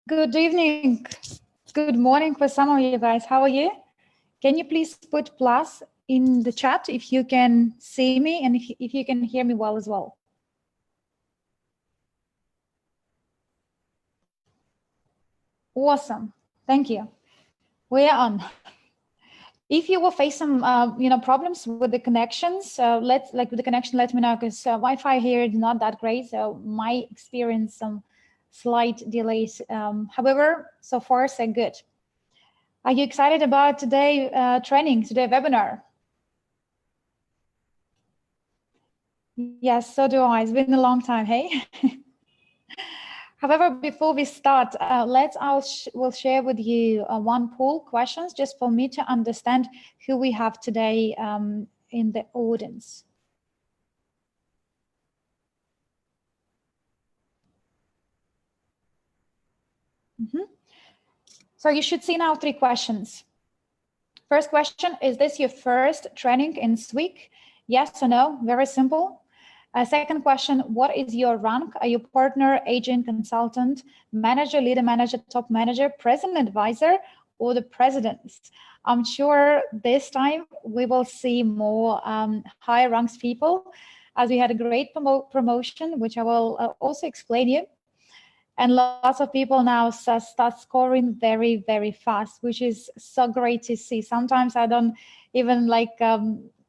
Good evening. Good morning for some of you guys. How are you? Can you please put plus in the chat if you can see me and if you can hear me well as well? Awesome. Thank you. We are on. If you will face some, problems with the connections, let me know, because Wi-Fi here is not that great, so might experience some slight delays. However, so far so good. Are you excited about today today webinar? Yes, so do I. It's been a long time, hey? However, before we start, we'll share with you one poll questions just for me to understand who we have today in the audience. So you should see now 3 questions. First question, is this your first training in SWIC? Yes or no? Very simple. Second question, what is your rank? Are you partner, agent, consultant, manager, leader manager, top manager, president advisor, or the president? I'm sure this time we will see more higher ranks people, as we had a great promotion, which I will also explain you. And lots of people now start scoring very, very fast, which is so great to see. Sometimes I don't even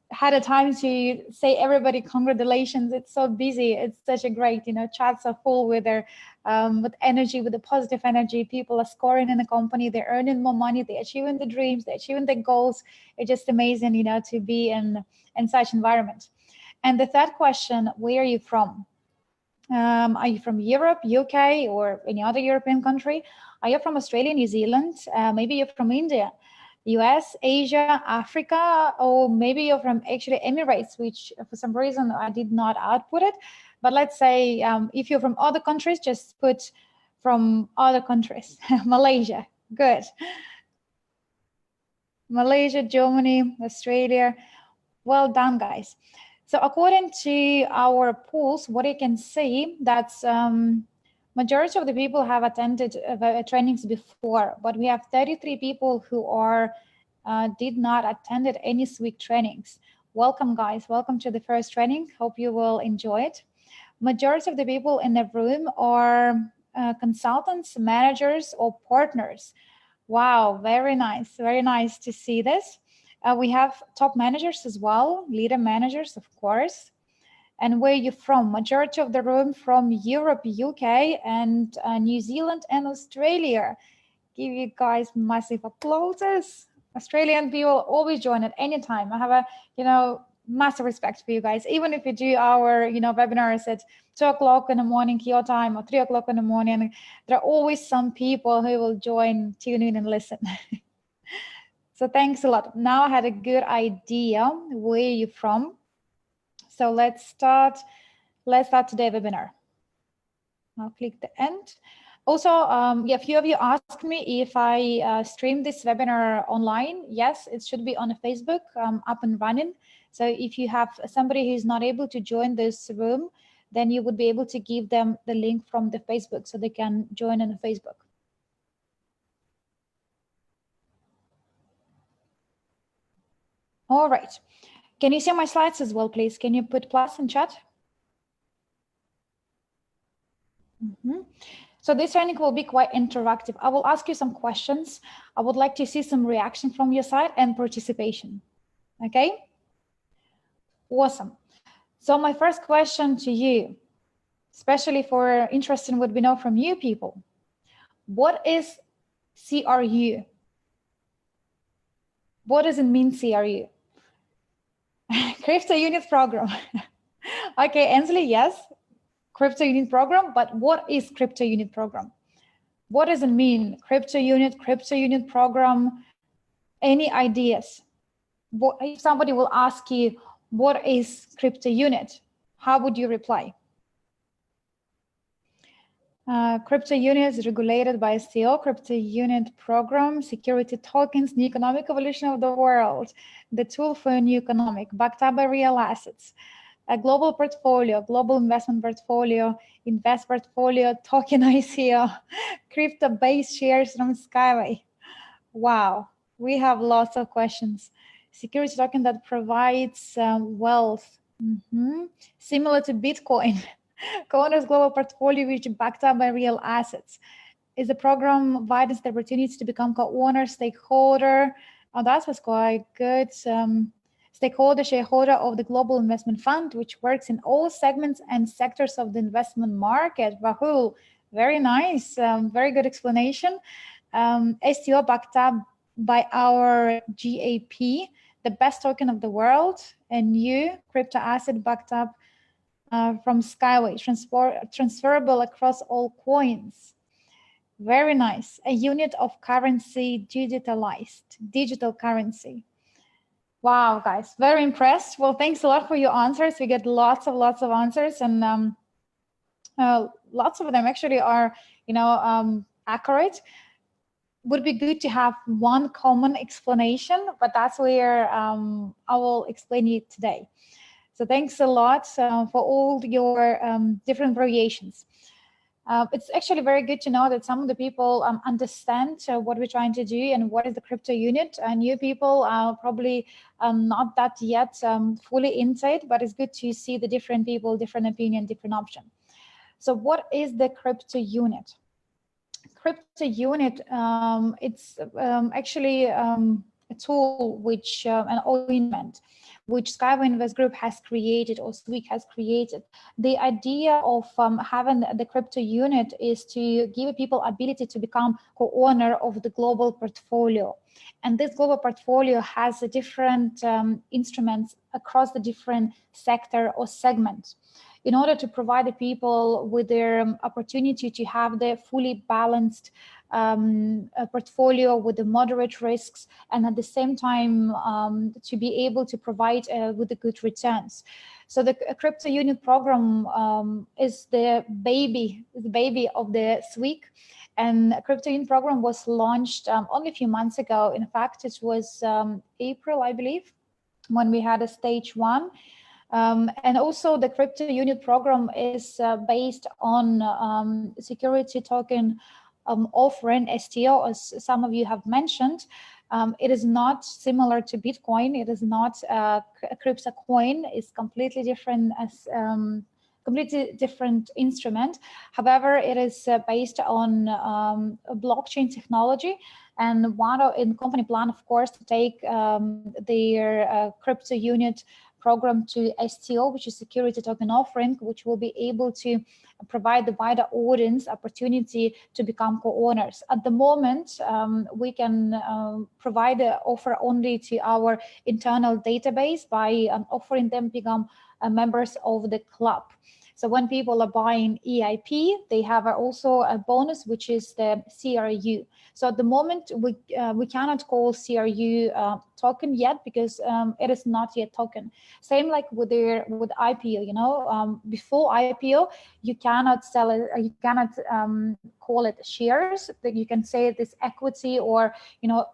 had a time to say everybody congratulations. It's so busy. It's such a great, chats are full with their with energy, with the positive energy. People are scoring in the company, they're earning more money, they're achieving the dreams, they're achieving their goals. It's just amazing, to be in such environment. And the third question, where are you from? Are you from Europe, UK, or any other European country? Are you from Australia, New Zealand? Maybe you're from India, US, Asia, Africa, or maybe you're from actually Emirates, which for some reason I did not output it. But let's say if you're from other countries, just put from other countries. Malaysia, good. Malaysia, Germany, Australia. Well done, guys. So according to our polls, what you can see, that's majority of the people have attended trainings before, but we have 33 people who did not attended any SWIC trainings. Welcome, guys. Welcome to the first training. Hope you will enjoy it. Majority of the people in the room are consultants, managers, or partners. Wow, very nice. Very nice to see this. We have top managers as well, leader managers, of course. And where are you from? Majority of the room from Europe, UK, and New Zealand and Australia. Give you guys massive applauses. Australian people always join at any time. I have a, massive respect for you guys. Even if you do our, webinars at 2 o'clock in the morning, your time, or 3 o'clock in the morning, there are always some people who will join, tune in and listen. So thanks a lot. Now I had a good idea where you're from. So let's start today's webinar. I'll click the end. Also, a few of you asked me if I stream this webinar online. Yes, it should be on Facebook, up and running. So if you have somebody who's not able to join this room, then you would be able to give them the link from the Facebook so they can join on the Facebook. All right. Can you see my slides as well, please? Can you put plus in chat? So this training will be quite interactive. I will ask you some questions. I would like to see some reaction from your side and participation. Okay? Awesome. So my first question to you, especially for interested would be know from you people, what is CRU? What does it mean, CRU? Crypto Unit Program. Okay, Ansley, yes, Crypto Unit Program, but what is Crypto Unit Program? What does it mean? Crypto Unit Program, any ideas? If somebody will ask you, what is Crypto Unit? How would you reply? Crypto Unit is regulated by STO, Crypto Unit Program, security tokens, new economic evolution of the world, the tool for a new economic, backed up by real assets. a global portfolio, global investment portfolio, invest portfolio, token ICO, crypto-based shares from Skyway. Wow, we have lots of questions. Security token that provides wealth, similar to Bitcoin. Co-owners global portfolio which is backed up by real assets. Is the program widens the opportunity to become co-owner, stakeholder? Oh, that was quite good. Stakeholder, shareholder of the global investment fund, which works in all segments and sectors of the investment market. Rahul, very nice, very good explanation. STO backed up by our GAP, the best token of the world, and new crypto asset backed up from Skyway, transferable across all coins. Very nice. A unit of currency digitalized, digital currency. Wow, guys, very impressed. Well, thanks a lot for your answers. We get lots of answers, and lots of them actually are, accurate. Would be good to have one common explanation, but that's where I will explain it today. So thanks a lot for all your different variations. It's actually very good to know that some of the people understand what we're trying to do and what is the crypto unit. New people are probably not that yet fully inside, but it's good to see the different people, different opinion, different option. So what is the crypto unit? Crypto unit, it's actually a tool which an ointment which Skyway Invest Group has created, or SWIC has created. The idea of having the crypto unit is to give people ability to become co-owner of the global portfolio. And this global portfolio has different instruments across the different sector or segments, in order to provide the people with their opportunity to have the fully balanced portfolio with the moderate risks, and at the same time to be able to provide with the good returns. So the crypto unit program is the baby of the SWIC, and crypto unit program was launched only a few months ago. In fact, it was April, I believe, when we had a stage 1. And also the crypto unit program is based on security token offering, STO, as some of you have mentioned. It is not similar to Bitcoin. It is not a crypto coin. It's completely different as completely different instrument. However, it is based on blockchain technology, and one in company plan, of course, to take their crypto unit program to STO, which is security token offering, which will be able to provide the wider audience opportunity to become co-owners. At the moment, we can provide the offer only to our internal database by offering them become members of the club. So when people are buying EIP, they have also a bonus, which is the CRU. So at the moment, we cannot call CRU token yet, because it is not yet token. Same like with IPO, before IPO, you cannot sell it, or you cannot call it shares. That you can say this equity or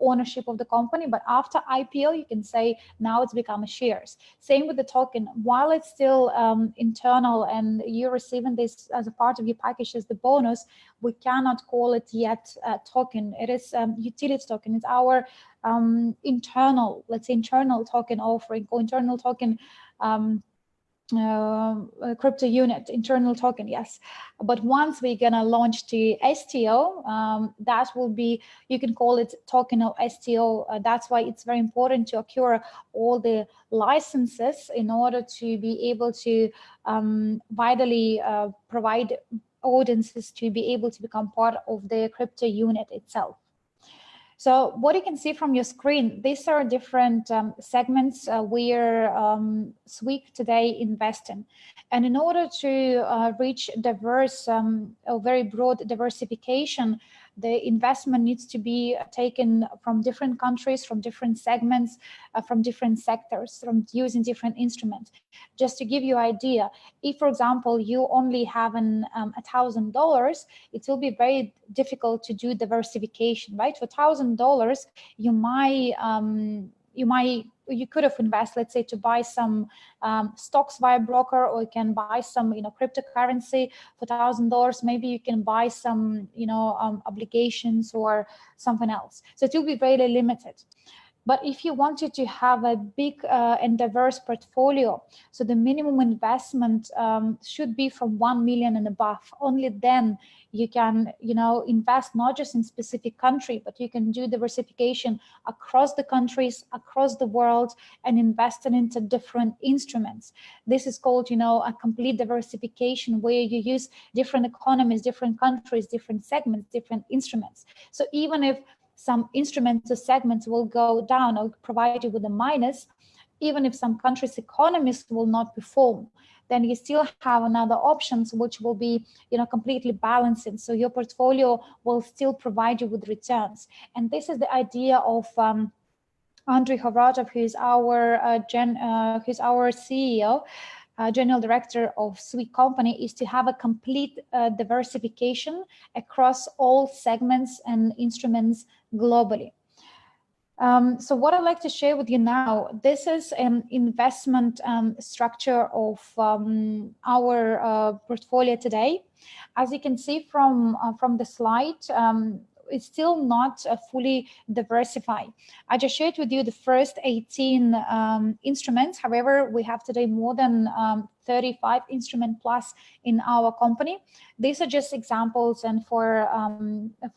ownership of the company, but after IPO, you can say now it's become shares. Same with the token. While it's still internal and you're receiving this as a part of your package as the bonus, we cannot call it yet a token. It is utility token. It's our internal, let's say, internal token offering, or internal token crypto unit, internal token, yes. But once we're gonna launch to STO, that will be, you can call it token of STO. That's why it's very important to acquire all the licenses in order to be able to vitally provide audiences to be able to become part of the crypto unit itself. So what you can see from your screen, these are different segments where SWIC today invest in. And in order to reach diverse, or very broad diversification, the investment needs to be taken from different countries, from different segments, from different sectors, from using different instruments. Just to give you an idea, if, for example, you only have $1,000, it will be very difficult to do diversification, right? For $1,000, you might you could have invested, let's say, to buy some stocks via broker, or you can buy some, cryptocurrency for $1,000. Maybe you can buy some, obligations or something else. So it will be very limited. But if you wanted to have a big and diverse portfolio, so the minimum investment should be from 1 million and above. Only then you can, invest not just in specific country, but you can do diversification across the countries, across the world, and invest into different instruments. This is called, a complete diversification, where you use different economies, different countries, different segments, different instruments. So even if some instruments or segments will go down or provide you with a minus, even if some countries' economies will not perform, then you still have another options which will be, completely balancing. So your portfolio will still provide you with returns. And this is the idea of Andrei Havratov, who is our CEO. General Director of Sweet Company, is to have a complete diversification across all segments and instruments globally. So what I'd like to share with you now, this is an investment structure of our portfolio today. As you can see from the slide, it's still not fully diversified. I just shared with you the first 18 instruments. However, we have today more than 35 instrument plus in our company. These are just examples, and for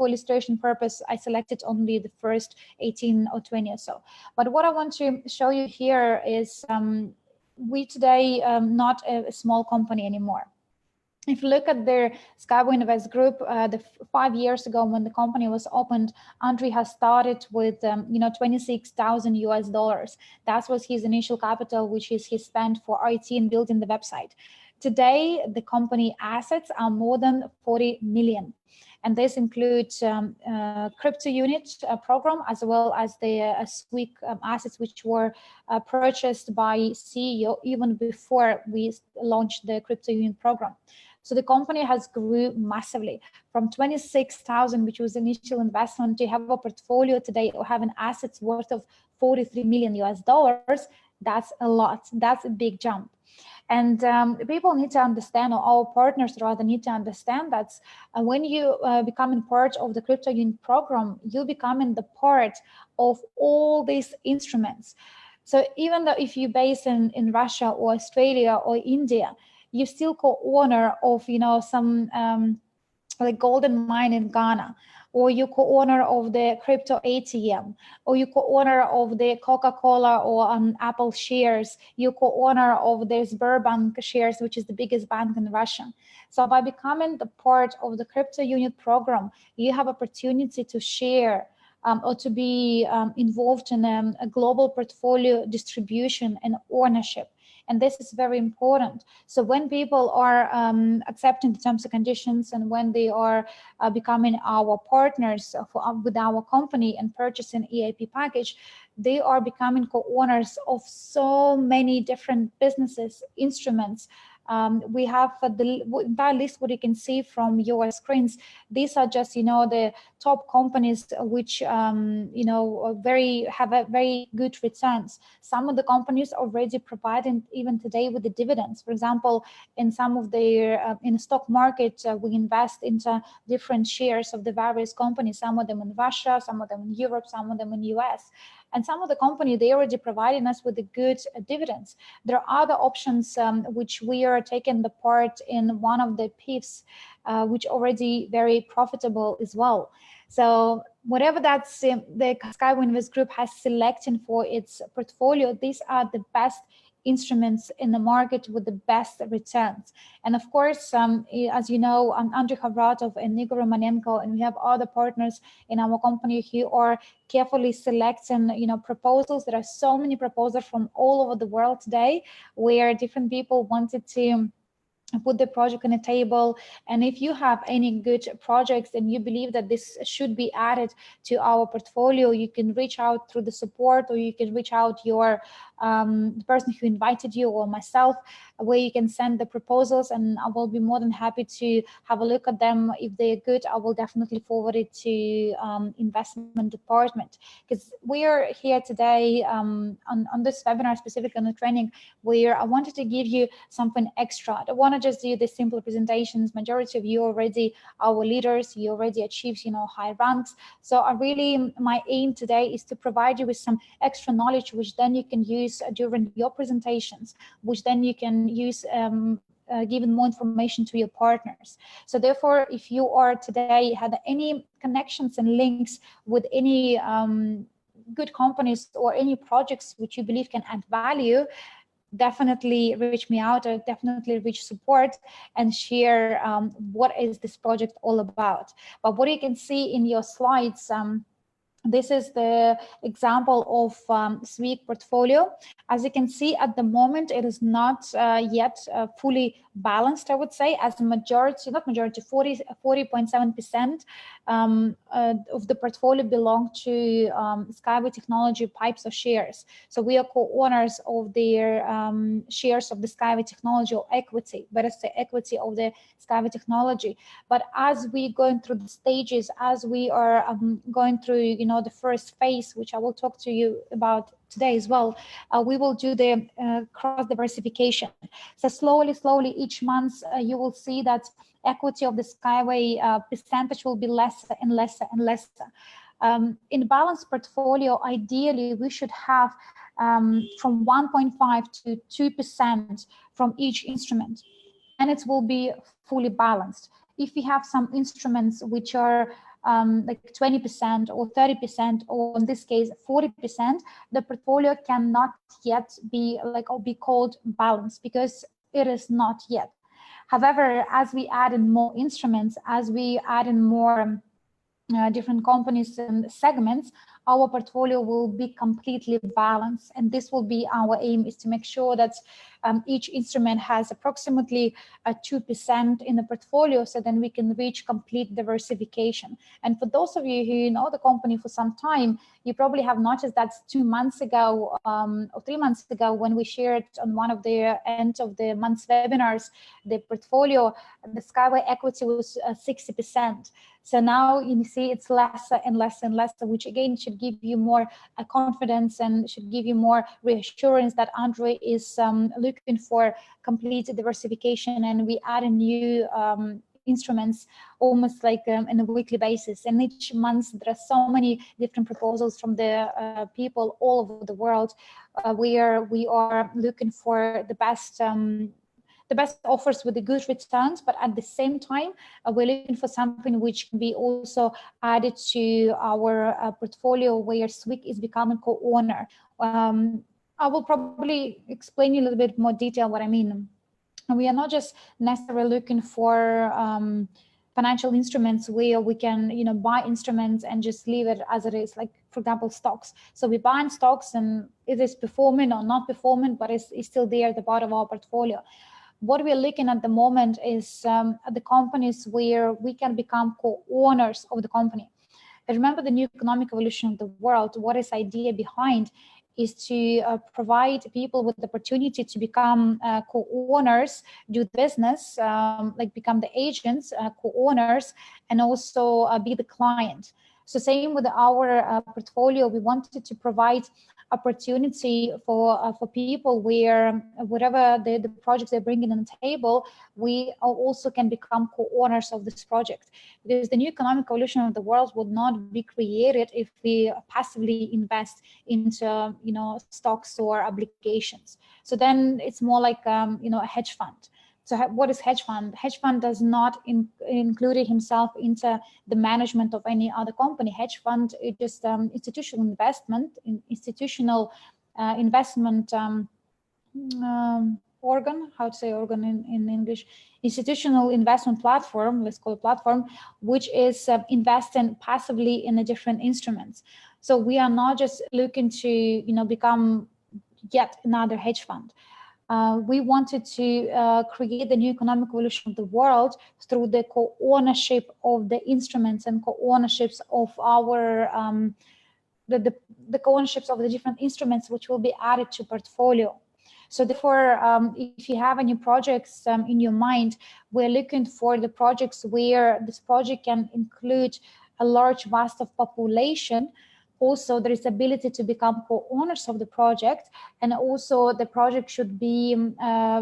illustration purpose, I selected only the first 18 or 20 or so. But what I want to show you here is we today not a small company anymore. If you look at the CRU Invest Group, 5 years ago when the company was opened, Andrei has started with $26,000. That was his initial capital, which is he spent for IT and building the website. Today, the company assets are more than 40 million. And this includes crypto unit program, as well as the Sweet assets, which were purchased by CEO even before we launched the crypto unit program. So the company has grew massively from 26,000, which was initial investment, to have a portfolio today or have an assets worth of $43 million. That's a lot. That's a big jump. And people need to understand, or our partners rather need to understand, that when you becoming part of the crypto unit program, you becoming the part of all these instruments. So even though if you're based in Russia or Australia or India, you still co-owner of, some like golden mine in Ghana, or you co-owner of the crypto ATM, or you co-owner of the Coca-Cola or Apple shares, you co-owner of the Sberbank shares, which is the biggest bank in Russia. So by becoming the part of the crypto unit program, you have opportunity to share or to be involved in a global portfolio distribution and ownership. And this is very important. So when people are accepting the terms and conditions, and when they are becoming our partners with our company and purchasing EIP package, they are becoming co-owners of so many different businesses, instruments. We have the entire list, what you can see from your screens. These are just, the top companies which, have a very good returns. Some of the companies already providing even today with the dividends. For example, in some of their, in the stock market, we invest into different shares of the various companies, some of them in Russia, some of them in Europe, some of them in US. And some of the company, they already providing us with the good dividends. There are other options which we are taking the part in one of the PIFs, which already very profitable as well. So whatever that's the CRU Invest Group has selected for its portfolio, these are the best instruments in the market with the best returns. And of course, as you know, Andrei Havratov and Igor Romanenko, and we have other partners in our company who are carefully selecting, proposals. There are so many proposals from all over the world today, where different people wanted to put the project on the table. And if you have any good projects and you believe that this should be added to our portfolio, you can reach out through the support, or you can reach out your the person who invited you or myself. where you can send the proposals, and I will be more than happy to have a look at them. If they're good, I will definitely forward it to investment department, because we are here today on this webinar, specifically on the training, where I wanted to give you something extra. I don't want to just do the simple presentations. Majority of you already our leaders, you already achieved, high ranks. So my aim today is to provide you with some extra knowledge, which then you can use during your presentations, which then you can use giving more information to your partners. So therefore, if you are today had any connections and links with any good companies or any projects which you believe can add value, definitely reach me out, or definitely reach support and share what is this project all about. But what you can see in your slides, this is the example of SWIG portfolio. As you can see, at the moment, it is not yet fully balanced, I would say, as a majority, not majority, 40.7% of the portfolio belong to Skyway Technology pipes or shares. So we are co-owners of their shares of the Skyway Technology, or equity, better say equity of the Skyway Technology. But as we going through the stages, as we are going through, the first phase, which I will talk to you about today as well, we will do the cross diversification. So slowly, each month, you will see that equity of the Skyway percentage will be lesser and lesser and lesser. In balanced portfolio, ideally, we should have from 1.5 to 2% from each instrument, and it will be fully balanced. If we have some instruments which are like 20% or 30%, or in this case 40%, the portfolio cannot yet be called balanced, because it is not yet. However, as we add in more instruments, as we add in more different companies and segments, our portfolio will be completely balanced, and this will be our aim, is to make sure that each instrument has approximately 2% in the portfolio, so then we can reach complete diversification. And for those of you who know the company for some time, you probably have noticed that 2 months ago or 3 months ago, when we shared on one of the end of the month's webinars, the portfolio, the Skyway equity was 60%. So now you see it's lesser and lesser and lesser, which again should give you more confidence and should give you more reassurance that Android is looking for complete diversification, and we add a new instruments almost like on a weekly basis. And each month there are so many different proposals from the people all over the world, where we are looking for the best offers with the good returns, but at the same time, we're looking for something which can be also added to our portfolio, where SWIG is becoming co-owner. I will probably explain you a little bit more detail what I mean. We are not just necessarily looking for financial instruments where we can, buy instruments and just leave it as it is, like, for example, stocks. So we buy stocks and it is performing or not performing, but it's still there at the bottom of our portfolio. What we're looking at the moment is at the companies where we can become co-owners of the company. And remember the new economic evolution of the world, what is idea behind is to provide people with the opportunity to become co-owners, do business, like become the agents, co-owners, and also be the client. So same with our portfolio, we wanted to provide opportunity for people where whatever the projects they're bringing on the table, we also can become co-owners of this project, because the new economic evolution of the world would not be created if we passively invest into stocks or obligations. So then it's more like a hedge fund. So what is hedge fund? Hedge fund does not include himself into the management of any other company. Hedge fund is just institutional investment, organ, how to say organ in English, institutional investment platform, let's call it platform, which is investing passively in the different instruments. So we are not just looking to become yet another hedge fund. We wanted to create the new economic evolution of the world through the co-ownership of the instruments and co-ownerships of our the co-ownerships of the different instruments which will be added to portfolio. So therefore, if you have any projects in your mind, we're looking for the projects where this project can include a large vast of population. Also, there is ability to become co-owners of the project, and also the project should be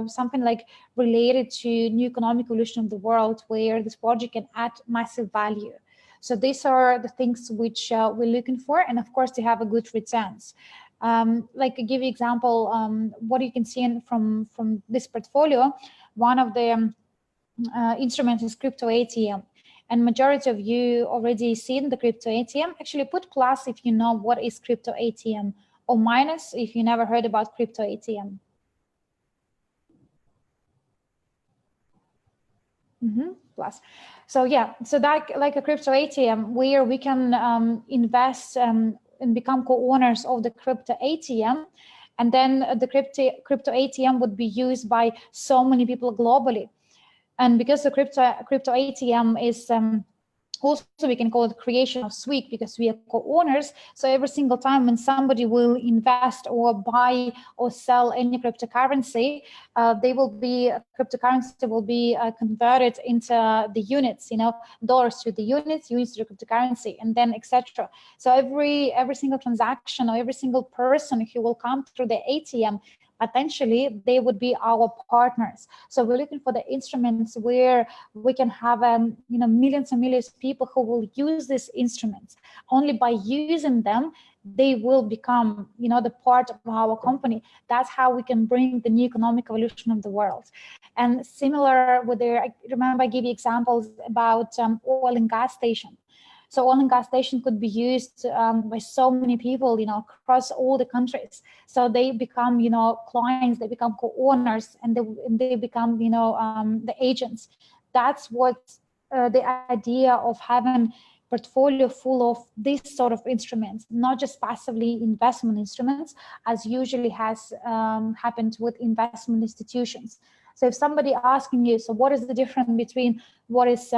something like related to new economic evolution of the world, where this project can add massive value. So these are the things which we're looking for, and of course, to have a good returns. Like to give you example, what you can see from this portfolio, one of the instruments is crypto ATM. And majority of you already seen the crypto ATM. Actually, put plus if you know what is crypto ATM, or minus if you never heard about crypto ATM. Plus. So yeah, so that like a crypto ATM where we can invest and become co-owners of the crypto ATM. And then the crypto ATM would be used by so many people globally. And because the crypto ATM is also, we can call it creation of SWIG because we are co-owners. So every single time when somebody will invest or buy or sell any cryptocurrency, cryptocurrency will be converted into the units, dollars to the units, units to the cryptocurrency, and then etc. So every single transaction or every single person who will come through the ATM, potentially they would be our partners. So we're looking for the instruments where we can have millions and millions of people who will use these instruments. Only by using them, they will become the part of our company. That's how we can bring the new economic evolution of the world. And similar with I remember I gave you examples about oil and gas station. So oil and gas station could be used by so many people, across all the countries. So they become, clients, they become co-owners, and they become, the agents. That's what the idea of having portfolio full of this sort of instruments, not just passively investment instruments, as usually has happened with investment institutions. So if somebody asking you, so what is the difference between what is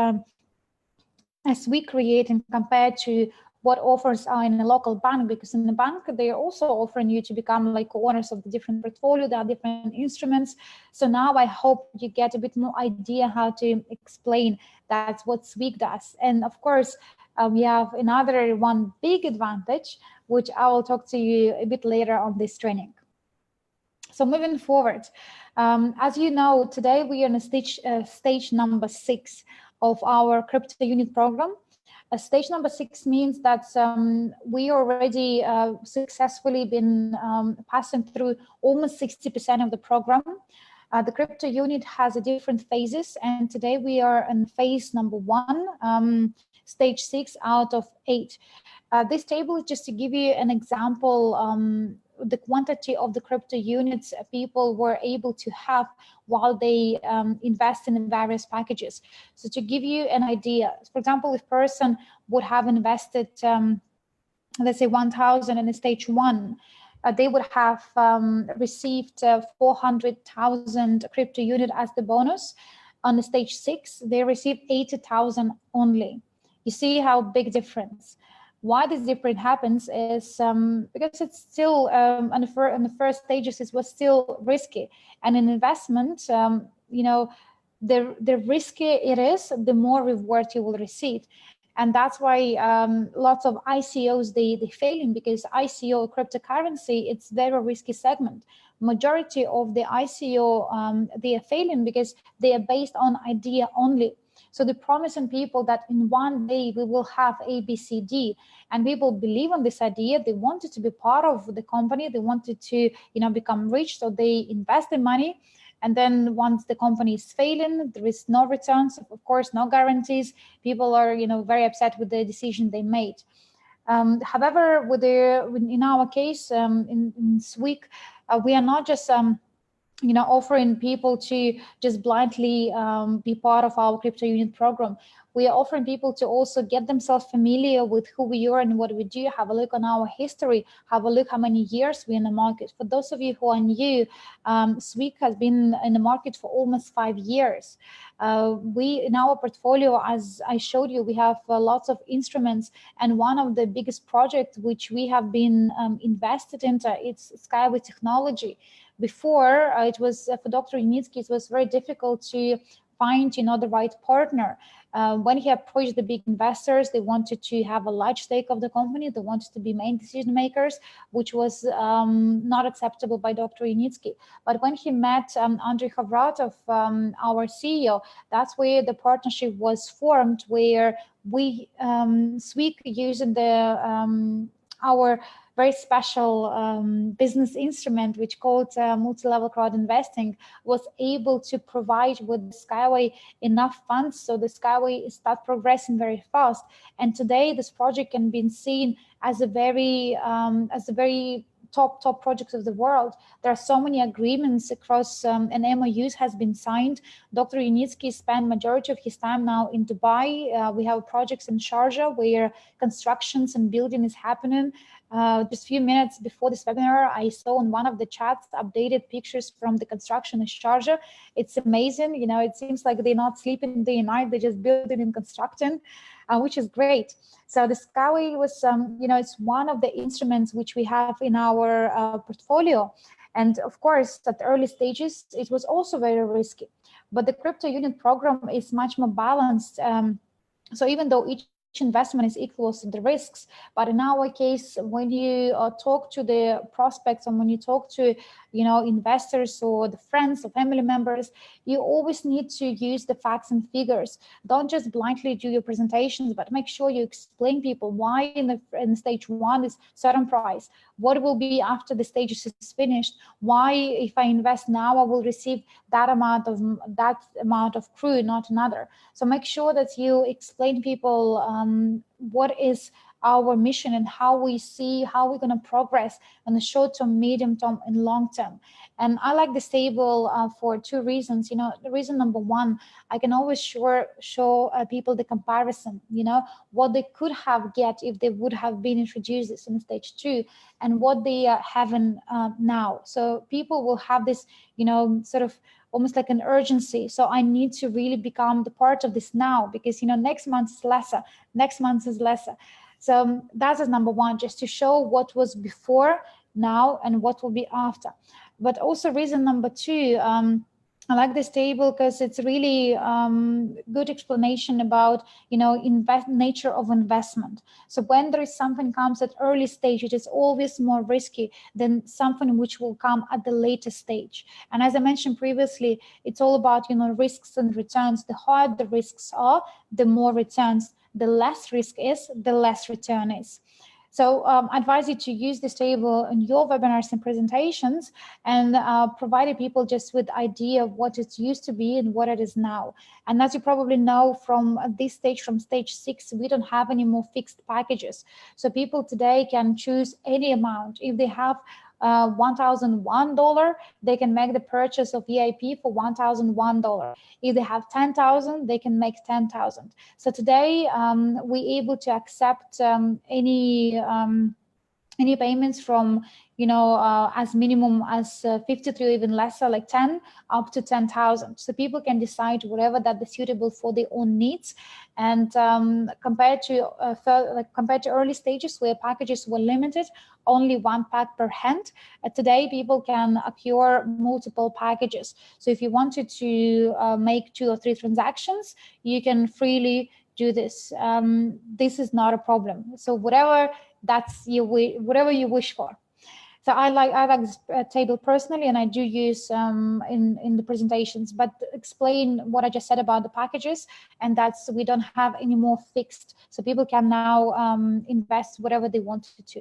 as we create and compared to what offers are in a local bank, because in the bank, they're also offering you to become like owners of the different portfolio, there are different instruments. So now I hope you get a bit more idea how to explain that's what SWIG does. And of course, we have another one big advantage, which I will talk to you a bit later on this training. So moving forward, as you know, today we are in a stage number 6 of our crypto unit program. Stage number 6 means that we already successfully been passing through almost 60% of the program. The crypto unit has a different phases, and today we are in phase number 1, stage 6 out of 8. This table is just to give you an example, the quantity of the crypto units people were able to have while they invest in various packages. So to give you an idea, for example, if person would have invested, let's say 1,000 in stage 1, they would have received 400,000 crypto unit as the bonus. On the stage 6, they received 80,000 only. You see how big difference. Why this difference happens is because it's still in the first stages it was still risky, and in investment, the riskier it is, the more reward you will receive. And that's why lots of ICOs they failing, because ICO cryptocurrency, it's very risky segment. Majority of the ICO they are failing because they are based on idea only. So they're promising people that in one day we will have A, B, C, D, and people believe on this idea. They wanted to be part of the company. They wanted to, become rich. So they invest the money. And then once the company is failing, there is no returns, of course, no guarantees. People are, very upset with the decision they made. However, in our case, in SWIG, we are not just offering people to just blindly be part of our crypto unit program. We are offering people to also get themselves familiar with who we are and what we do, have a look on our history, have a look how many years we're in the market. For those of you who are new, SWIC has been in the market for almost 5 years. We, in our portfolio, as I showed you, we have lots of instruments, and one of the biggest projects which we have been invested into, it's Skyway technology. Before, it was for Dr. Yunitsky, it was very difficult to find, the right partner. When he approached the big investors, they wanted to have a large stake of the company. They wanted to be main decision makers, which was not acceptable by Dr. Yunitsky. But when he met Andrei Khavratov, our CEO, that's where the partnership was formed, where we, SWIC, using our very special business instrument, which called multi-level crowd investing, was able to provide with the Skyway enough funds so the Skyway start progressing very fast. And today, this project can be seen as a very top projects of the world. There are so many agreements across and MOUs has been signed. Dr. Yunitsky spent majority of his time now in Dubai. We have projects in Sharjah where constructions and building is happening. Just a few minutes before this webinar, I saw on one of the chats updated pictures from the construction in Sharjah. It's amazing. It seems like they're not sleeping day and night. They're just building and constructing, which is great. So the Skyway was, it's one of the instruments which we have in our portfolio. And of course, at the early stages, it was also very risky. But the crypto unit program is much more balanced. So even though each investment is equal to the risks, but in our case, when you talk to the prospects and when you talk to investors or the friends or family members, you always need to use the facts and figures. Don't just blindly do your presentations, but make sure you explain people why in stage one is certain price, what will be after the stage is finished, why if I invest now I will receive that amount of CRU, not another. So make sure that you explain people what is our mission and how we see how we're going to progress in the short term, medium term, and long term. And I like this table for two reasons. The reason number one, I can always show people the comparison, what they could have get if they would have been introduced in stage two and what they are having now. So people will have this, sort of almost like an urgency. So I need to really become the part of this now because, next month is lesser, next month is lesser. So that is number one, just to show what was before, now, and what will be after. But also reason number two, I like this table because it's really good explanation about, nature of investment. So when there is something comes at early stage, it is always more risky than something which will come at the later stage. And as I mentioned previously, it's all about, risks and returns. The higher the risks are, the more returns. The less risk is, the less return is. So I advise you to use this table in your webinars and presentations and provide people just with idea of what it used to be and what it is now. And as you probably know from this stage, from stage 6, we don't have any more fixed packages. So people today can choose any amount. If they have $1,001, they can make the purchase of EIP for $1,001. If they have 10,000, they can make 10,000. So today we able to accept any payments from as minimum as 53 or even lesser, like 10 up to 10,000. So people can decide whatever that is suitable for their own needs. And compared to early stages where packages were limited, only one pack per hand, today people can acquire multiple packages. So if you wanted to make 2 or 3 transactions, you can freely do this. This is not a problem. So whatever you wish for. So I like this table personally, and I do use in the presentations, but explain what I just said about the packages, and that's we don't have any more fixed. So people can now invest whatever they wanted to.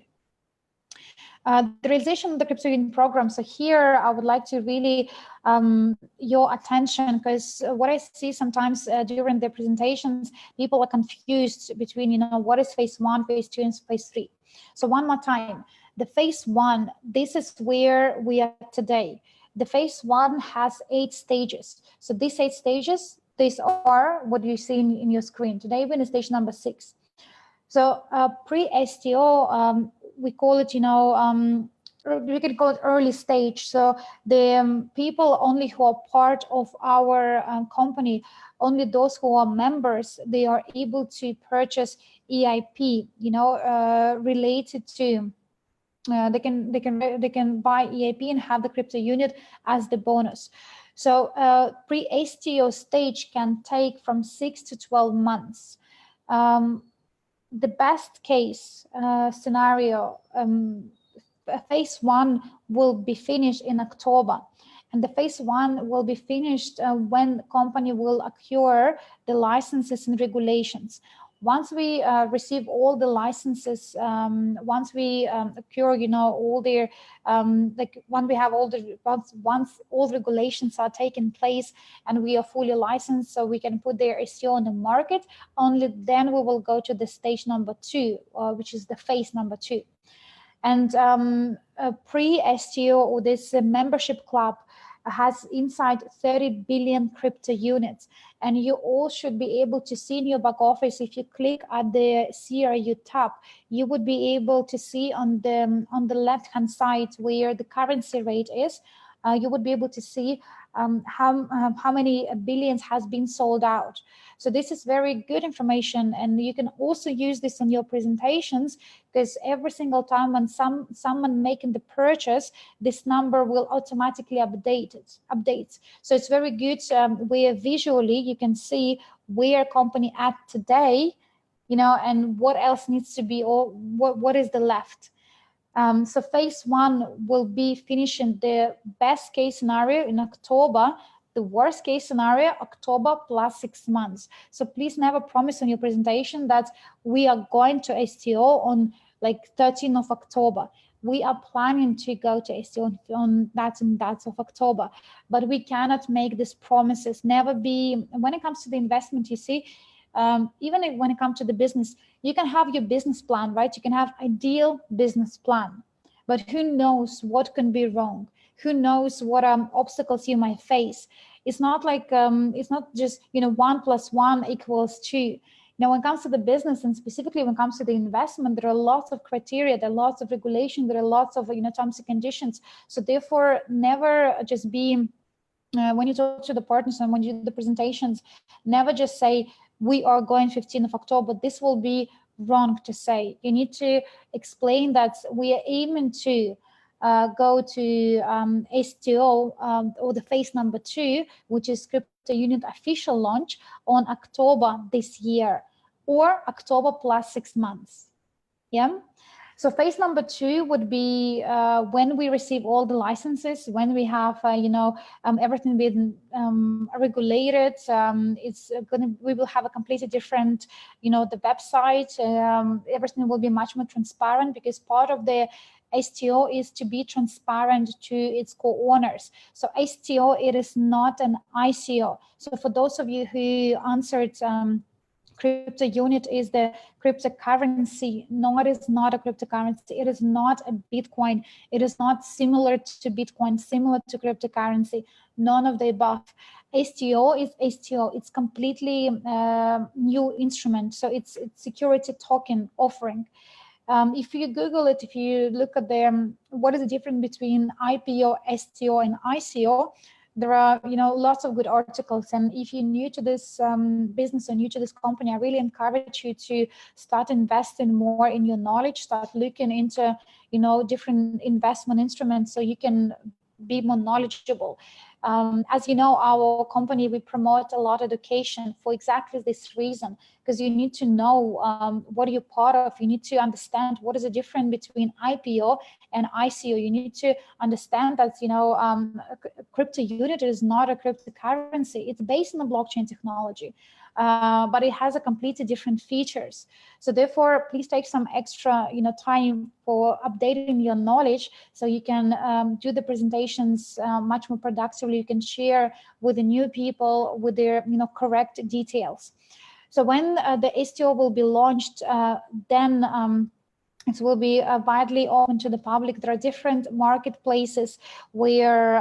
The realization of the crypto union program. So here I would like to really your attention, because what I see sometimes during the presentations, people are confused between what is phase 1, phase 2, and phase 3. So one more time, the phase 1, this is where we are today. The phase 1 has 8 stages. So these 8 stages, these are what you see in your screen. Today we're in stage number 6. So pre-STO, we call it, we can call it early stage. So the people only who are part of our company, only those who are members, they are able to purchase EIP, related to. They can buy EIP and have the crypto unit as the bonus. So pre-STO stage can take from 6 to 12 months. The best case scenario, phase 1 will be finished in October, and the phase 1 will be finished when the company will acquire the licenses and regulations. Once we receive all the licenses, once we acquire, all their, when we have all the, once all the regulations are taken place and we are fully licensed, so we can put their STO on the market, only then we will go to the stage number 2, which is the phase number 2. And pre-STO, or this membership club, has inside 30 billion crypto units, and you all should be able to see in your back office. If you click at the CRU tab, you would be able to see on the left hand side where the currency rate is. You would be able to see how many billions has been sold out. So this is very good information, and you can also use this in your presentations, because every single time when someone making the purchase, this number will automatically update. So it's very good where visually you can see where company at today, and what else needs to be, or what is the left. So phase 1 will be finishing the best case scenario in October. The worst case scenario, October plus 6 months. So please never promise on your presentation that we are going to STO on like 13th of October. We are planning to go to STO on that and that of October, but we cannot make these promises. Never be, when it comes to the investment, you see, even when it comes to the business, you can have your business plan, right? You can have ideal business plan, but who knows what can be wrong? Who knows what obstacles you might face? It's not like, it's not just, 1 + 1 = 2. When it comes to the business, and specifically when it comes to the investment, there are lots of criteria, there are lots of regulation, there are lots of, terms and conditions. So therefore, never just be, when you talk to the partners and when you do the presentations, never just say, we are going 15th of October. This will be wrong to say. You need to explain that we are aiming to go to STO, or the phase number 2, which is crypto unit official launch on October this year, or October plus 6 months. Yeah. So phase number 2 would be when we receive all the licenses, when we have, everything been regulated. We will have a completely different, the website. Everything will be much more transparent, because part of the STO is to be transparent to its co-owners. So STO, it is not an ICO. So for those of you who answered, crypto unit is the cryptocurrency. No, it is not a cryptocurrency. It is not a Bitcoin. It is not similar to Bitcoin, similar to cryptocurrency. None of the above. STO is STO. It's completely new instrument. So it's security token offering. If you Google it, if you look at them, what is the difference between IPO, STO, and ICO? There are, lots of good articles. And if you're new to this business or new to this company, I really encourage you to start investing more in your knowledge, start looking into, different investment instruments, so you can be more knowledgeable. As you know, our company, we promote a lot of education for exactly this reason, because you need to know what are you part of. You need to understand what is the difference between IPO and ICO. You need to understand that, a crypto unit is not a cryptocurrency. It's based on the blockchain technology, but it has a completely different features. So therefore, please take some extra, time for updating your knowledge, so you can do the presentations much more productively. You can share with the new people with their, correct details. So when the STO will be launched, then It will be widely open to the public. There are different marketplaces where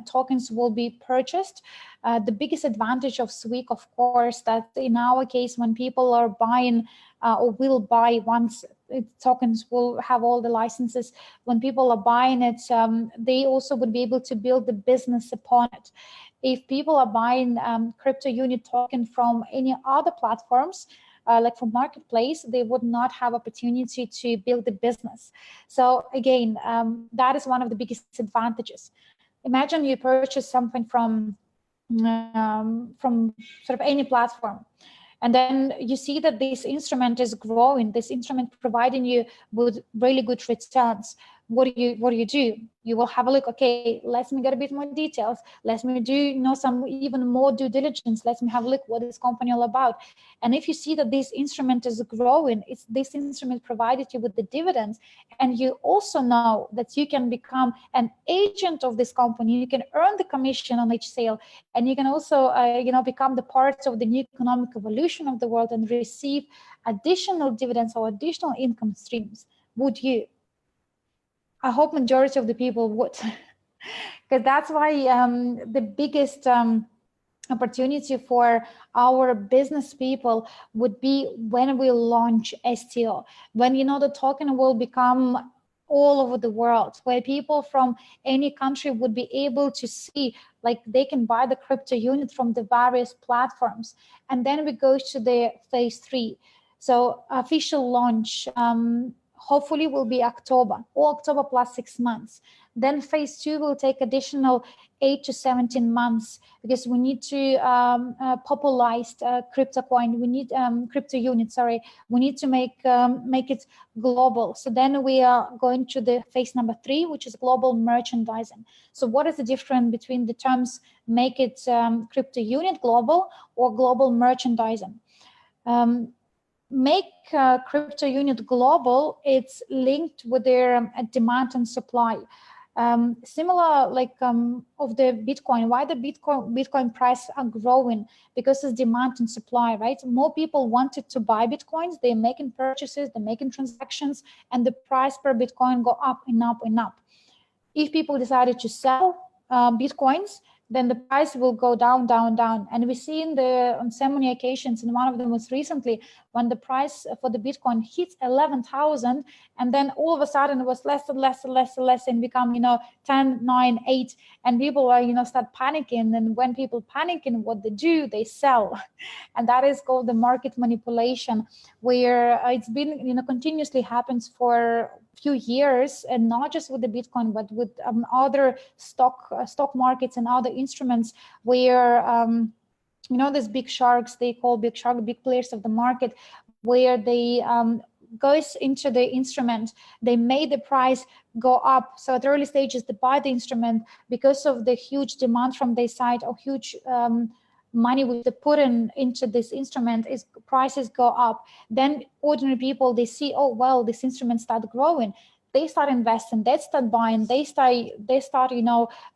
tokens will be purchased. The biggest advantage of SWIC, of course, that in our case, when people are buying or will buy once tokens will have all the licenses, when people are buying it, they also would be able to build the business upon it. If people are buying crypto unit token from any other platforms, like from marketplace, they would not have opportunity to build the business. So again, that is one of the biggest advantages. Imagine you purchase something from sort of any platform, and then you see that this instrument is growing, this instrument providing you with really good returns. What do you do? You will have a look, okay, let me get a bit more details, let me do some even more due diligence, let me have a look what this company all about. And if you see that this instrument is growing, it's this instrument provided you with the dividends, and you also know that you can become an agent of this company, you can earn the commission on each sale, and you can also become the part of the new economic evolution of the world and receive additional dividends or additional income streams. Would you? I hope majority of the people would, because that's why the biggest opportunity for our business people would be when we launch STO, when the token will become all over the world, where people from any country would be able to see, like they can buy the crypto unit from the various platforms. And then we go to the phase 3. So official launch hopefully will be October, or October plus 6 months. Then phase 2 will take additional 8 to 17 months, because we need to popularize crypto coin. We need crypto unit. Sorry, we need to make it global. So then we are going to the phase number 3, which is global merchandising. So what is the difference between the terms? Make it crypto unit global or global merchandising. Make crypto unit global, it's linked with their demand and supply. Similar like of the Bitcoin, why the Bitcoin price are growing? Because it's demand and supply, right? More people wanted to buy Bitcoins, they're making purchases, they're making transactions, and the price per Bitcoin go up and up and up. If people decided to sell Bitcoins, then the price will go down, down, down. And we see on so many occasions, and one of them was recently, when the price for the Bitcoin hits 11,000, and then all of a sudden it was less and less and less and less, and become 10, 9, 8, and people are start panicking. And when people panicking, what they do, they sell. And that is called the market manipulation, where it's been continuously happens for few years, and not just with the Bitcoin, but with other stock markets and other instruments, where these big sharks, they call big players of the market, where they goes into the instrument, they made the price go up. So at the early stages, they buy the instrument because of the huge demand from their side, or huge money which they put into this instrument, is prices go up. Then ordinary people, they see, oh well, this instrument start growing, they start investing, they start buying, they start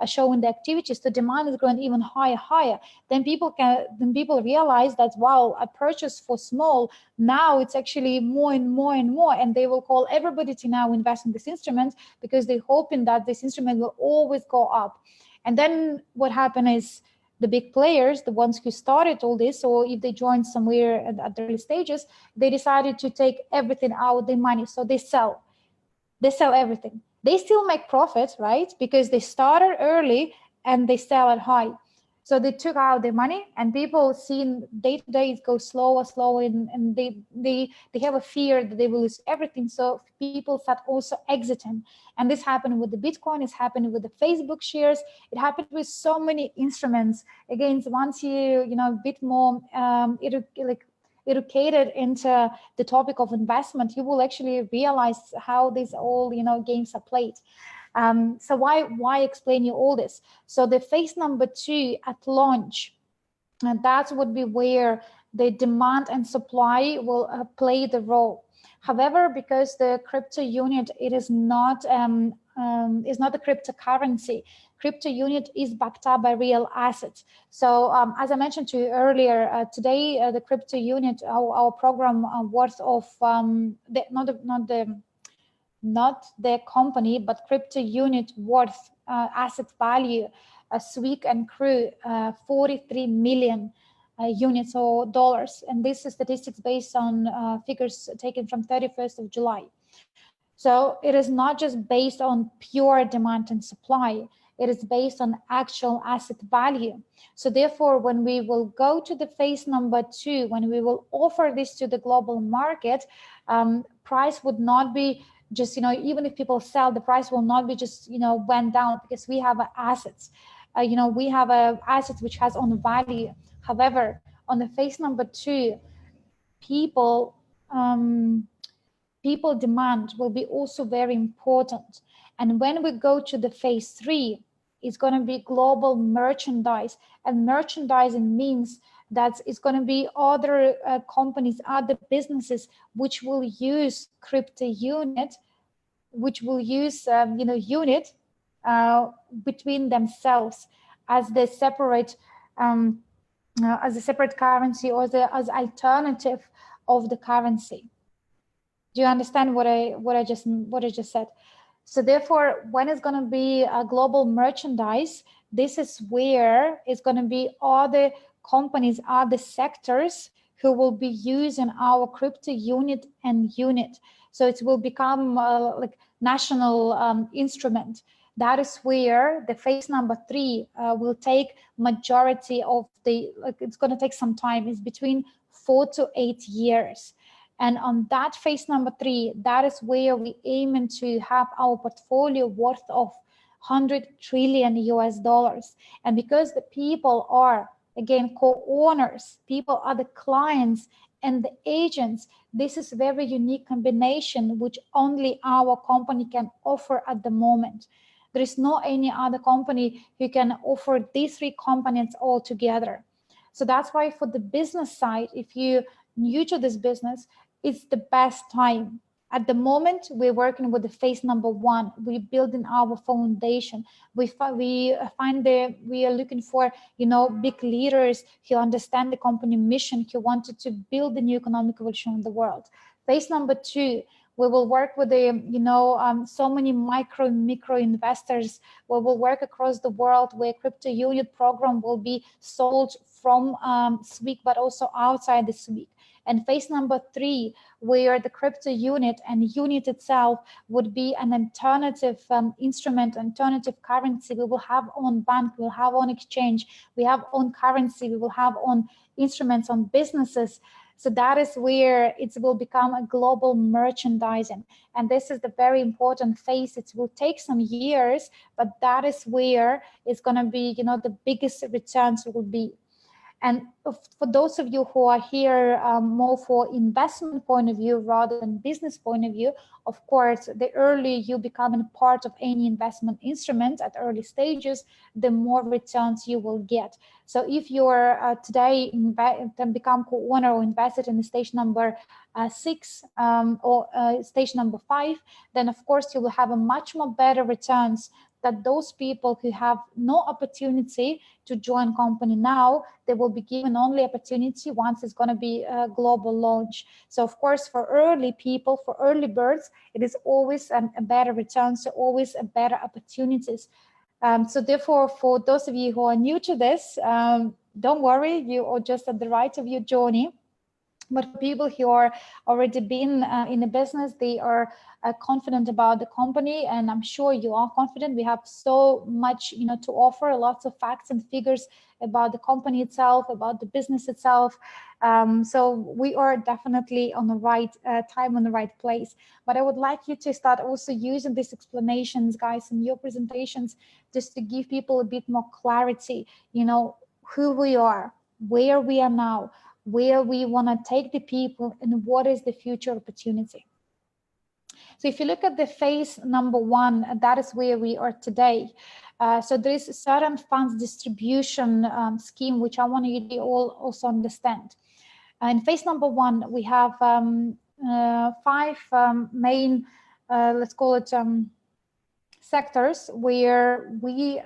showing the activities. The demand is growing even higher. Then people realize that, wow, I purchased for small, now it's actually more and more and more, and they will call everybody to now invest in this instrument, because they're hoping that this instrument will always go up. And then what happened is, the big players, the ones who started all this, or if they joined somewhere at the early stages, they decided to take everything out, their money. So they sell everything. They still make profit, right? Because they started early and they sell at high. So they took out their money, and people seeing day to day it goes slower, and they have a fear that they will lose everything. So people start also exiting. And this happened with the Bitcoin, it's happened with the Facebook shares, it happened with so many instruments. Again, once you a bit more educated into the topic of investment, you will actually realize how these all games are played. So why explain you all this? So the phase number 2 at launch, and that would be where the demand and supply will play the role. However, because the crypto unit, it is not a cryptocurrency. Crypto unit is backed up by real assets. So as I mentioned to you earlier, today the crypto unit, our program worth of not the company, but crypto unit worth asset value, Sweek and CRU, 43 million units or dollars. And this is statistics based on figures taken from 31st of July. So it is not just based on pure demand and supply, it is based on actual asset value. So therefore, when we will go to the phase number 2, when we will offer this to the global market, price would not be just, even if people sell, the price will not be just, went down, because we have assets. We have assets which has own value. However, on the phase number 2, people demand will be also very important. And when we go to the phase 3, it's going to be global merchandise. And merchandising means that it's going to be other companies, other businesses which will use crypto unit, which will use unit between themselves as the separate currency, or as alternative of the currency. Do you understand what I just said? So therefore, when it's going to be a global merchandise, this is where it's going to be all the companies, all the sectors who will be using our crypto unit and unit. So it will become like national instrument. That is where the phase number 3 will take majority of the, it's going to take some time. It's between 4 to 8 years. And on that phase number 3, that is where we aim to have our portfolio worth of 100 trillion US dollars. And because the people are, again, co-owners, people are the clients and the agents, this is a very unique combination which only our company can offer at the moment. There is no any other company who can offer these 3 components all together. So that's why for the business side, if you're new to this business, it's the best time. At the moment, we're working with the phase number 1. We're building our foundation. We are looking for, big leaders who understand the company mission, who wanted to build the new economic revolution in the world. Phase number 2, we will work with the, so many micro investors. We will work across the world where crypto unit program will be sold from Sweek, but also outside the Sweek. And phase number 3, where the crypto unit and unit itself would be an alternative instrument, alternative currency. We will have own bank, we will have own exchange, we have own currency, we will have own instruments on businesses. So that is where it will become a global merchandising. And this is the very important phase. It will take some years, but that is where it's going to be, the biggest returns will be. And for those of you who are here more for investment point of view rather than business point of view, of course, the earlier you become a part of any investment instrument at early stages, the more returns you will get. So if you're today can become co-owner or invested in the stage number 6 or stage number 5, then of course you will have a much more better returns that those people who have no opportunity to join company now, they will be given only opportunity once it's going to be a global launch. So of course, for early people, for early birds, it is always a better return, so always a better opportunities. So therefore, for those of you who are new to this, don't worry, you are just at the right of your journey. But for people who are already been in the business, they are confident about the company, and I'm sure you are confident. We have so much, to offer, lots of facts and figures about the company itself, about the business itself. So we are definitely on the right time, on the right place. But I would like you to start also using these explanations, guys, in your presentations, just to give people a bit more clarity, who we are, where we are now, where we want to take the people, and what is the future opportunity. So if you look at the phase number 1, that is where we are today. So there is a certain funds distribution scheme, which I want you to all also understand. In phase number 1, we have five main, let's call it sectors where we,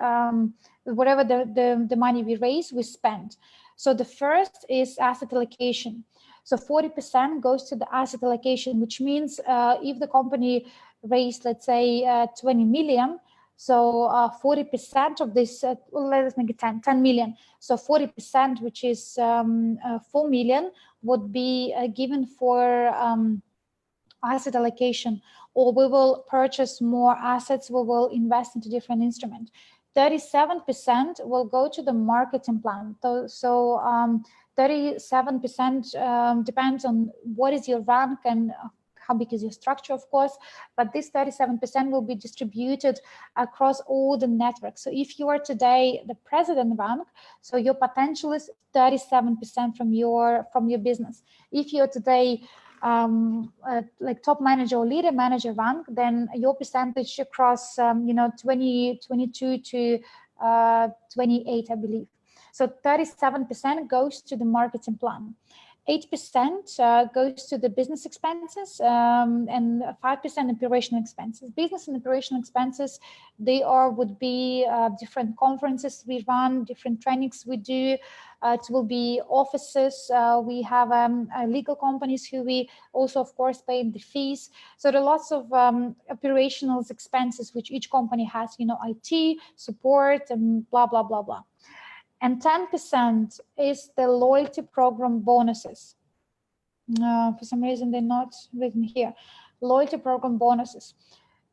whatever the money we raise, we spend. So the first is asset allocation. So 40% goes to the asset allocation, which means if the company raised, let's say, 20 million, so 40% of this, let's make it 10 million. So 40%, which is 4 million, would be given for asset allocation, or we will purchase more assets, we will invest into different instruments. 37% will go to the marketing plan. So 37% depends on what is your rank and how big is your structure, of course, but this 37% will be distributed across all the networks. So if you are today the president rank, so your potential is 37% from your business. If you're today like top manager or leader manager rank, then your percentage across 22 to 28, I believe. So 37% goes to the marketing plan. 8% goes to the business expenses, and 5% operational expenses. Business and operational expenses, they would be different conferences we run, different trainings we do. It will be offices. We have legal companies who we also, of course, pay the fees. So there are lots of operational expenses which each company has, IT, support, and blah, blah, blah, blah. And 10% is the loyalty program bonuses. For some reason, they're not written here. Loyalty program bonuses.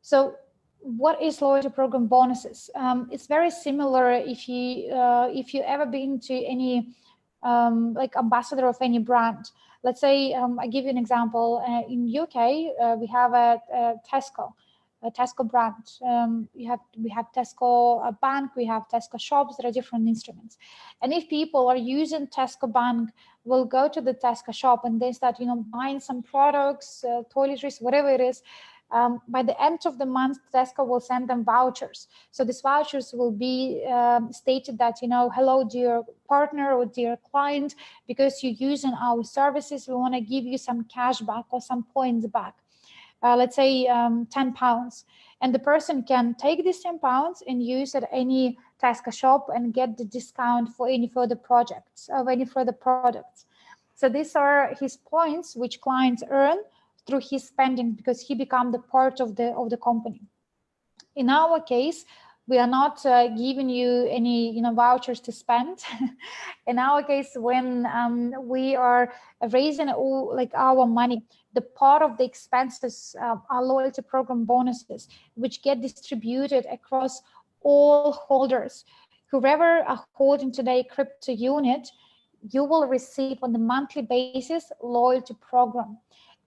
So what is loyalty program bonuses? It's very similar if you ever been to any like ambassador of any brand. Let's say I give you an example. In UK, we have a Tesco brand. We have Tesco Bank, we have Tesco shops. There are different instruments, and if people are using Tesco Bank, will go to the Tesco shop and they start buying some products, toiletries, whatever it is. By the end of the month, Tesco will send them vouchers. So these vouchers will be stated that, hello, dear partner or dear client, because you're using our services, we want to give you some cash back or some points back. Let's say 10 pounds. And the person can take these 10 pounds and use at any Tesco shop and get the discount for any further projects or any further products. So these are his points which clients earn through his spending because he become the part of the company. In our case, we are not giving you any vouchers to spend. In our case, when we are raising our money, the part of the expenses are loyalty program bonuses, which get distributed across all holders. Whoever are holding today crypto unit, you will receive on the monthly basis loyalty program.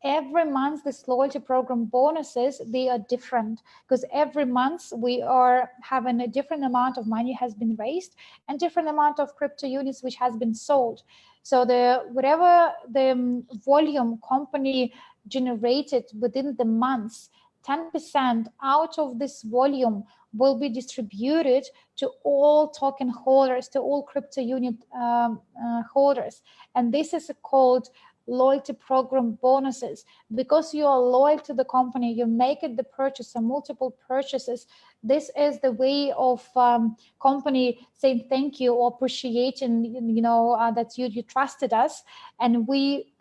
Every month, this loyalty program bonuses, they are different because every month we are having a different amount of money has been raised and different amount of crypto units which has been sold. So whatever the volume company generated within the months, 10% out of this volume will be distributed to all token holders, to all crypto unit holders. And this is called loyalty program bonuses. Because you are loyal to the company, you make it the purchase or multiple purchases. This is the way of company saying thank you or appreciating, that you trusted us, and we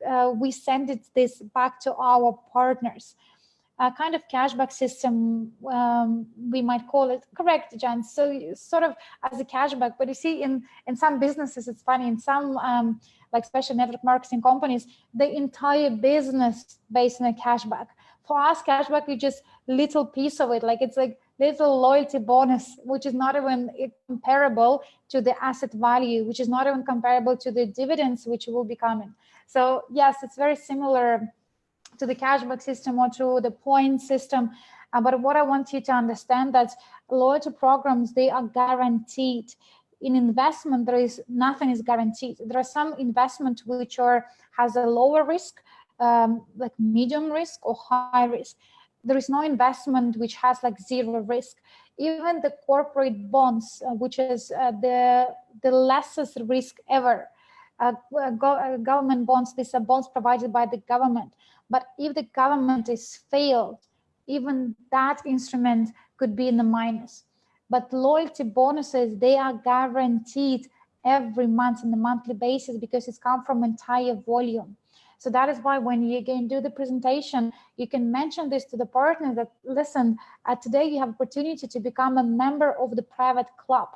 send this back to our partners. A kind of cashback system, we might call it. Correct, Jan. So sort of as a cashback, but you see in some businesses, it's funny, in some like special network marketing companies, the entire business based on a cashback. For us, cashback is just little piece of it. Like it's like little loyalty bonus, which is not even comparable to the asset value, which is not even comparable to the dividends which will be coming. So yes, it's very similar to the cashback system or to the point system. But what I want you to understand that loyalty programs, they are guaranteed. In investment, nothing is guaranteed. There are some investment which has a lower risk, like medium risk or high risk. There is no investment which has like zero risk. Even the corporate bonds, which is the lessest risk ever, government bonds. These are bonds provided by the government. But if the government is failed, even that instrument could be in the minus. But loyalty bonuses, they are guaranteed every month on a monthly basis because it's come from entire volume. So that is why when you again do the presentation, you can mention this to the partner that, listen, today you have opportunity to become a member of the private club.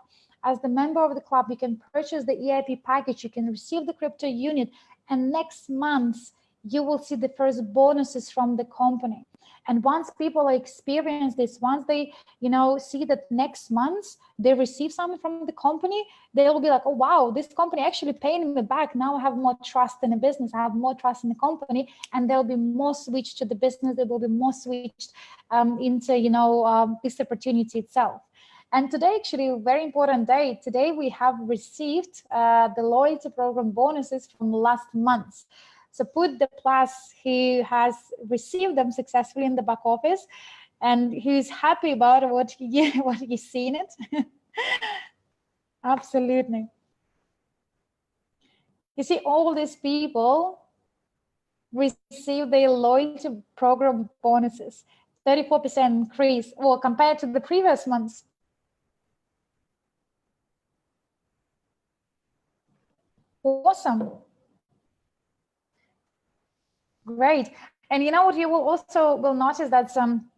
As the member of the club, you can purchase the EIP package, you can receive the crypto unit, and next month you will see the first bonuses from the company. And once people experience this, once they, see that next month they receive something from the company, they will be like, oh, wow, this company actually paying me back. Now I have more trust in the business. I have more trust in the company, and there'll be more switch to the business. There will be more switched into, this opportunity itself. And today, actually, a very important day. Today, we have received the loyalty program bonuses from last month. So put the plus, he has received them successfully in the back office, and he's happy about what he's seen it. Absolutely. You see, all these people receive their loyalty program bonuses, 34% increase, or compared to the previous months. Awesome. Great. And you know what, you will also notice that some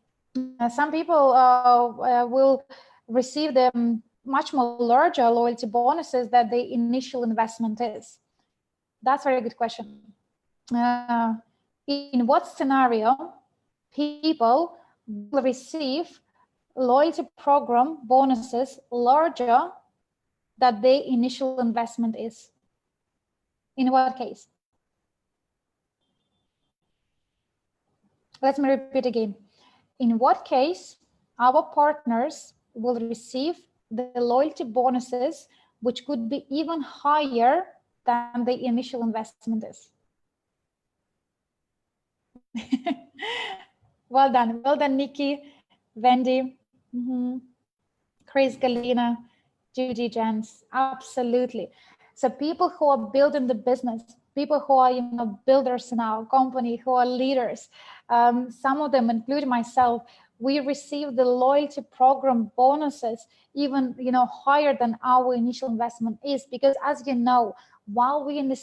people will receive the much more larger loyalty bonuses that the initial investment is. That's a very good question. In what scenario people will receive loyalty program bonuses larger than the initial investment is? In what case? Let me repeat again. In what case our partners will receive the loyalty bonuses, which could be even higher than the initial investment is? Well done, Nikki, Wendy, Chris, Galina, Judy, Jens, absolutely. So people who are building the business, people who are builders in our company, who are leaders, some of them, including myself, we receive the loyalty program bonuses even higher than our initial investment is, because as you know, while we're in the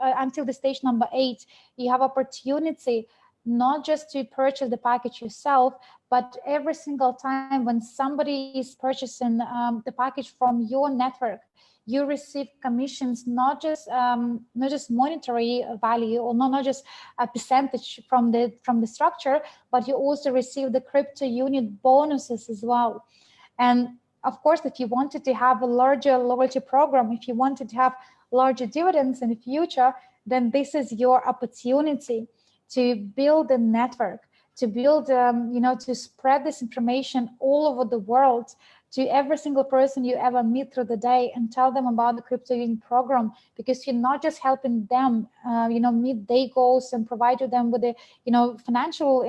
until the stage number 8, you have opportunity not just to purchase the package yourself, but every single time when somebody is purchasing the package from your network, you receive commissions, not just monetary value, or not just a percentage from the structure, but you also receive the crypto unit bonuses as well. And of course, if you wanted to have a larger loyalty program, if you wanted to have larger dividends in the future, then this is your opportunity to build a network, to build, to spread this information all over the world to every single person you ever meet through the day, and tell them about the crypto union program, because you're not just helping them, meet their goals and provide to them with the, financial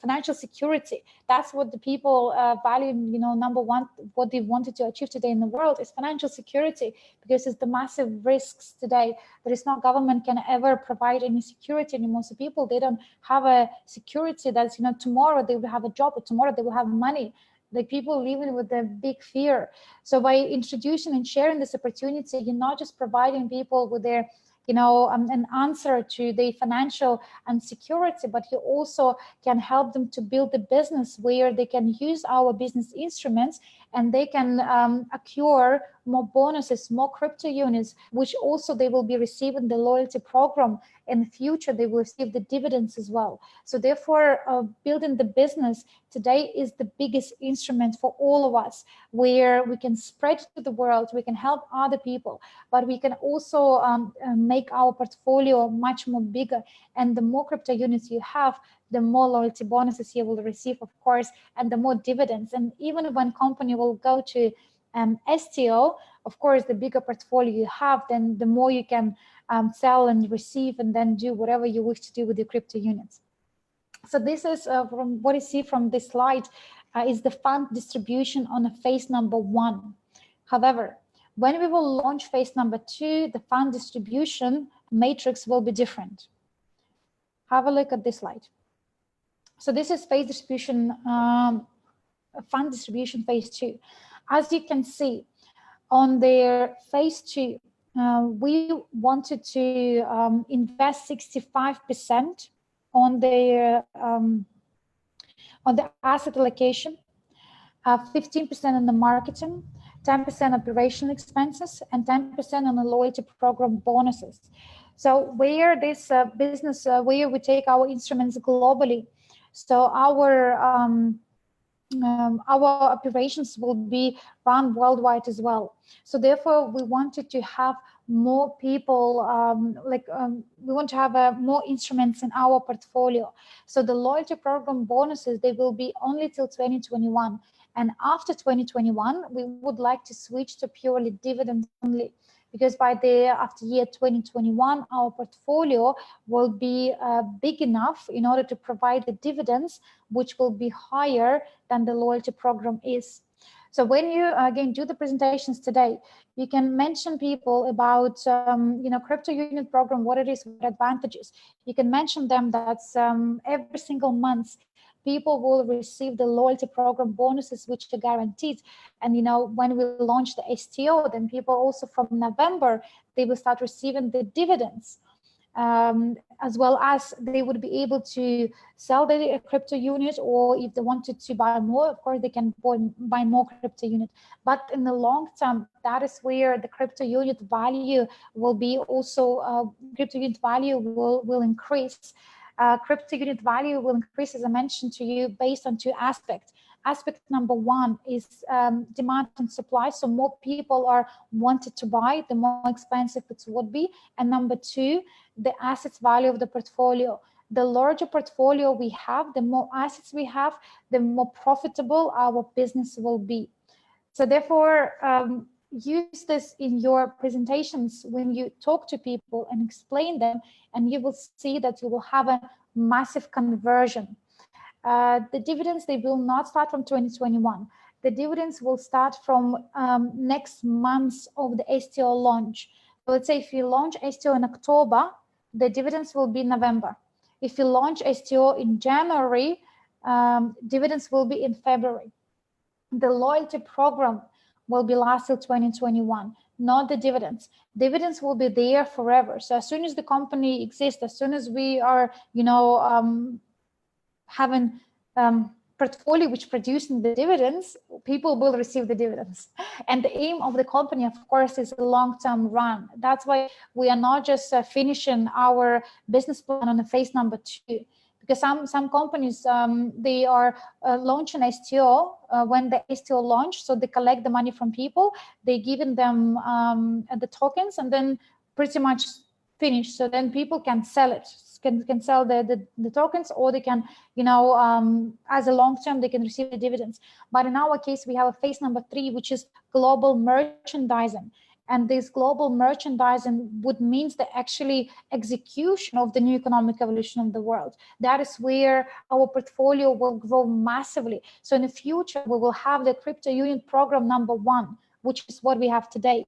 financial security. That's what the people value. Number one, what they wanted to achieve today in the world is financial security, because it's the massive risks today. There is no government can ever provide any security anymore. So people, they don't have a security that's, tomorrow they will have a job, or tomorrow they will have money. Like people living with a big fear. So by introducing and sharing this opportunity, you're not just providing people with their, an answer to the financial insecurity, but you also can help them to build a business where they can use our business instruments, and they can accrue more bonuses, more crypto units, which also they will be receiving the loyalty program. In the future, they will receive the dividends as well. So therefore, building the business today is the biggest instrument for all of us, where we can spread to the world, we can help other people, but we can also make our portfolio much more bigger. And the more crypto units you have, the more loyalty bonuses you will receive, of course, and the more dividends. And even when company will go to STO, of course, the bigger portfolio you have, then the more you can sell and receive, and then do whatever you wish to do with your crypto units. So this is from what you see from this slide is the fund distribution on a phase number 1. However, When we will launch phase number 2, the fund distribution matrix will be different. Have a look at this slide. So this is phase distribution, fund distribution phase 2. As you can see, on their phase 2, we wanted to invest 65% on their on the asset allocation, 15% on the marketing, 10% operational expenses, and 10% on the loyalty program bonuses. So where this business, where we take our instruments globally, so our operations will be run worldwide as well. So therefore, we wanted to have more people, we want to have more instruments in our portfolio. So the loyalty program bonuses, they will be only till 2021. And after 2021, we would like to switch to purely dividends only, because after year 2021, our portfolio will be big enough in order to provide the dividends, which will be higher than the loyalty program is. So when you again do the presentations today, you can mention people about crypto unit program, what it is, what advantages. You can mention them that every single month people will receive the loyalty program bonuses, which are guaranteed. And when we launch the STO, then people also from November, they will start receiving the dividends, as well as they would be able to sell the crypto unit, or if they wanted to buy more, of course, they can buy more crypto unit. But in the long term, that is where the crypto unit value will be also, crypto unit value will increase. Crypto unit value will increase, as I mentioned to you, based on two aspects. Aspect number one is demand and supply. So more people are wanted to buy, the more expensive it would be. And number two, the assets value of the portfolio. The larger portfolio we have, the more assets we have, the more profitable our business will be. So therefore, use this in your presentations when you talk to people and explain them, and you will see that you will have a massive conversion. The dividends, they will not start from 2021. The dividends will start from next month of the STO launch. So let's say if you launch STO in October, the dividends will be November. If you launch STO in January, dividends will be in February. The loyalty program will be last till 2021, not the dividends. Dividends will be there forever. So as soon as the company exists, as soon as we are, having portfolio which producing the dividends, people will receive the dividends. And the aim of the company, of course, is a long-term run. That's why we are not just finishing our business plan on the phase number 2. Because some companies, they are launching STO when the STO launch, so they collect the money from people, they giving them the tokens, and then pretty much finish. So then people can sell it, can sell the tokens, or they can, as a long term, they can receive the dividends. But in our case, we have a phase number 3, which is global merchandising. And this global merchandising would mean the actually execution of the new economic evolution of the world. That is where our portfolio will grow massively. So in the future, we will have the crypto unit program number 1, which is what we have today.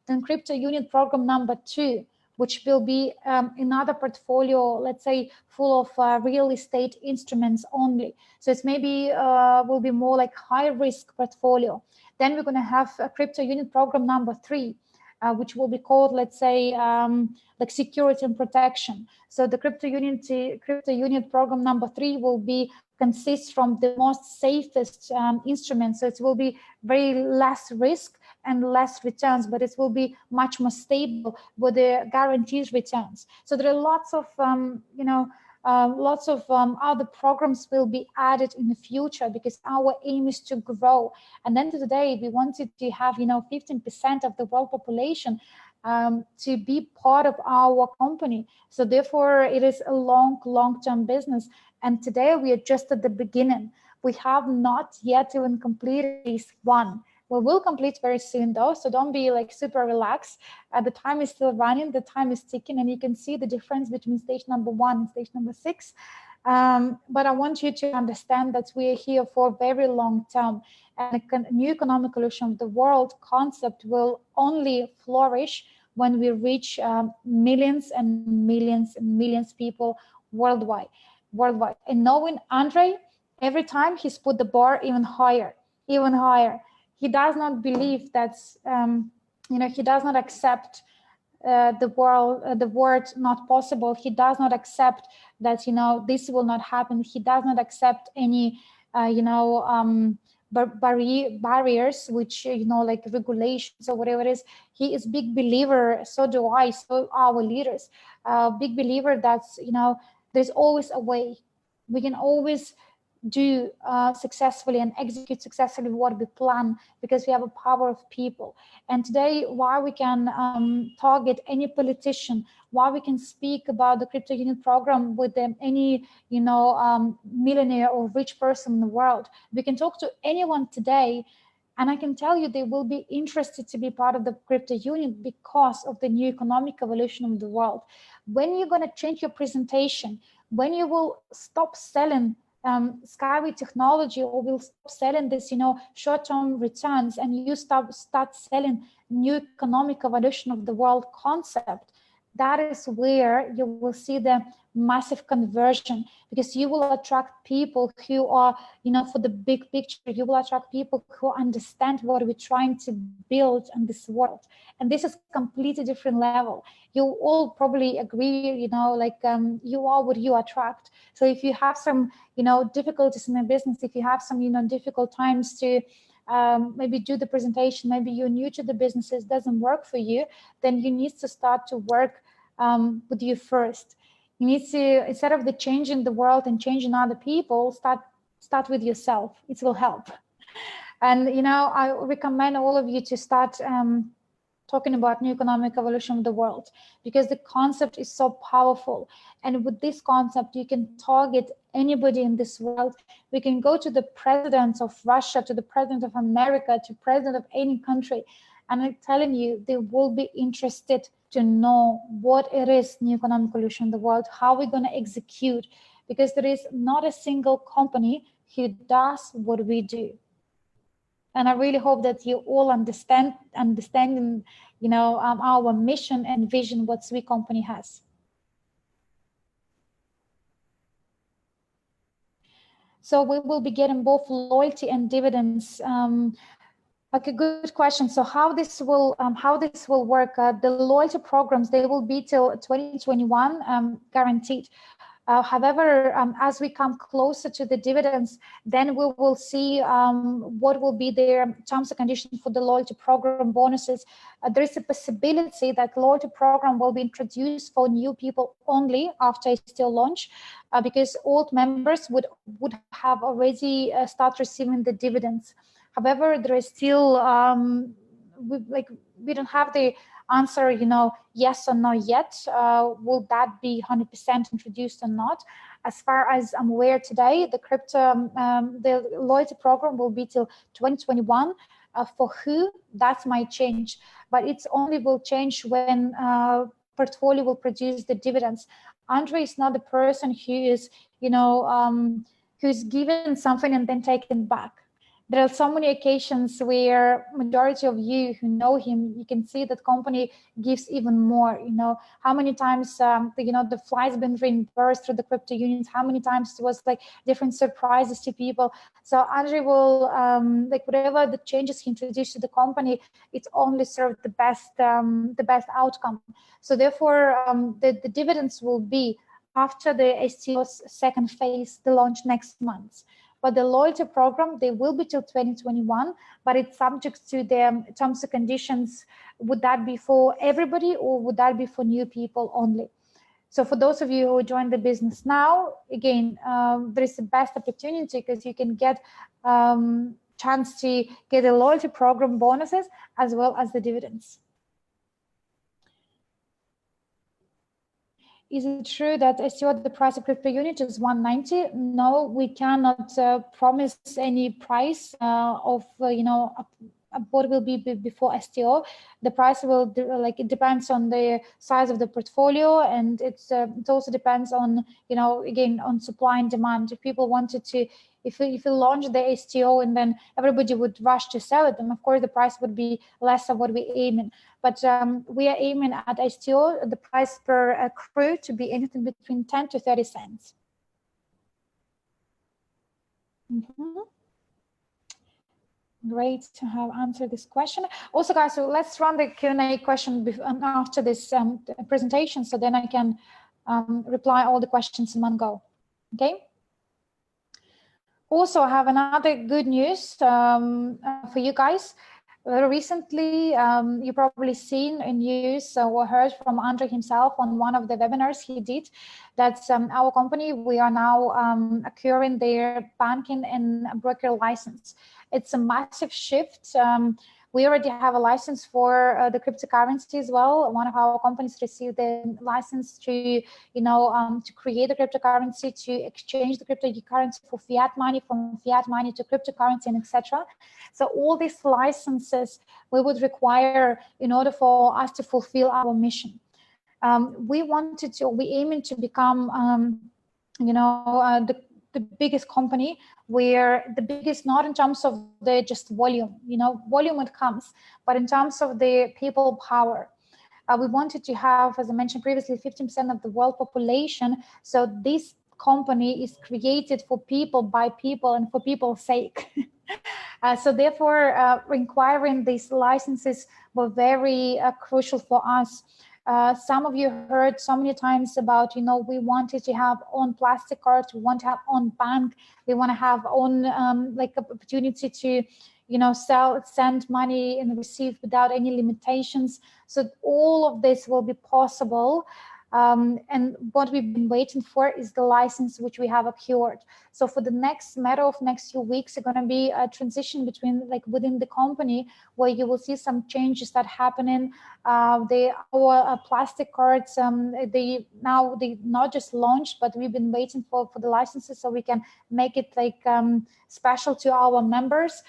Then crypto unit program number 2, which will be another portfolio, let's say, full of real estate instruments only. So it's maybe will be more like high risk portfolio. Then we're going to have a crypto unit program number 3, which will be called, let's say, like security and protection. So the crypto unit program number 3 will be consist from the most safest instruments. So it will be very less risk and less returns, but it will be much more stable with the guaranteed returns. So there are lots of other programs will be added in the future, because our aim is to grow. And then today we wanted to have 15% of the world population to be part of our company. So therefore it is a long-term business. And today we are just at the beginning. We have not yet even completed phase 1. We will complete very soon though, so don't be like super relaxed. The time is still running, the time is ticking, and you can see the difference between stage number 1 and stage number 6. But I want you to understand that we are here for a very long term, and a new economic evolution of the world concept will only flourish when we reach millions and millions and millions people worldwide. And knowing Andre, every time he's put the bar even higher, even higher. He does not believe that's, he does not accept the word not possible. He does not accept that, this will not happen. He does not accept any, barriers, which, like regulations or whatever it is. He is big believer, so do I, so our leaders, big believer that's, there's always a way. We can always do successfully and execute successfully what we plan, because we have a power of people. And today, why we can target any politician, why we can speak about the crypto unit program with any millionaire or rich person in the world, we can talk to anyone today, and I can tell you they will be interested to be part of the crypto union because of the new economic evolution of the world. When you're going to change your presentation, when you will stop selling Skyway technology, or will stop selling this, short-term returns, and you start selling new economic evolution of the world concept, that is where you will see the massive conversion, because you will attract people who are, for the big picture. You will attract people who understand what we're trying to build in this world. And this is completely different level. You all probably agree, you are what you attract. So if you have some, difficulties in the business, if you have some, difficult times to maybe do the presentation, maybe you're new to the business, it doesn't work for you, then you need to start to work with you first. You need to, instead of the changing the world and changing other people, start with yourself. It will help. And I recommend all of you to start talking about new economic evolution of the world, because the concept is so powerful. And with this concept, you can target anybody in this world. We can go to the president of Russia, to the president of America, to president of any country. And I'm telling you, they will be interested to know what it is, new economic evolution in the world, how we're going to execute, because there is not a single company who does what we do. And I really hope that you all understand, our mission and vision, what Sweet Company has. So we will be getting both loyalty and dividends. Okay, good question. So how this will work? The loyalty programs, they will be till 2021, guaranteed. However, as we come closer to the dividends, then we will see what will be their terms and conditions for the loyalty program bonuses. There is a possibility that loyalty program will be introduced for new people only after STO launch, because old members would have already start receiving the dividends. However, there is still we don't have the answer, yes or no yet. Will that be 100% introduced or not? As far as I'm aware today, the crypto, the loyalty program will be till 2021. For who, that might change, but it's only will change when portfolio will produce the dividends. Andre is not the person who is, who's given something and then taken back. There are so many occasions where majority of you who know him, you can see that company gives even more. How many times the flight's been reimbursed through the crypto unions, how many times it was like different surprises to people. So Andre will whatever the changes he introduced to the company, it's only served the best outcome. So therefore the dividends will be after the STO's second phase, the launch next month. But the loyalty program, they will be till 2021, but it's subject to the terms and conditions. Would that be for everybody, or would that be for new people only? So for those of you who join the business now, again, there is the best opportunity, because you can get chance to get the loyalty program bonuses as well as the dividends. Is it true that STO, the price of crypto unit is 190? No, we cannot promise any price of what will be before STO. The price will it depends on the size of the portfolio, and it also depends on, again, on supply and demand. If people wanted to, if we launch the STO and then everybody would rush to sell it, then of course the price would be less of what we aim in. But we are aiming at STO the price per CRU to be anything between 10 to 30 cents. Great to have answered this question. Also, guys, so let's run the Q&A question after this presentation, so then I can reply all the questions in one go. Okay. Also, I have another good news for you guys. Recently, you probably seen in news or heard from Andre himself on one of the webinars he did, that our company, we are now acquiring their banking and broker license. It's a massive shift. We already have a license for the cryptocurrency as well. One of our companies received the license to, to create the cryptocurrency, to exchange the cryptocurrency for fiat money, from fiat money to cryptocurrency, and etc. So all these licenses we would require in order for us to fulfill our mission. We aiming to become, the biggest company, where the biggest, not in terms of the just volume, volume it comes, but in terms of the people power. We wanted to have, as I mentioned previously, 15% of the world population. So this company is created for people, by people, and for people's sake. So therefore, requiring these licenses were very crucial for us. Some of you heard so many times about, we wanted to have own plastic cards, we want to have own bank, we want to have own opportunity to, send money and receive without any limitations. So all of this will be possible. And what we've been waiting for is the license which we have acquired. So for the next few weeks, it's going to be a transition between within the company, where you will see some changes that happening. Our plastic cards, they not just launched, but we've been waiting for the licenses so we can make it special to our members.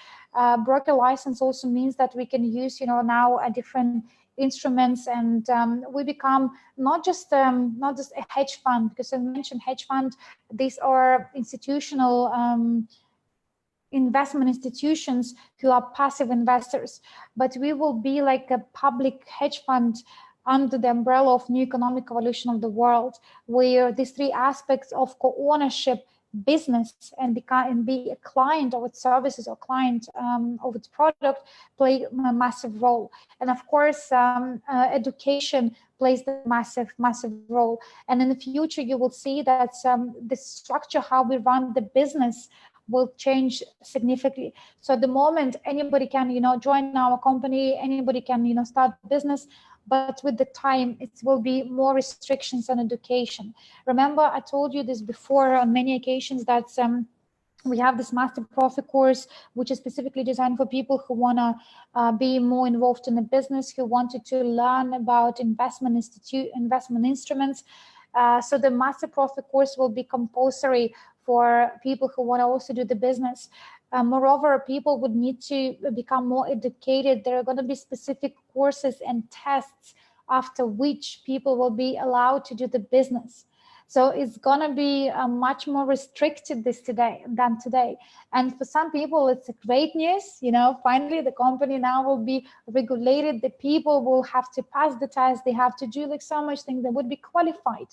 Broker license also means that we can use, now a different instruments, and we become not just a hedge fund, because I mentioned hedge fund, these are institutional investment institutions who are passive investors, but we will be like a public hedge fund under the umbrella of new economic evolution of the world, where these three aspects of co-ownership, business, and be a client of its services or client of its product play a massive role. And of course, education plays the massive role. And in the future, you will see that the structure, how we run the business, will change significantly. So at the moment, anybody can, join our company, anybody can, start business, but with the time, it will be more restrictions on education. Remember, I told you this before on many occasions, that we have this master profit course, which is specifically designed for people who want to be more involved in the business, who wanted to learn about investment instruments. So the master profit course will be compulsory for people who want to also do the business. Moreover, people would need to become more educated. There are going to be specific courses and tests after which people will be allowed to do the business. So it's going to be much more restricted than today. And for some people, it's a great news. Finally, the company now will be regulated. The people will have to pass the test. They have to do so much things. They would be qualified.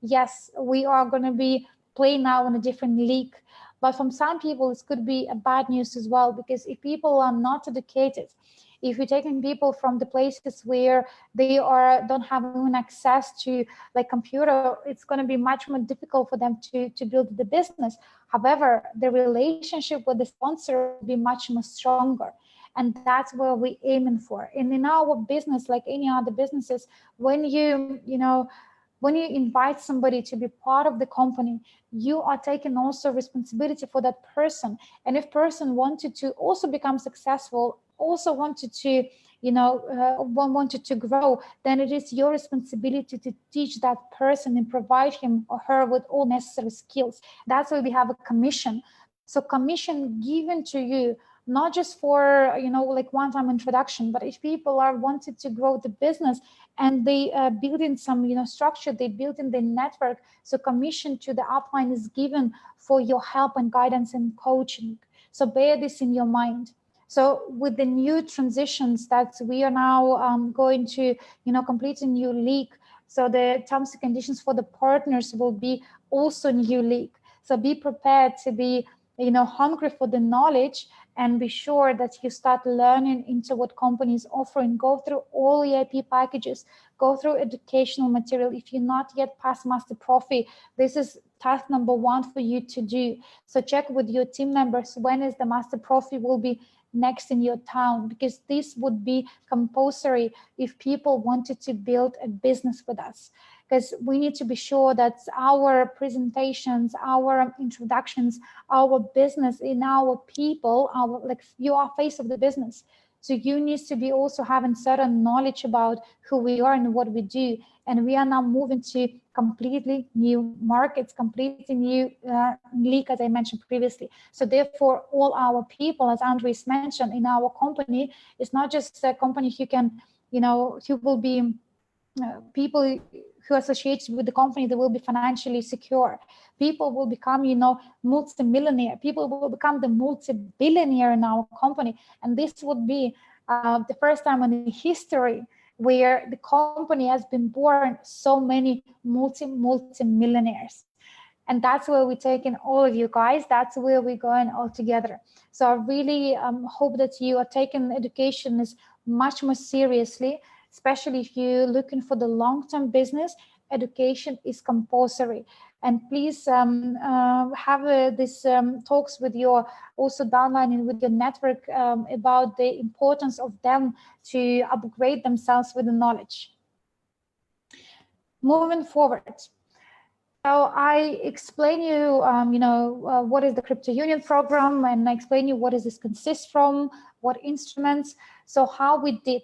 Yes, we are going to be playing now in a different league. But from some people, it could be a bad news as well, because if people are not educated, if you're taking people from the places where they don't have even access to computer, it's going to be much more difficult for them to build the business. However, the relationship with the sponsor will be much more stronger. And that's what we're aiming for. And in our business, like any other businesses, when you invite somebody to be part of the company, you are taking also responsibility for that person. And if person wanted to also become successful, also wanted to, wanted to grow, then it is your responsibility to teach that person and provide him or her with all necessary skills. That's why we have a commission. So commission given to you not just for, like one-time introduction, but if people are wanted to grow the business and they build in some, structure, they build in the network. So commission to the upline is given for your help and guidance and coaching. So bear this in your mind. So with the new transitions that we are now going to, complete a new league. So the terms and conditions for the partners will be also new league. So be prepared to be, hungry for the knowledge, and be sure that you start learning into what companies offering. Go through all EIP packages, go through educational material. If you're not yet past Master Profi, this is task number 1 for you to do. So check with your team members when is the Master Profi will be next in your town, because this would be compulsory if people wanted to build a business with us. Because we need to be sure that our presentations, our introductions, our business in our people, like you are face of the business. So you need to be also having certain knowledge about who we are and what we do. And we are now moving to completely new markets, completely new league, as I mentioned previously. So therefore, all our people, as Andres mentioned, in our company, is not just a company who can, who will be people who associate with the company that will be financially secure. People will become, multi-millionaire. People will become the multi-billionaire in our company. And this would be the first time in the history where the company has been born so many multi-millionaires. And that's where we're taking all of you guys. That's where we're going all together. So I really hope that you are taking education as much more seriously, especially if you're looking for the long-term business. Education is compulsory. And please have these talks with your also downline and with your network about the importance of them to upgrade themselves with the knowledge. Moving forward. So I explain you, what is the Crypto Union program, and I explain you what does this consist from, what instruments, so how we did.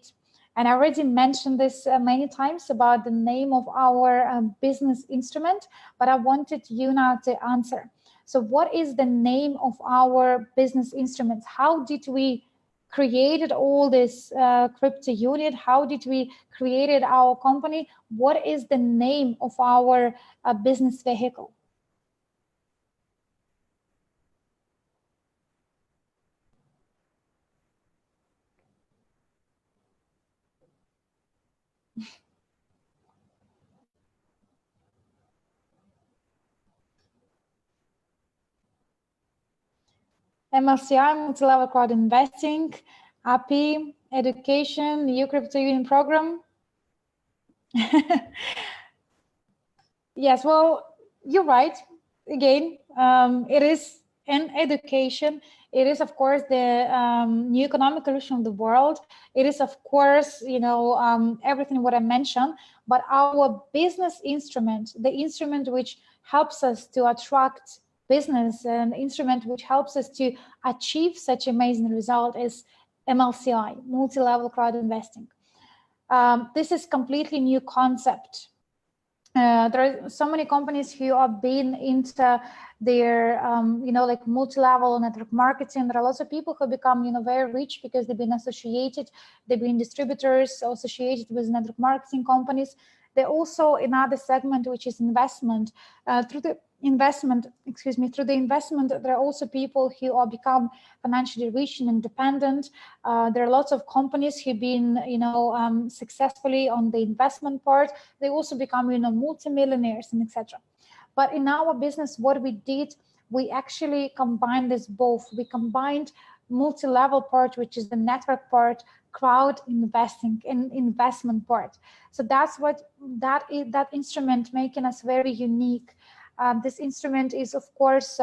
And I already mentioned this many times about the name of our business instrument, but I wanted you now to answer. So what is the name of our business instruments? How did we created all this Crypto Union? How did we created our company? What is the name of our business vehicle? MLCI, multi-level crowd investing, API, education, new Crypto Union program. Yes, well, you're right. Again, it is an education. It is, of course, the new economic evolution of the world. It is, of course, everything what I mentioned. But our business instrument, the instrument which helps us to attract business, an instrument which helps us to achieve such amazing result, is MLCI, multi-level crowd investing. This is completely new concept. There are so many companies who have been into their, like multi-level network marketing. There are lots of people who become, very rich because they've been associated, they've been distributors associated with network marketing companies. They're also another segment, which is investment. Through the investment, there are also people who are become financially rich and independent. There are lots of companies who've been, successfully on the investment part. They also become, multimillionaires and etc. But in our business, what we did, we actually combined this both. We combined multi-level part, which is the network part, crowd investing and investment part. So that's what that instrument making us very unique. This instrument is, of course,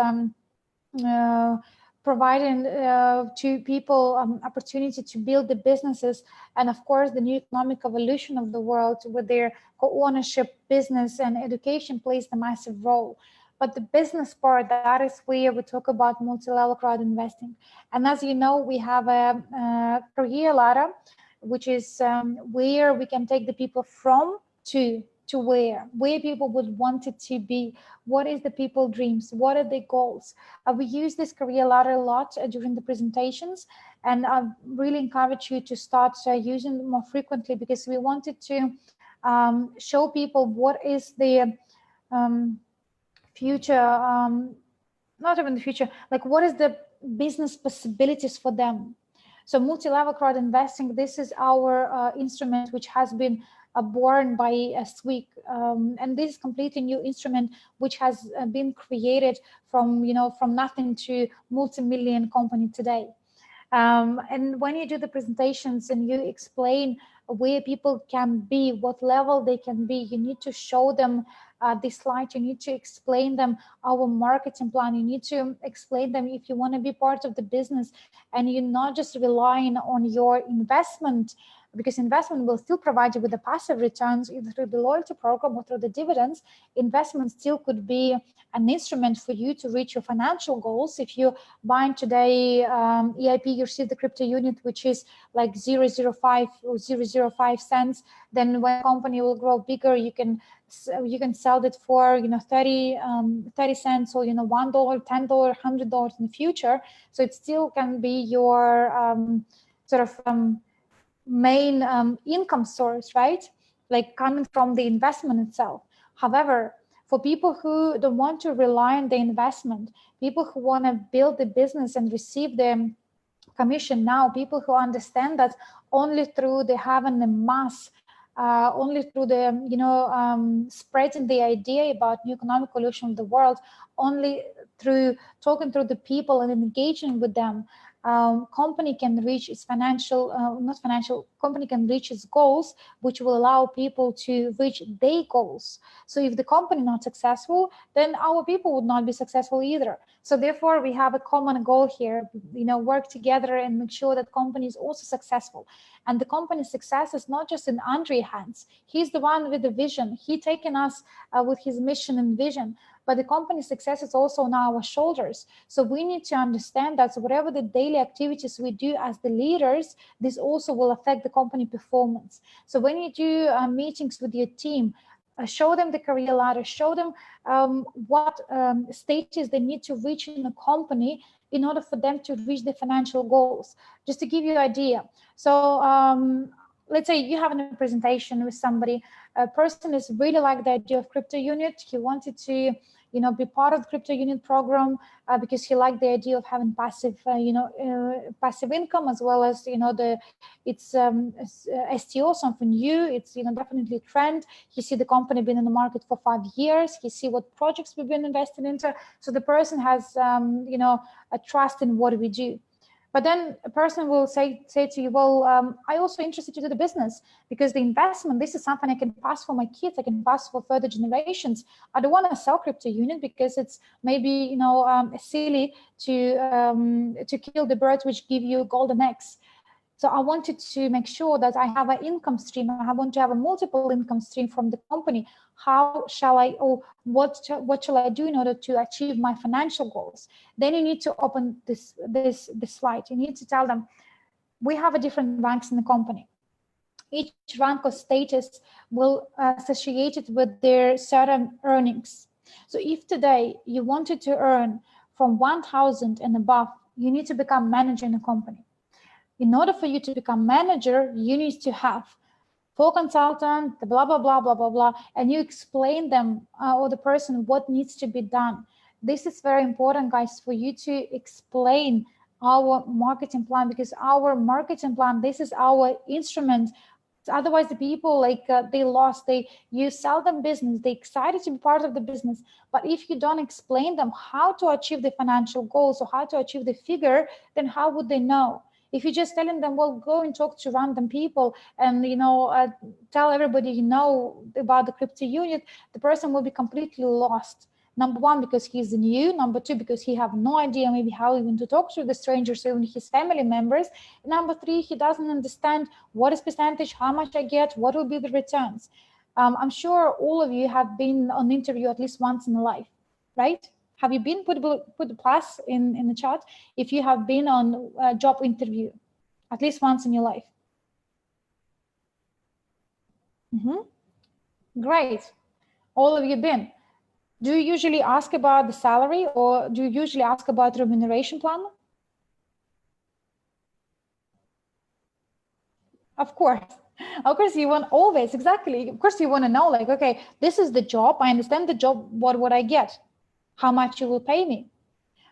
providing to people opportunity to build the businesses, and of course the new economic evolution of the world with their co-ownership business and education plays a massive role. But the business part, that is where we talk about multi-level crowd investing. And as you know, we have a career ladder, which is where we can take the people from to to where people would want it to be, what is the people dreams, what are their goals. We use this career ladder a lot during the presentations, and I really encourage you to start using them more frequently, because we wanted to show people what is the future, not even the future, like what is the business possibilities for them. So multi-level crowd investing, this is our instrument which has been born by SWIC, and this is completely new instrument which has been created from from nothing to multi-million company today. And when you do the presentations and you explain where people can be, what level they can be, you need to show them this slide, you need to explain them our marketing plan, you need to explain them if you want to be part of the business and you're not just relying on your investment, because investment will still provide you with the passive returns either through the loyalty program or through the dividends. Investment still could be an instrument for you to reach your financial goals. If you buying today EIP, you receive the crypto unit, which is like 0.05 or 0.05 cents. Then when a company will grow bigger, you can sell it for 30 cents or $1, $10, $100 in the future. So it still can be your main income source, right? Like coming from the investment itself. However, for people who don't want to rely on the investment, people who want to build the business and receive the commission now, people who understand that only through the having the mass, only through the spreading the idea about new economic solution of the world, only through talking to the people and engaging with them, company can reach its company can reach its goals, which will allow people to reach their goals. So if the company not successful, then our people would not be successful either. So therefore we have a common goal here, work together and make sure that company is also successful. And the company's success is not just in Andrew's hands. He's the one with the vision. He taken us with his mission and vision, but the company's success is also on our shoulders. So we need to understand that whatever the daily activities we do as the leaders, this also will affect the company performance. So when you do meetings with your team, show them the career ladder, show them what stages they need to reach in a company in order for them to reach the financial goals. Just to give you an idea. So let's say you have a presentation with somebody, a person is really like the idea of crypto unit. He wanted to be part of the crypto unit program because he liked the idea of having passive passive income, as well as it's STO, something new. It's definitely a trend. He see the company been in the market for 5 years. He see what projects we've been invested into. So the person has a trust in what we do. But then a person will say to you, well, I also interested to do the business, because the investment, this is something I can pass for my kids, I can pass for further generations. I don't want to sell crypto unit because it's maybe silly to kill the birds which give you golden eggs. So I wanted to make sure that I have an income stream. I want to have a multiple income stream from the company. How shall I, or what shall I do in order to achieve my financial goals? Then you need to open this slide. You need to tell them, we have a different ranks in the company. Each rank or status will associate it with their certain earnings. So if today you wanted to earn from 1,000 and above, you need to become manager in a company. In order for you to become manager, you need to have full consultant, the blah, blah, blah, blah, blah, blah, and you explain them or the person what needs to be done. This is very important, guys, for you to explain our marketing plan, because our marketing plan, this is our instrument. Otherwise, the people you sell them business, they excited to be part of the business. But if you don't explain them how to achieve the financial goals or how to achieve the figure, then how would they know? If you're just telling them, well, go and talk to random people and, tell everybody about the crypto unit, the person will be completely lost. Number one, because he's new. Number two, because he have no idea maybe how even to talk to the strangers, even his family members. Number three, he doesn't understand what is percentage, how much I get, what will be the returns. I'm sure all of you have been on interview at least once in a life, right? Have you been, put the plus in the chat if you have been on a job interview at least once in your life? Great. All of you been. Do you usually ask about the salary, or do you usually ask about remuneration plan? Of course. Of course, you want always, exactly. Of course, you want to know, like, okay, this is the job. I understand the job. What would I get? How much you will pay me?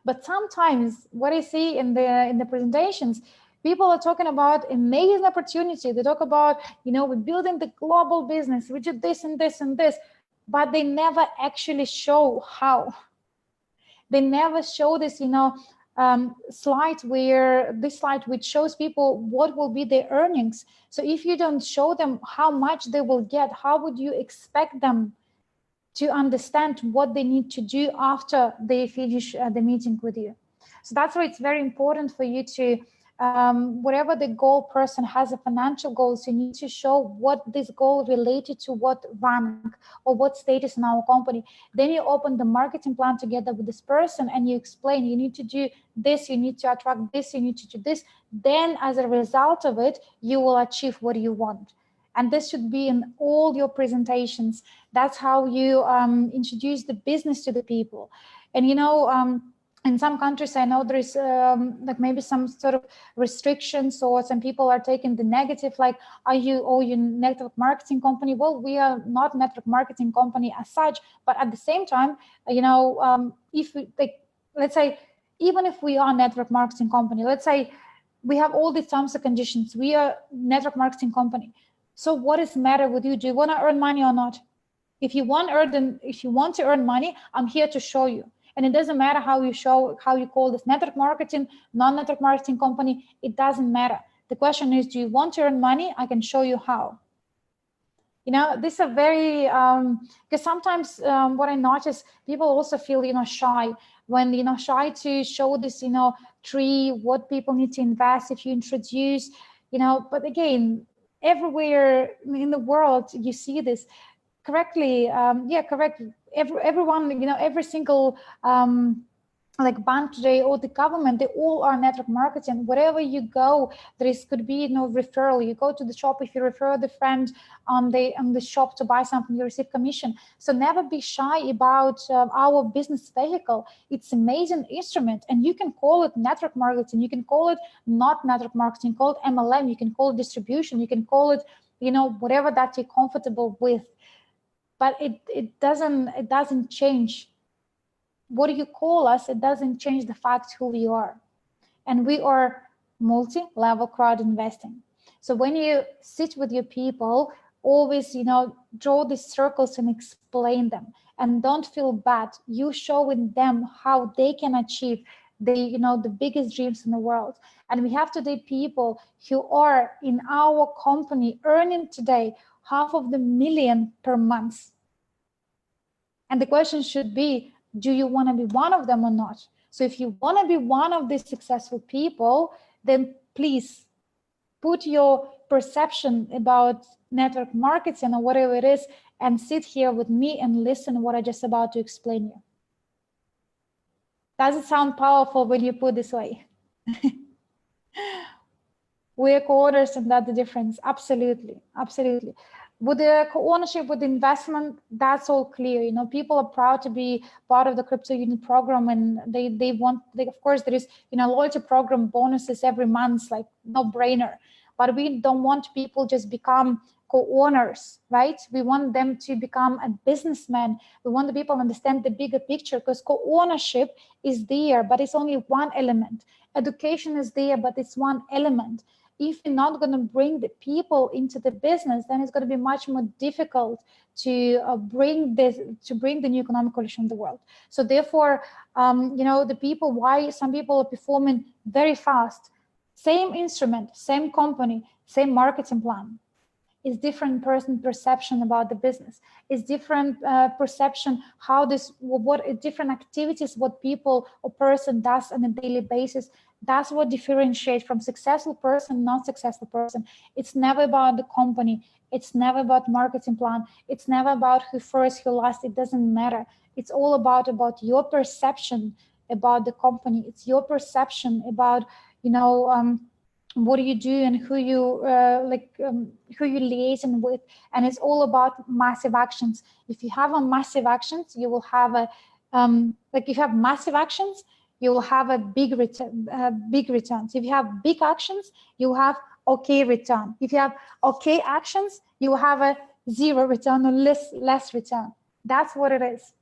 But sometimes what I see in the presentations, people are talking about amazing opportunity. They talk about, we're building the global business. We do this and this and this, but they never actually show how. They never show this, slide where this slide which shows people what will be their earnings. So if you don't show them how much they will get, how would you expect them to understand what they need to do after they finish the meeting with you? So that's why it's very important for you to, whatever the goal person has, a financial goals, you need to show what this goal related to what rank or what status in our company. Then you open the marketing plan together with this person and you explain, you need to do this, you need to attract this, you need to do this. Then as a result of it, you will achieve what you want. And this should be in all your presentations. That's how you introduce the business to the people. And in some countries, I know there is like maybe some sort of restrictions, or some people are taking the negative, like, are you network marketing company? Well, we are not network marketing company as such, but at the same time, if we, like, let's say, even if we are network marketing company, let's say we have all these terms and conditions, we are network marketing company. So what is the matter with you? Do you want to earn money or not? If you want to earn money, I'm here to show you. And it doesn't matter how you call this network marketing, non-network marketing company, it doesn't matter. The question is, do you want to earn money? I can show you how. This is very, because sometimes what I notice, people also feel, shy when, shy to show this, tree, what people need to invest if you introduce, but again, everywhere in the world, you see this correctly. Correct. Everyone, every single like bank today or the government, they all are network marketing. Wherever you go, could be referral. You go to the shop, if you refer the friend on the shop to buy something, you receive commission. So never be shy about our business vehicle. It's amazing instrument, and you can call it network marketing, you can call it not network marketing, call it MLM, you can call it distribution, you can call it whatever that you're comfortable with, but it doesn't change what you call us. It doesn't change the fact who we are. And we are multi-level crowd investing. So when you sit with your people, always, draw these circles and explain them, and don't feel bad. You showing them how they can achieve the biggest dreams in the world. And we have today people who are in our company earning today $500,000 per month. And the question should be, do you want to be one of them or not? So if you want to be one of these successful people, then please put your perception about network marketing or whatever it is, and sit here with me and listen what I just about to explain you. Does it sound powerful when you put this way? We're co-owners, and that's the difference. Absolutely, absolutely. With the co-ownership, with the investment, that's all clear. People are proud to be part of the crypto unit program, and they want, of course, there is loyalty program bonuses every month, like no brainer. But we don't want people just become co-owners, right? We want them to become a businessman. We want the people to understand the bigger picture, because co-ownership is there, but it's only one element. Education is there, but it's one element. If you're not going to bring the people into the business, then it's going to be much more difficult to bring the new economic coalition in the world. So therefore, the people, why some people are performing very fast, same instrument, same company, same marketing plan, is different person perception about the business, is different perception what different activities, what people or person does on a daily basis. That's what differentiates from successful person, non-successful person. It's never about the company. It's never about marketing plan. It's never about who first, who last. It doesn't matter. It's all about your perception about the company. It's your perception about, what do you do and who you who you liaison with, and it's all about massive actions. If you have a massive actions, you will have a if you have massive actions, you will have a big return, big returns. If you have big actions, you will have okay return. If you have okay actions, you will have a zero return or less return. That's what it is.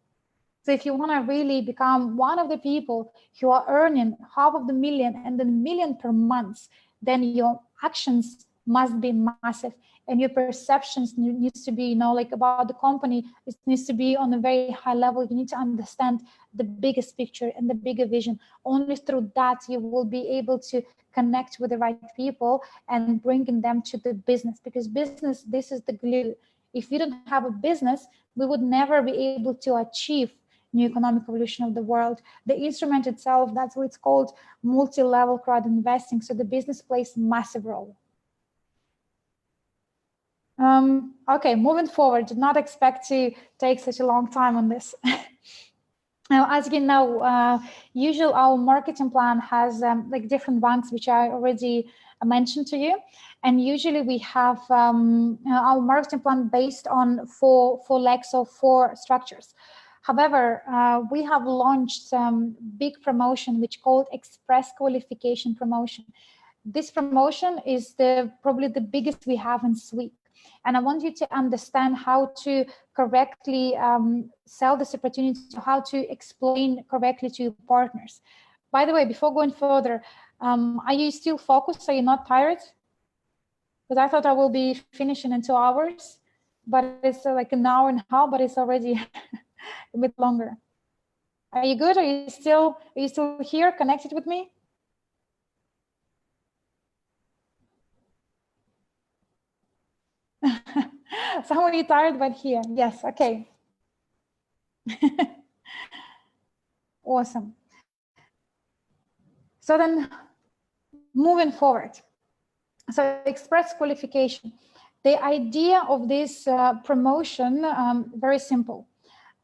So if you want to really become one of the people who are earning $500,000 and then $1 million per month, then your actions must be massive, and your perceptions needs to be, like about the company, it needs to be on a very high level. You need to understand the biggest picture and the bigger vision. Only through that you will be able to connect with the right people and bringing them to the business, because business, this is the glue. If we don't have a business, we would never be able to achieve new economic evolution of the world. The instrument itself, that's what it's called, multi-level crowd investing. So the business plays a massive role. Okay, moving forward, did not expect to take such a long time on this. Now, as you know, usually our marketing plan has different ranks, which I already mentioned to you. And usually we have our marketing plan based on four legs or four structures. However, we have launched some big promotion, which called Express Qualification Promotion. This promotion is probably the biggest we have in Sweden. And I want you to understand how to correctly sell this opportunity, how to explain correctly to your partners. By the way, before going further, are you still focused? Are you not tired? Because I thought I will be finishing in 2 hours, but it's like an hour and a half, but it's already a bit longer. Are you good? Are you still here, connected with me? Some of you tired, but here. Yes, okay. Awesome. So then moving forward. So express qualification. The idea of this promotion, very simple.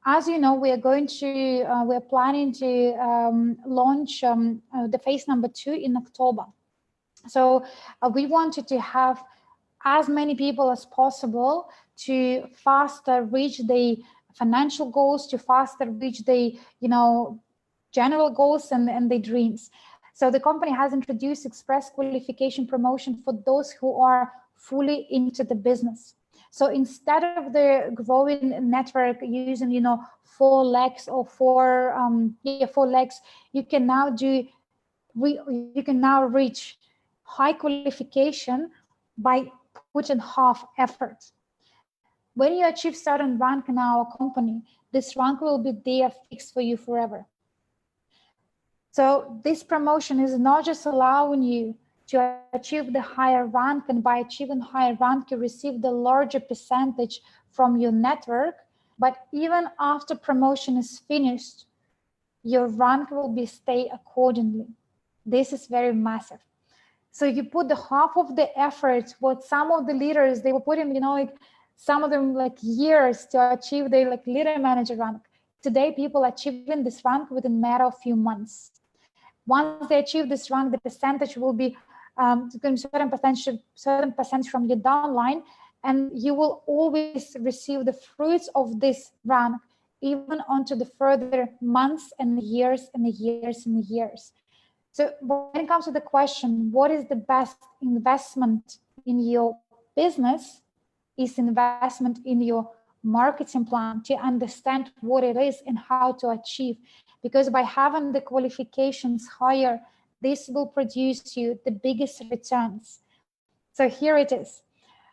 As you know, we are planning to launch the phase number 2 in October. So we wanted to have as many people as possible to faster reach the financial goals, to faster reach the general goals and the dreams. So the company has introduced express qualification promotion for those who are fully into the business. So instead of the growing network using 4 legs or 4 legs, you can now reach high qualification by putting half effort. When you achieve certain rank in our company, this rank will be there fixed for you forever. So this promotion is not just allowing you to achieve the higher rank, and by achieving higher rank, you receive the larger percentage from your network, but even after promotion is finished, your rank will be stay accordingly. This is very massive. So you put the half of the effort, what some of the leaders, they were putting, some of them years to achieve their leader manager rank. Today, people achieving this rank within a matter of few months. Once they achieve this rank, the percentage will be certain percentage from your downline, and you will always receive the fruits of this rank, even onto the further months and years and years and years. So when it comes to the question, what is the best investment in your business, is investment in your marketing plan, to understand what it is and how to achieve. Because by having the qualifications higher, this will produce you the biggest returns. So here it is.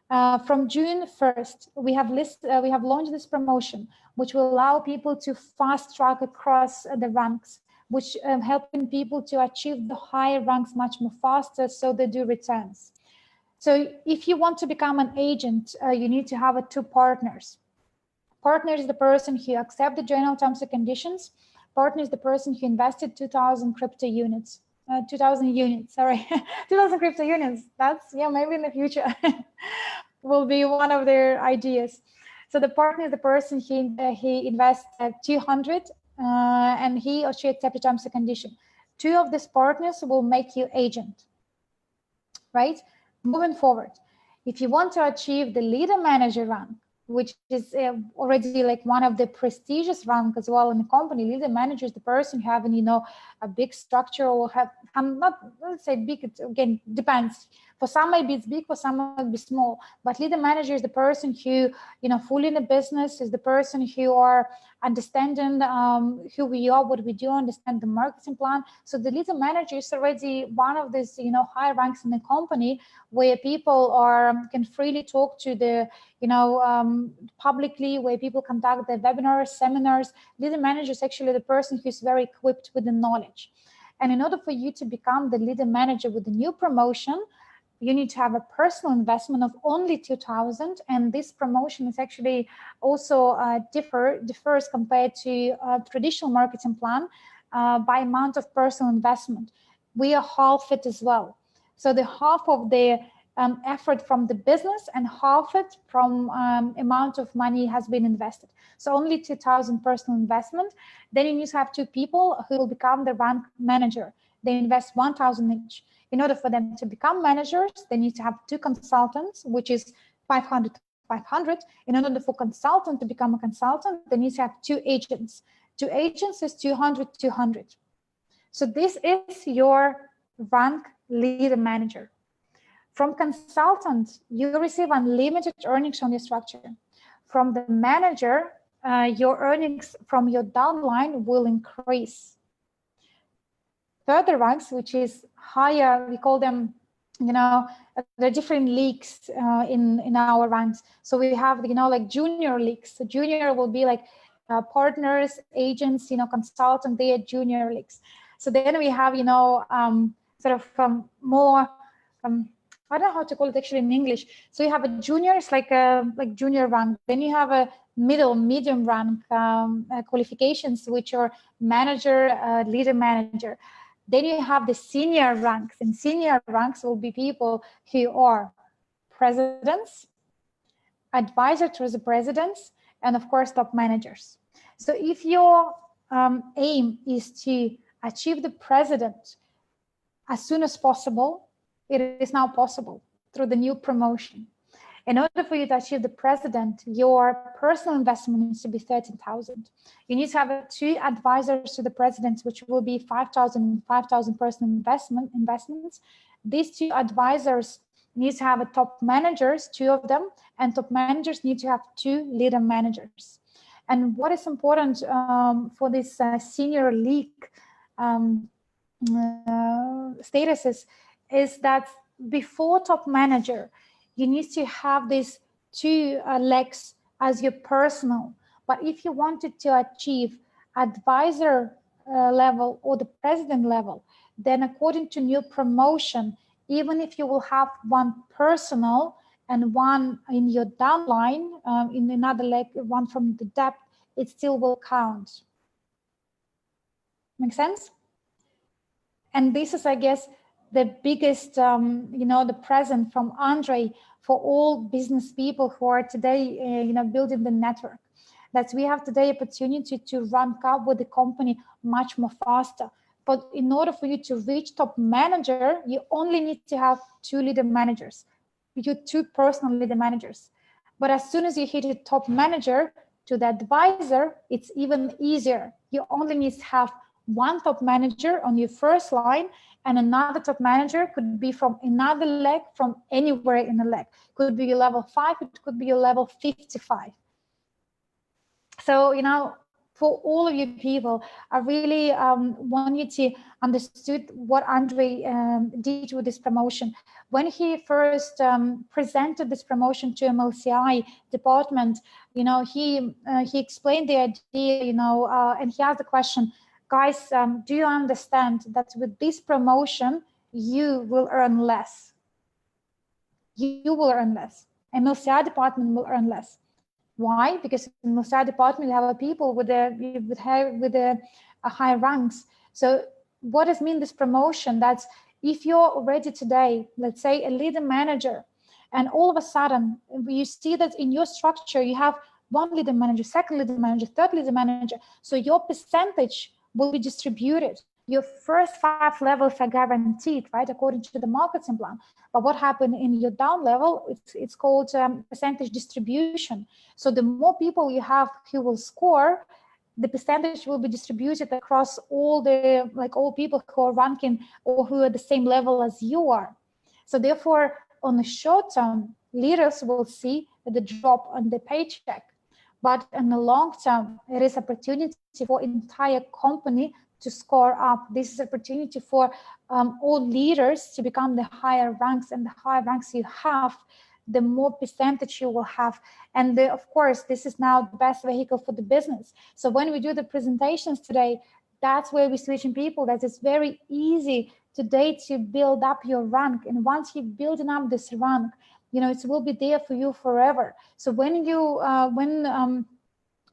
From June 1st, we have launched this promotion, which will allow people to fast track across the ranks, which helping people to achieve the higher ranks much more faster, so they do returns. So if you want to become an agent, you need to have 2 partners. Partner is the person who accepts the general terms and conditions. Partner is the person who invested 2,000 crypto units. 2,000 units, sorry, 2,000 crypto units. That's, maybe in the future will be one of their ideas. So the partner is the person he invests 200 and he or she accepts the terms and condition. 2 of these partners will make you agent. right? Moving forward, if you want to achieve the leader manager rank, which is already like one of the prestigious rank as well in the company. Leader manager is the person having, you know, a big structure, or have, I'm not, let's say big, it again depends. For some maybe it's big, for some might be small, but leader manager is the person who, you know, fully in the business, is the person who are understanding who we are, what we do, understand the marketing plan. So the leader manager is already one of these, you know, high ranks in the company where people are can freely talk to the, you know, publicly, where people conduct their webinars, seminars. Leader manager is actually the person who's very equipped with the knowledge. And in order for you to become the leader manager with the new promotion, you need to have a personal investment of only 2,000, and this promotion is actually also differs compared to a traditional marketing plan by amount of personal investment. We are half it as well. So the half of the effort from the business and half it from amount of money has been invested. So only 2,000 personal investment. Then you need to have two people who will become the rank manager. They invest 1,000 each. In order for them to become managers, they need to have two consultants, which is 500 to 500. In order for consultant to become a consultant, they need to have two agents. Two agents is 200, 200. So this is your rank leader manager. From consultant, you receive unlimited earnings on your structure. From the manager, your earnings from your downline will increase. Further ranks, which is higher, we call them, you know, there are different leagues in our ranks. So we have, you know, like junior leagues. So junior will be like partners, agents, you know, consultant, they are junior leagues. So then we have, you know, sort of more, I don't know how to call it actually in English. So you have a junior, it's like junior rank. Then you have a medium rank qualifications, which are manager, leader manager. Then you have the senior ranks, and senior ranks will be people who are presidents, advisor to the presidents, and of course, top managers. So if your aim is to achieve the president as soon as possible, it is now possible through the new promotion. In order for you to achieve the president, your personal investment needs to be 13,000. You need to have two advisors to the president, which will be 5,000 personal investments. These two advisors need to have a top managers, two of them, and top managers need to have two leader managers. And what is important for this senior league statuses is that before top manager, you need to have these two legs as your personal. But if you wanted to achieve advisor level or the president level, then according to new promotion, even if you will have one personal and one in your downline, in another leg, one from the depth, it still will count. Make sense? And this is, I guess, the biggest, you know, the present from Andre for all business people who are today, you know, building the network. That we have today opportunity to rank up with the company much more faster. But in order for you to reach top manager, you only need to have two leader managers, you two personal leader managers. But as soon as you hit a top manager to the advisor, it's even easier. You only need to have one top manager on your first line, and another top manager could be from another leg, from anywhere in the leg. Could be your level 5, it could be your level 55. So, you know, for all of you people, I really want you to understood what Andre did with this promotion. When he first presented this promotion to MLCI department, you know, he explained the idea, you know, and he asked the question, guys, do you understand that with this promotion, you will earn less? You will earn less. MLCI department will earn less. Why? Because in the MLCI department, you have people with a high ranks. So what does mean this promotion? That's if you're already today, let's say a leader manager, and all of a sudden you see that in your structure, you have one leader manager, second leader manager, third leader manager. So your percentage will be distributed. your first 5 levels are guaranteed, right, according to the marketing plan. But what happened in your down level, it's called percentage distribution. So the more people you have who will score, the percentage will be distributed across all the, like all people who are ranking or who are at the same level as you are. So therefore, on the short term, leaders will see the drop on the paycheck. But in the long term, it is opportunity for entire company to score up. This is opportunity for all leaders to become the higher ranks, and the higher ranks you have, the more percentage you will have. And of course, this is now the best vehicle for the business. So when we do the presentations today, that's where we're switching people. That is very easy today to build up your rank. And once you're building up this rank, you know, it will be there for you forever. So when you,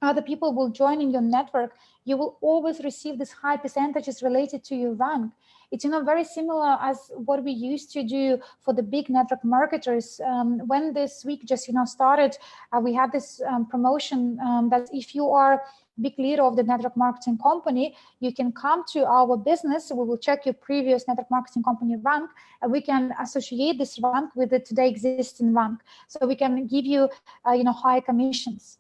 other people will join in your network, you will always receive these high percentages related to your rank. It's, you know, very similar as what we used to do for the big network marketers. When this week just, you know, started, we had this promotion that if you are big leader of the network marketing company, you can come to our business. We will check your previous network marketing company rank, and we can associate this rank with the today existing rank. So we can give you, you know, higher commissions,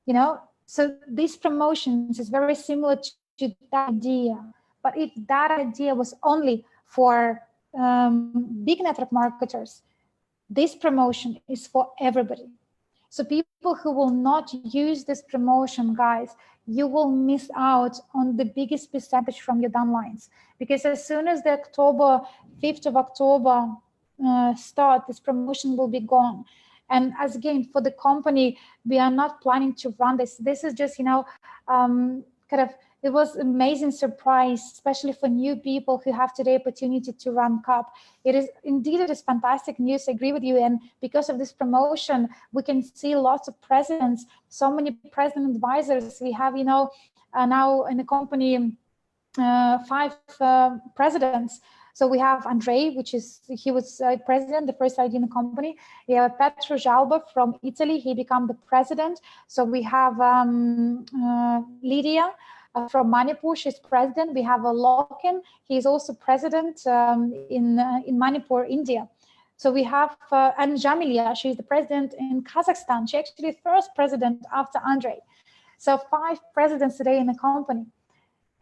you know. So these promotions is very similar to that idea, but if that idea was only for big network marketers, this promotion is for everybody. So people who will not use this promotion, guys, you will miss out on the biggest percentage from your downlines, because as soon as the October, 5th of October start, this promotion will be gone. And as again, for the company, we are not planning to run this. This is just, you know, kind of, it was amazing surprise, especially for new people who have today opportunity to rank up. It is indeed, it is fantastic news. I agree with you. And because of this promotion, we can see lots of presidents, so many president advisors. We have, you know, now in the company, 5 presidents. So we have Andrei, he was president, the first ID in the company. We have Petro Jalba from Italy. He became the president. So we have Lydia from Manipur. She's president. We have Loken. He's also president in Manipur, India. So we have, and Jamilia, she's the president in Kazakhstan. She actually the first president after Andrei. So 5 presidents today in the company.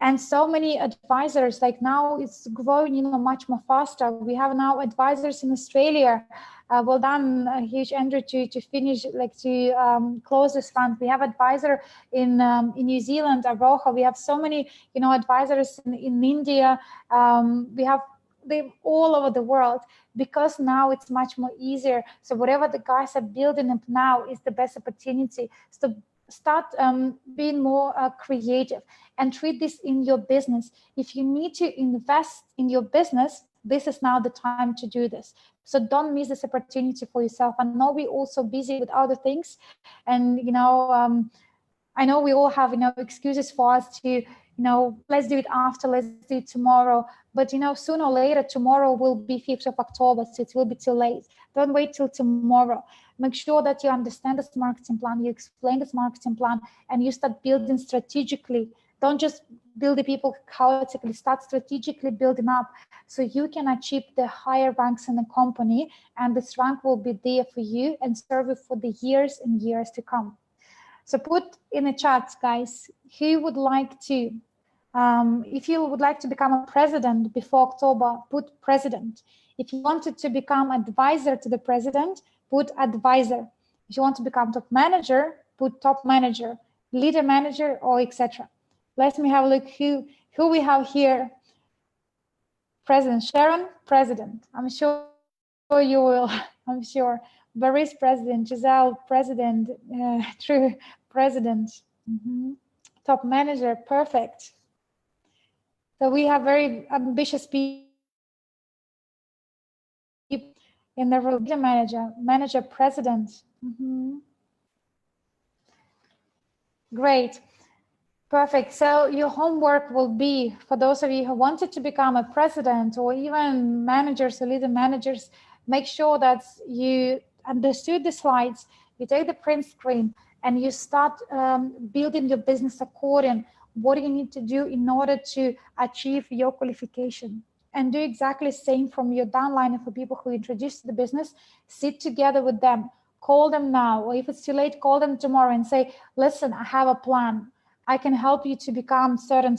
And so many advisors, like now it's growing, you know, much more faster. We have now advisors in Australia. Well done, huge Andrew, to finish, like to close this fund. We have advisor in New Zealand, Aroha. We have so many, you know, advisors in India. We have them all over the world, because now it's much more easier. So whatever the guys are building up now is the best opportunity. So start being more creative and treat this in your business. If you need to invest in your business, this is now the time to do this. So don't miss this opportunity for yourself. I know we're also busy with other things, and you know, I know we all have, you know, excuses for us to, you know, let's do it after, let's do it tomorrow. But you know, sooner or later, tomorrow will be 5th of October, so it will be too late. Don't wait till tomorrow. Make sure that you understand this marketing plan, you explain this marketing plan, and you start building strategically. Don't just build the people chaotically, start strategically building up so you can achieve the higher ranks in the company, and this rank will be there for you and serve you for the years and years to come. So put in the chat, guys, who would like to, if you would like to become a president before October, put president. If you wanted to become advisor to the president, put advisor. If you want to become top manager, put top manager, leader manager, or etc. Let me have a look who we have here. President Sharon, president. I'm sure you will, I'm sure. Boris, president. Giselle, president. True, president. Top manager, perfect. So we have very ambitious people in the role. Manager, president. Great. Perfect. So your homework will be, for those of you who wanted to become a president or even managers or leader managers, make sure that you understood the slides, you take the print screen, and you start building your business according what you need to do in order to achieve your qualification. And do exactly the same from your downline. And for people who introduce the business, sit together with them, call them now, or if it's too late, call them tomorrow and say, listen, I have a plan. I can help you to become certain.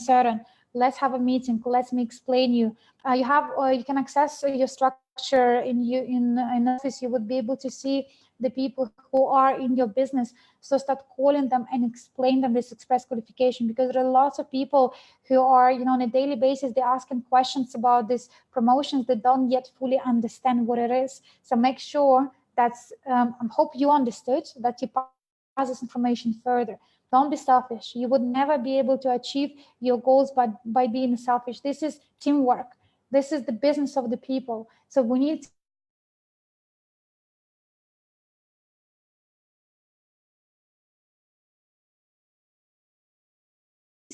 Let's have a meeting. Let me explain you. You can access your structure in office. You would be able to see the people who are in your business. So start calling them and explain them this express qualification, because there are lots of people who are, on a daily basis, they're asking questions about these promotions. They don't yet fully understand what it is. So make sure that's, I hope you understood that you pass this information further. Don't be selfish. You would never be able to achieve your goals by being selfish. This is teamwork. This is the business of the people. So we need to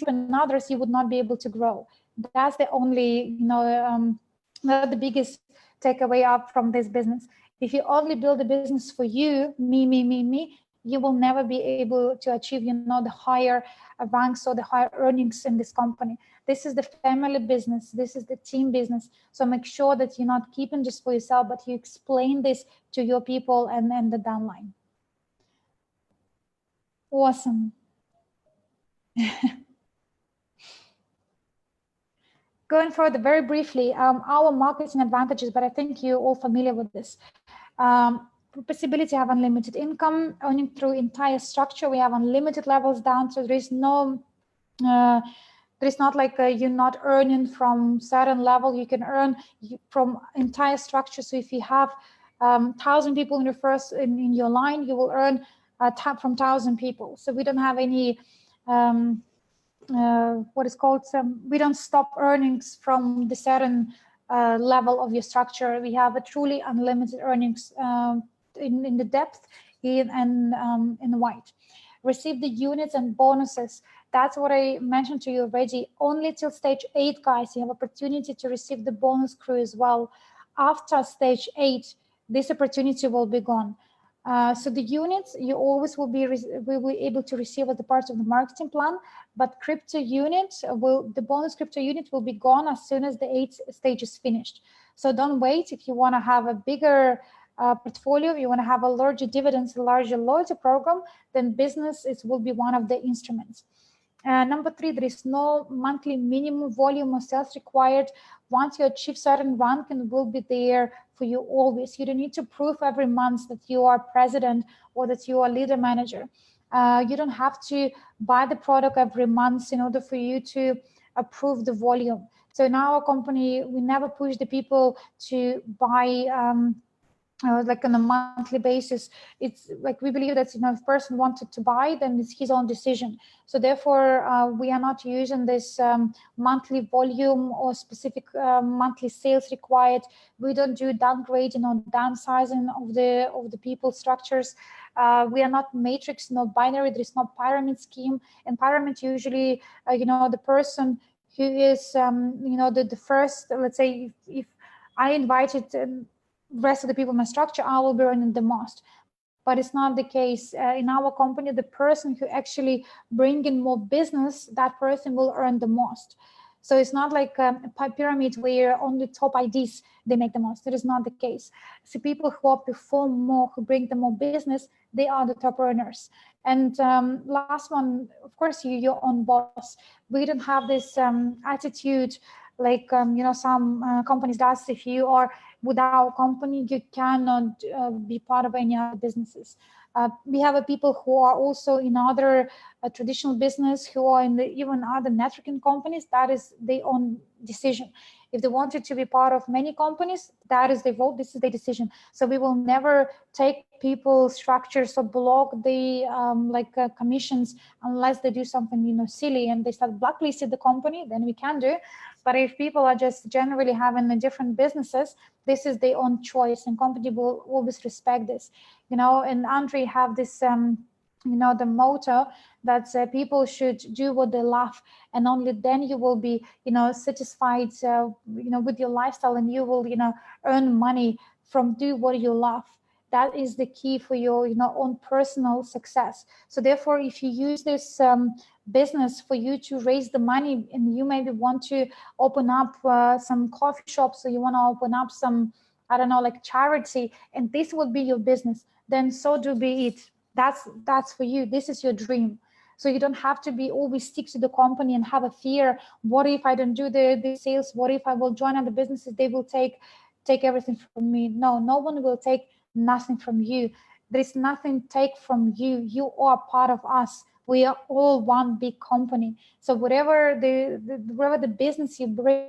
and others, you would not be able to grow. That's the only, the biggest takeaway up from this business. If you only build a business for you, me, you will never be able to achieve, the higher ranks or the higher earnings in this company. This is the family business. This is the team business. So make sure that you're not keeping just for yourself, but you explain this to your people and the downline. Awesome. Going further, very briefly, our marketing advantages, but I think you're all familiar with this. Possibility to have unlimited income, earning through entire structure. We have unlimited levels down, so there is no, there's not like you're not earning from certain level. You can earn from entire structure. So if you have 1,000 people in your line, you will earn from 1,000 people. So we don't have any what is called we don't stop earnings from the certain level of your structure. We have a truly unlimited earnings in the depth and in the white. Receive the units and bonuses. That's what I mentioned to you already. Only till stage 8, guys, you have opportunity to receive the bonus CRU as well. After stage 8, this opportunity will be gone. So the units you always will be able to receive as a part of the marketing plan, but crypto unit the bonus crypto unit will be gone as soon as the 8th stage is finished. So don't wait. If you want to have a bigger portfolio, you want to have a larger dividends, a larger loyalty program, then business will be one of the instruments. Number 3, there is no monthly minimum volume of sales required. Once you achieve certain ranking, will be there for you always. You don't need to prove every month that you are president or that you are leader manager. You don't have to buy the product every month in order for you to approve the volume. So in our company, we never push the people to buy like on a monthly basis. It's like we believe that if a person wanted to buy, then it's his own decision. So therefore we are not using this monthly volume or specific monthly sales required. We don't do downgrading or downsizing of the people structures. We are not matrix, no binary. There is no pyramid scheme. In pyramid, usually the person who is the first, let's say if I invited rest of the people in my structure, I will be earning the most. But it's not the case. In our company, the person who actually bring in more business, that person will earn the most. So it's not like a pyramid where only top IDs, they make the most. That is not the case. So people who perform more, who bring them more business, they are the top earners. And last one, of course, your own boss. We don't have this attitude like some companies does. If you are with our company, you cannot be part of any other businesses. We have people who are also in other traditional business, who are in even other networking companies. That is their own decision. If they wanted to be part of many companies, that is their vote. This is their decision. So we will never take people's structures or block the commissions unless they do something silly and they start blacklisting the company. Then we can do. But if people are just generally having different businesses, this is their own choice, and company will always respect this. And Andre have this the motto that people should do what they love, and only then you will be satisfied with your lifestyle, and you will earn money from do what you love. That is the key for your own personal success. So therefore, if you use this business for you to raise the money, and you maybe want to open up some coffee shops, or you want to open up some, I don't know, like charity, and this will be your business, then so do be it. That's for you. This is your dream. So you don't have to be always stick to the company and have a fear. What if I don't do the sales? What if I will join other businesses? They will take everything from me. No, no one will take nothing from you. There is nothing take from you. You are part of us. We are all one big company. So whatever the business you bring,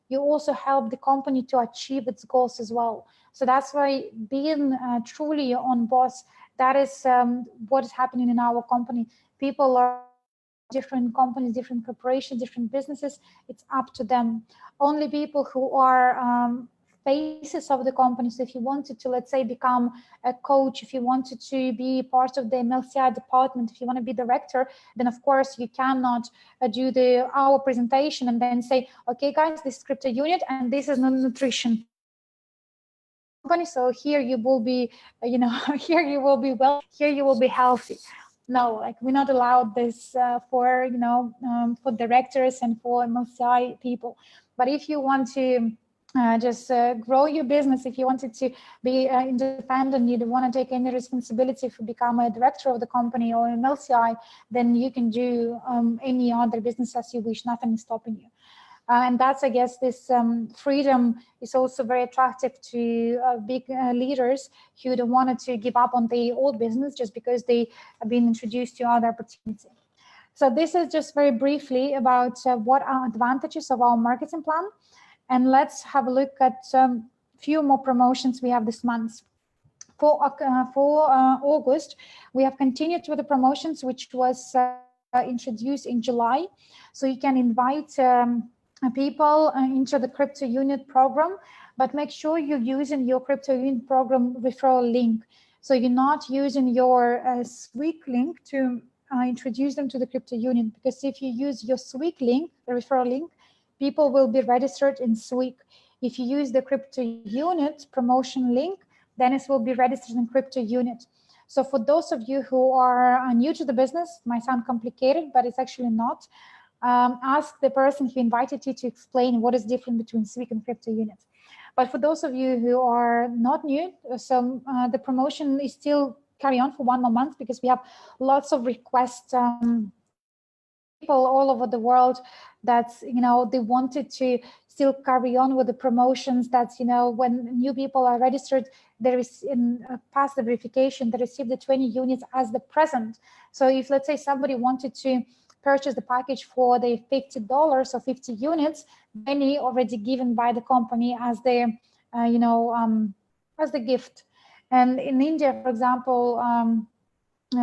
you also help the company to achieve its goals as well. So that's why being truly your own boss, that is what is happening in our company. People are different companies, different corporations, different businesses. It's up to them. Only people who are faces of the company. So if you wanted to, let's say, become a coach, if you wanted to be part of the MLCI department, if you want to be director, then of course you cannot do our presentation and then say, okay guys, this is crypto unit and this is nutrition company. So here you will be, here you will be well, here you will be healthy. No, like we're not allowed this for directors and for MLCI people. But if you want to just grow your business, if you wanted to be independent, you don't want to take any responsibility for become a director of the company or an LCI, then you can do any other business as you wish. Nothing is stopping you. And that's, I guess, this freedom is also very attractive to big leaders who don't want to give up on their old business just because they have been introduced to other opportunities. So this is just very briefly about what are advantages of our marketing plan. And let's have a look at a few more promotions we have this month. For August, we have continued with the promotions, which was introduced in July. So you can invite people into the crypto unit program, but make sure you're using your crypto unit program referral link. So you're not using your Sweek link to introduce them to the crypto unit, because if you use your Sweek link, the referral link, people will be registered in Sweek. If you use the crypto unit promotion link, then it will be registered in crypto unit. So for those of you who are new to the business, it might sound complicated, but it's actually not. Ask the person who invited you to explain what is different between Sweek and crypto unit. But for those of you who are not new, so the promotion is still carry on for 1 more month, because we have lots of requests people all over the world that they wanted to still carry on with the promotions. That when new people are registered, there is pass the verification, they receive the 20 units as the present. So if, let's say, somebody wanted to purchase the package for the $50 or 50 units, many already given by the company as the as the gift. And in India, for example,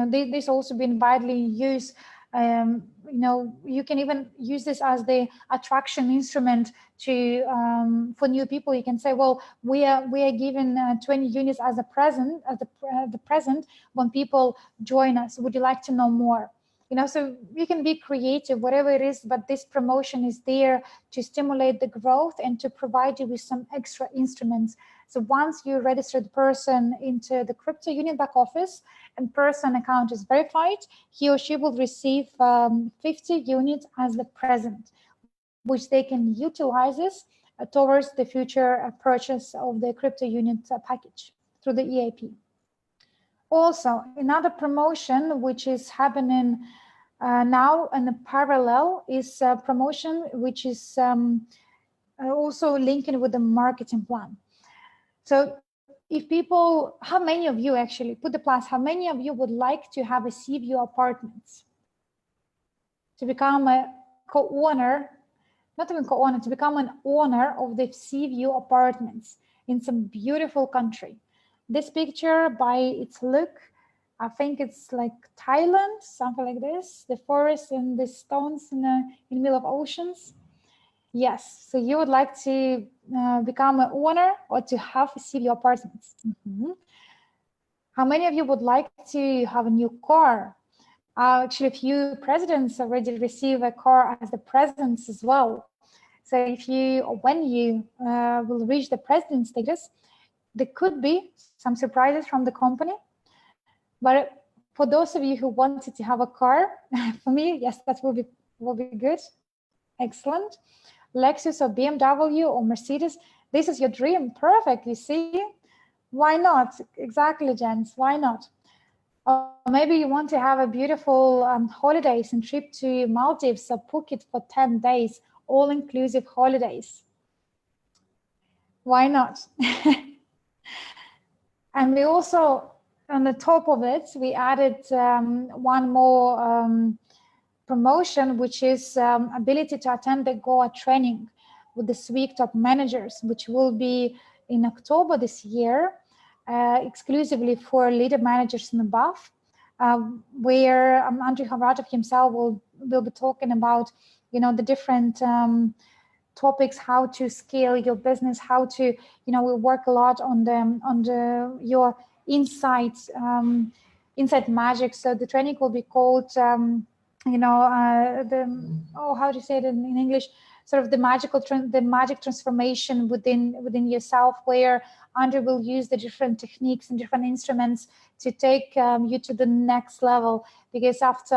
this also been widely used. You can even use this as the attraction instrument to for new people. You can say, well, we are given 20 units as a present, the present when people join us. Would you like to know more? So you can be creative, whatever it is, but this promotion is there to stimulate the growth and to provide you with some extra instruments. So once you register the person into the crypto unit back office and person account is verified, he or she will receive 50 units as the present, which they can utilize this towards the future purchase of the crypto unit package through the EAP. Also, another promotion which is happening now in a parallel is a promotion which is also linking with the marketing plan. So if people, how many of you actually, put the plus, how many of you would like to have a sea view apartments? To become a co-owner, not even co-owner, to become an owner of the sea view apartments in some beautiful country. This picture, by its look, I think it's like Thailand, something like this. The forest and the stones in the middle of oceans. Yes, so you would like to become an owner or to have a sea view apartments. How many of you would like to have a new car? Actually, a few presidents already receive a car as the presents as well. So if you, when you will reach the president status, there could be some surprises from the company. But For those of you who wanted to have a car, for me, yes, that will be good. Excellent. Lexus or BMW or Mercedes, this is your dream. Perfect, you see? Why not? Exactly, Jens, why not? Or maybe you want to have a beautiful holidays and trip to Maldives or Phuket for 10 days, all-inclusive holidays. Why not? And we also, on the top of it, we added one more promotion, which is ability to attend the Goa training with the SWIG top managers, which will be in October this year, exclusively for leader managers and above, where Andrew Havratov himself will be talking about, the different topics, how to scale your business, how to, we work a lot on your insights, insight magic. So the training will be called, how to say it in English, sort of the magic transformation within yourself, where Andrew will use the different techniques and different instruments to take you to the next level. Because after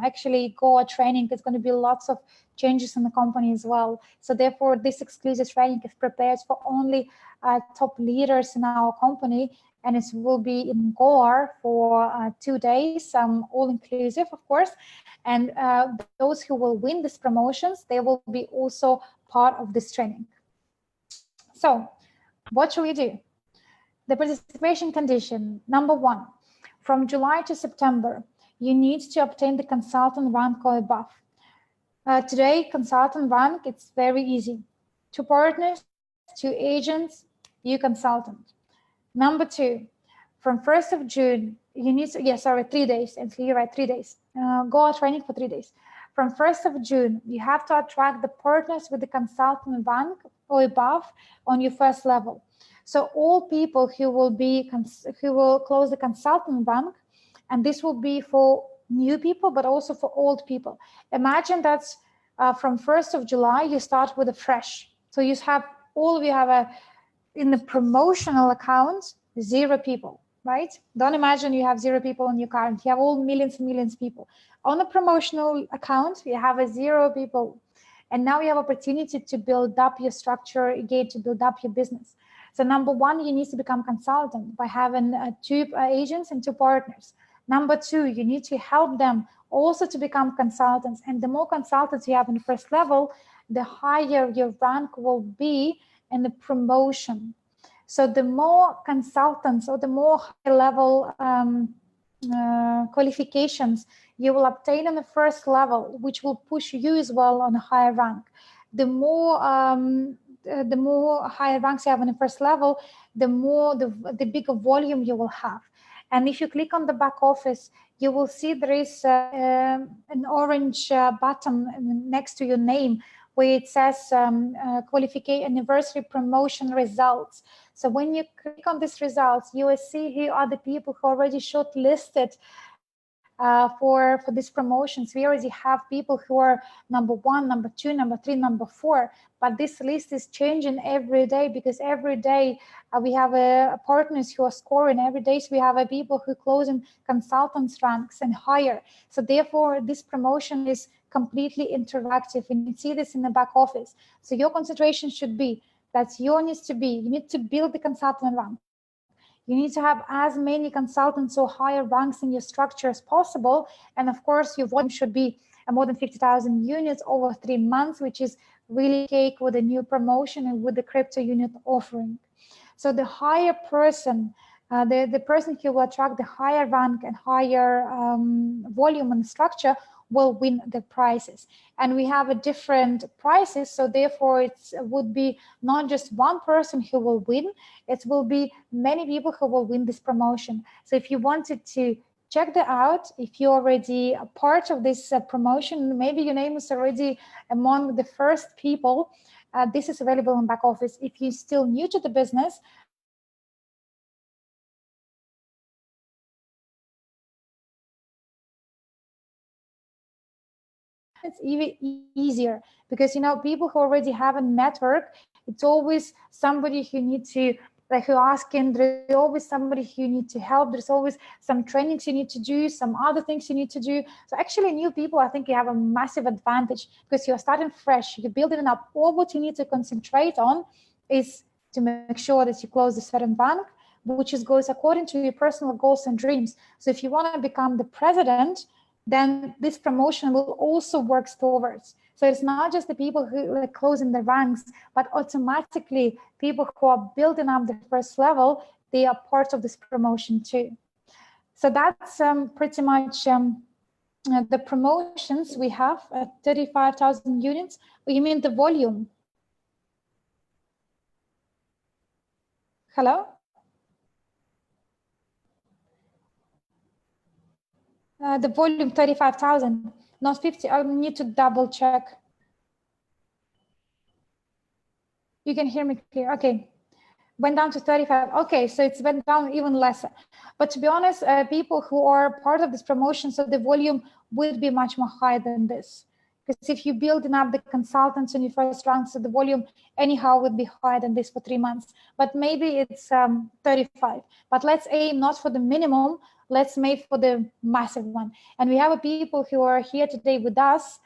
actually Goa training, there's going to be lots of changes in the company as well. So therefore, this exclusive training is prepared for only top leaders in our company, and it will be in Goa for 2 days, all inclusive, of course. And those who will win these promotions, they will be also part of this training. So what should we do? The participation condition, number 1, from July to September, you need to obtain the consultant rank or above. Today, consultant rank, it's very easy. 2 partners, 2 agents, you consultant. Number 2, from 1st of June, you need to, 3 days, and you're right, 3 days. Go training for 3 days. From 1st of June, you have to attract the partners with the consultant rank or above on your first level. So all people who will close the consultant rank, and this will be for new people, but also for old people. Imagine that from 1st of July, you start with a fresh. So you have in the promotional account, 0 people, right? Don't imagine you have 0 people on your account. You have all millions and millions of people. On the promotional account, you have 0 people. And now you have opportunity to build up your structure again, to build up your business. So number 1, you need to become consultant by having 2 agents and 2 partners. Number 2, you need to help them also to become consultants. And the more consultants you have in the first level, the higher your rank will be in the promotion. So the more consultants or the more high level qualifications you will obtain on the first level, which will push you as well on a higher rank. The more higher ranks you have on the first level, the bigger volume you will have. And if you click on the back office, you will see there is an orange button next to your name where it says qualification anniversary promotion results. So when you click on these results, you will see who are the people who are already shortlisted for these promotions. We already have people who are number 1, number 2, number 3, number 4, but this list is changing every day, because every day we have partners who are scoring. Every day we have people who close in consultants ranks and higher. So therefore, this promotion is completely interactive, and you see this in the back office. So your concentration should be that you need to build the consultant rank. You need to have as many consultants or higher ranks in your structure as possible. And of course, your volume should be more than 50,000 units over 3 months, which is really cake with a new promotion and with the crypto unit offering. So the higher person, the person who will attract the higher rank and higher volume and structure will win the prizes. And we have a different prizes, so therefore it would be not just one person who will win, it will be many people who will win this promotion. So if you wanted to check that out, if you're already a part of this promotion, maybe your name is already among the first people, this is available in back office. If you're still new to the business, it's even easier, because people who already have a network, it's always somebody who needs to like who are asking, there's always somebody who you need to help. There's always some trainings you need to do, some other things you need to do. So actually new people, I think you have a massive advantage because you're starting fresh, you're building up. All what you need to concentrate on is to make sure that you close a certain bank, which goes according to your personal goals and dreams. So if you want to become the president, then this promotion will also work towards. So it's not just the people who like closing the ranks, but automatically people who are building up the first level, they are part of this promotion too. So that's pretty much the promotions we have at 35,000 units. You mean the volume? Hello? The volume 35,000, not 50. I need to double check. You can hear me clear. Okay. Went down to 35. Okay, so it's went down even less. But to be honest, people who are part of this promotion, so the volume would be much more higher than this. Because if you're building up the consultants in your first round, so the volume anyhow would be higher than this for 3 months. But maybe it's 35. But let's aim not for the minimum, let's make for the massive one. And we have people who are here today with us,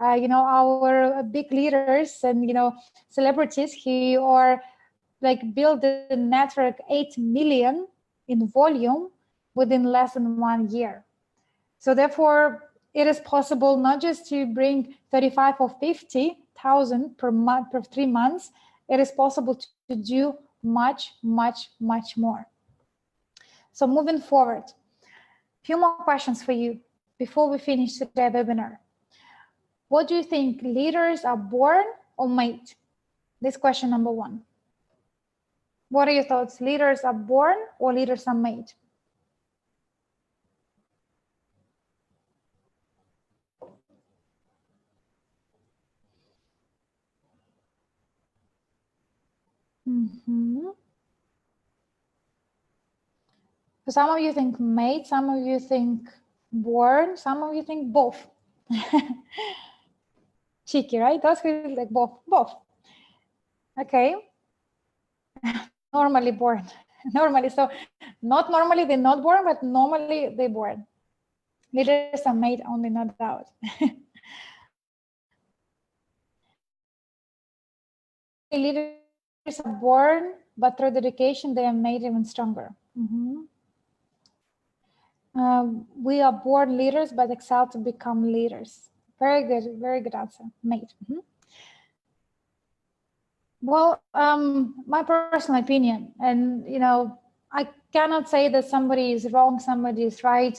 our big leaders and, celebrities who are like build a network 8 million in volume within less than 1 year. So therefore, it is possible not just to bring 35 or 50,000 per month, per 3 months, it is possible to do much, much, much more. So moving forward, a few more questions for you before we finish today's webinar. What do you think, leaders are born or made? This question number 1. What are your thoughts? Leaders are born or leaders are made? So some of you think made, some of you think born, some of you think both. Cheeky, right? That's like both. Okay. Normally born. Normally, so not normally they're not born, but normally they're born. Leaders are made, only not doubt. Leaders are born, but through dedication, they are made even stronger. We are born leaders, but excel to become leaders. Very good answer. Made. Well, my personal opinion, and I cannot say that somebody is wrong, somebody is right,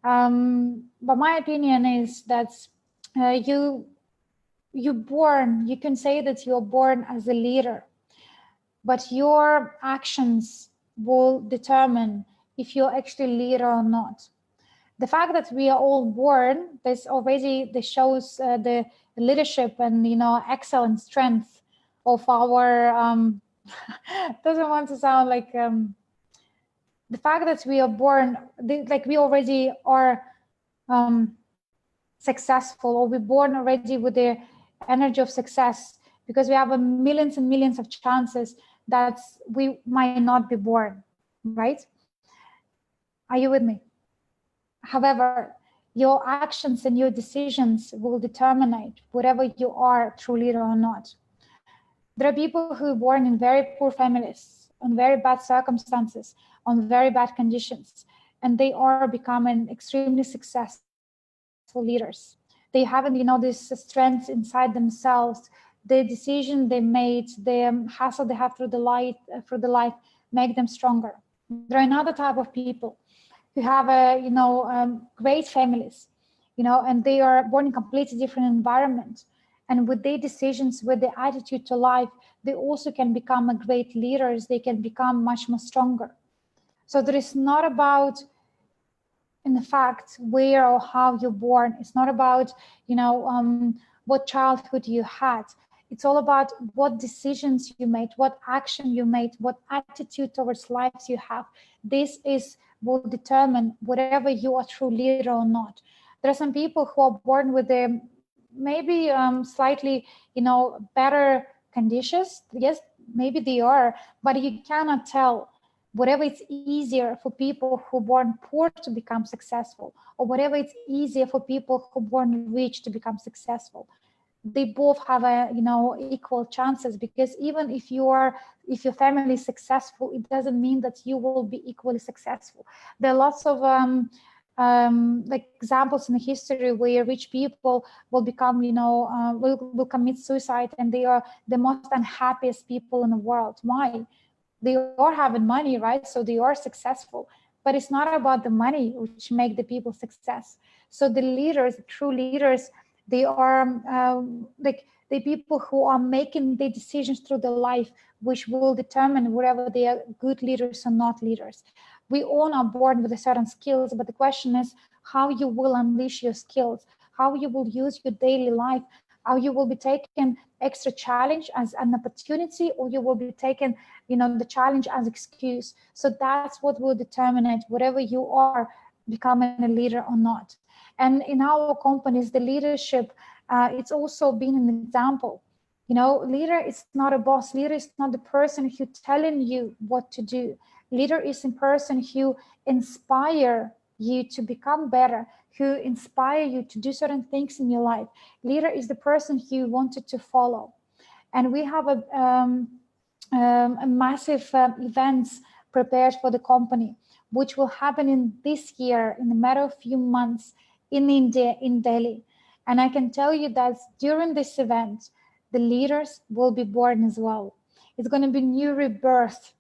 but my opinion is that you can say that you're born as a leader, but your actions will determine if you're actually a leader or not. The fact that we are all born, this shows the leadership and excellent strength of our doesn't want to sound like the fact that we are born, like we already are successful, or we're born already with the energy of success, because we have millions and millions of chances that we might not be born, right? Are you with me? However, your actions and your decisions will determine whatever you are, true leader or not. There are people who are born in very poor families, on very bad circumstances, on very bad conditions, and they are becoming extremely successful leaders. They haven't, this strength inside themselves. The decision they made, the hustle they have through the life, make them stronger. There are another type of people who have great families, and they are born in completely different environment. And with their decisions, with their attitude to life, they also can become a great leaders. They can become much more stronger. So there is not about, in fact, where or how you're born. It's not about, what childhood you had. It's all about what decisions you made, what action you made, what attitude towards life you have. This will determine whatever you are true leader or not. There are some people who are born with maybe slightly, better conditions. Yes, maybe they are, but you cannot tell. Whatever it's easier for people who born poor to become successful, or whatever it's easier for people who born rich to become successful, they both have a equal chances, because even if your family is successful, it doesn't mean that you will be equally successful. There are lots of like examples in the history where rich people will become will commit suicide, and they are the most unhappiest people in the world. Why? They are having money, right? So they are successful, but it's not about the money which make the people success. So the leaders, the true leaders, they are like the people who are making the decisions through their life, which will determine whether they are good leaders or not leaders. We all are born with a certain skills, but the question is how you will unleash your skills, how you will use your daily life, how you will be taking extra challenge as an opportunity, or you will be taking the challenge as excuse. So that's what will determine it, whatever you are becoming a leader or not. And in our companies, the leadership, it's also been an example. Leader is not a boss. Leader is not the person who telling you what to do. Leader is a person who inspire you to become better, who inspire you to do certain things in your life. Leader is the person who wanted to follow. And we have a massive events prepared for the company, which will happen in this year in a matter of few months in India, in Delhi. And I can tell you that during this event, the leaders will be born as well. It's going to be new rebirth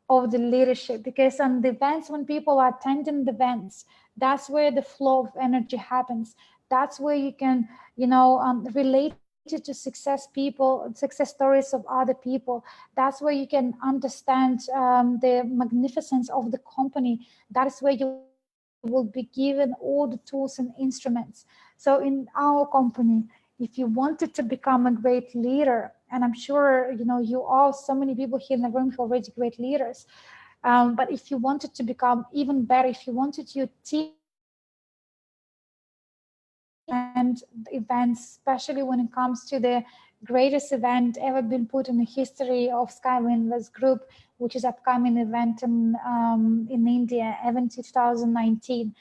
of the leadership, because on the events, when people are attending the events, that's where the flow of energy happens. That's where you can relate it to success stories of other people. That's where you can understand the magnificence of the company. That is where you will be given all the tools and instruments. So in our company, if you wanted to become a great leader, and I'm sure you are, so many people here in the room who are already great leaders, but if you wanted to become even better, if you wanted your team to become even better, and events, especially when it comes to the greatest event ever been put in the history of Skywinvest Group, which is upcoming event in India, event 2019.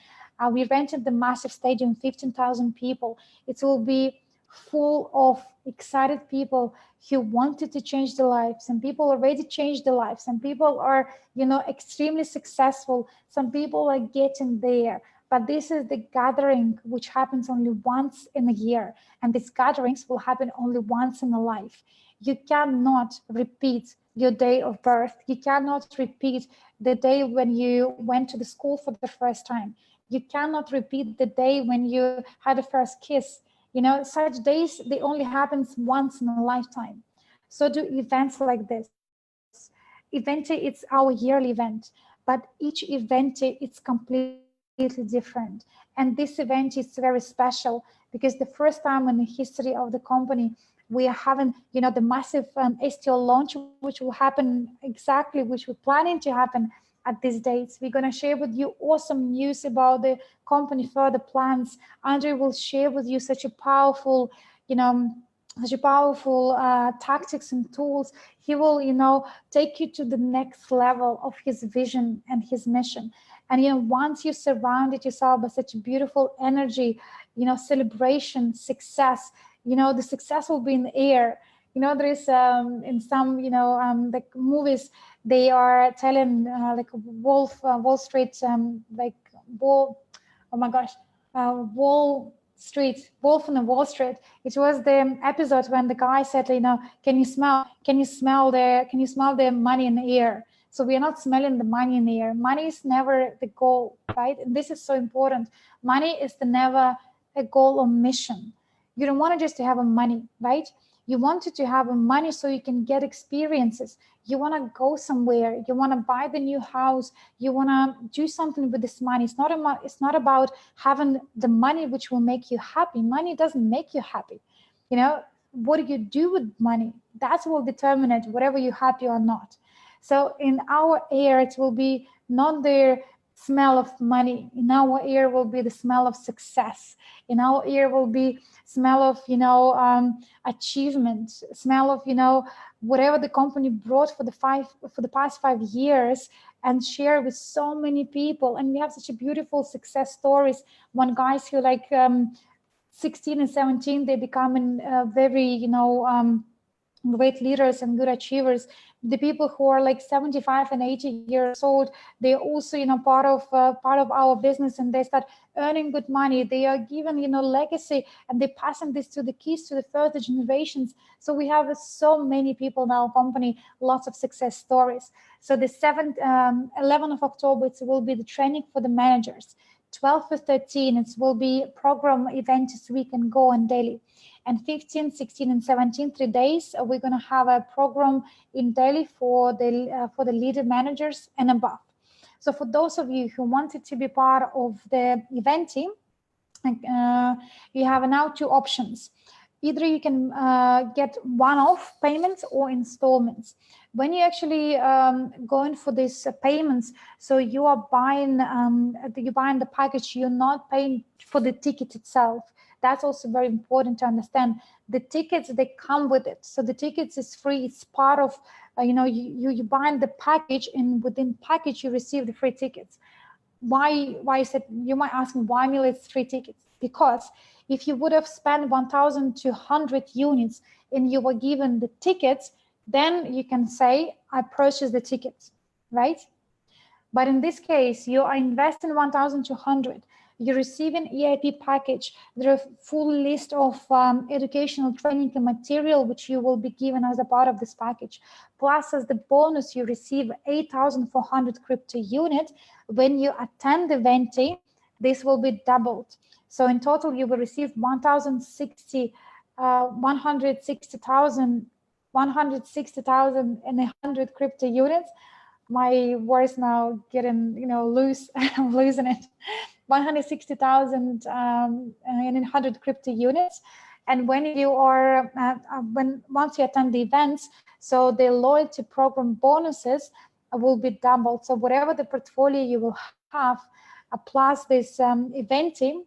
We rented the massive stadium, 15,000 people. It will be full of excited people who wanted to change their lives. Some people already changed their lives. Some people are, extremely successful. Some people are getting there. But this is the gathering which happens only once in a year. And these gatherings will happen only once in a life. You cannot repeat your day of birth. You cannot repeat the day when you went to the school for the first time. You cannot repeat the day when you had a first kiss. Such days, they only happen once in a lifetime. So do events like this. Event, it's our yearly event, but each event, it's completely different. And this event is very special, because the first time in the history of the company, we are having, the massive STO launch, which will happen exactly, which we're planning to happen at these dates. We're going to share with you awesome news about the company, further plans. Andrew will share with you such a powerful, tactics and tools. He will, take you to the next level of his vision and his mission. And, once you surrounded yourself by such beautiful energy, celebration, success, the success will be in the air. There is in some, like movies, they are telling like Wall Street, like Wall, oh my gosh, Wall Street, Wolf on the Wall Street. It was the episode when the guy said, can you smell the money in the air? So we are not smelling the money in the air. Money is never the goal, right? And this is so important. Money is never a goal or mission. You don't want to just to have a money, right? You wanted to have a money so you can get experiences. You want to go somewhere. You want to buy the new house. You want to do something with this money. It's not about having the money which will make you happy. Money doesn't make you happy. What do you do with money? That will determine it, whether you're happy or not. So in our air, it will be not the smell of money. In our ear will be the smell of success. In our ear will be smell of achievement, smell of whatever the company brought for the past 5 years, and share with so many people. And we have such a beautiful success stories. One guys who like 16 and 17, they become very, great leaders and good achievers. The people who are like 75 and 80 years old, they also, part of our business, and they start earning good money. They are given, legacy, and they're passing this to the kids, to the further generations. So we have so many people in our company, lots of success stories. So the 11th of October, it will be the training for the managers. 12 to 13, it will be program events we can go on daily. And 15, 16, and 17, 3 days, we're going to have a program in Delhi for the leader managers and above. So for those of you who wanted to be part of the event team, you have now 2 options. Either you can get one-off payments or installments. When you actually going for these payments, so you are buying the package, you're not paying for the ticket itself. That's also very important to understand. The tickets, they come with it. So the tickets is free. It's part of, you buying the package, and within package, you receive the free tickets. Why is it? You might ask me, why, Mila, it's free tickets? Because if you would have spent 1,200 units and you were given the tickets, then you can say, I purchased the tickets, right? But in this case, you are investing 1,200. You're receiving EIP package. There are full list of educational training and material which you will be given as a part of this package. Plus, as the bonus, you receive 8,400 crypto unit. When you attend the event, this will be doubled. So in total, you will receive 160,100 crypto units. My words now getting, loose. I'm losing it. 160,100 crypto units. And when you are, once you attend the events, so the loyalty program bonuses will be doubled. So whatever the portfolio you will have, plus this event team,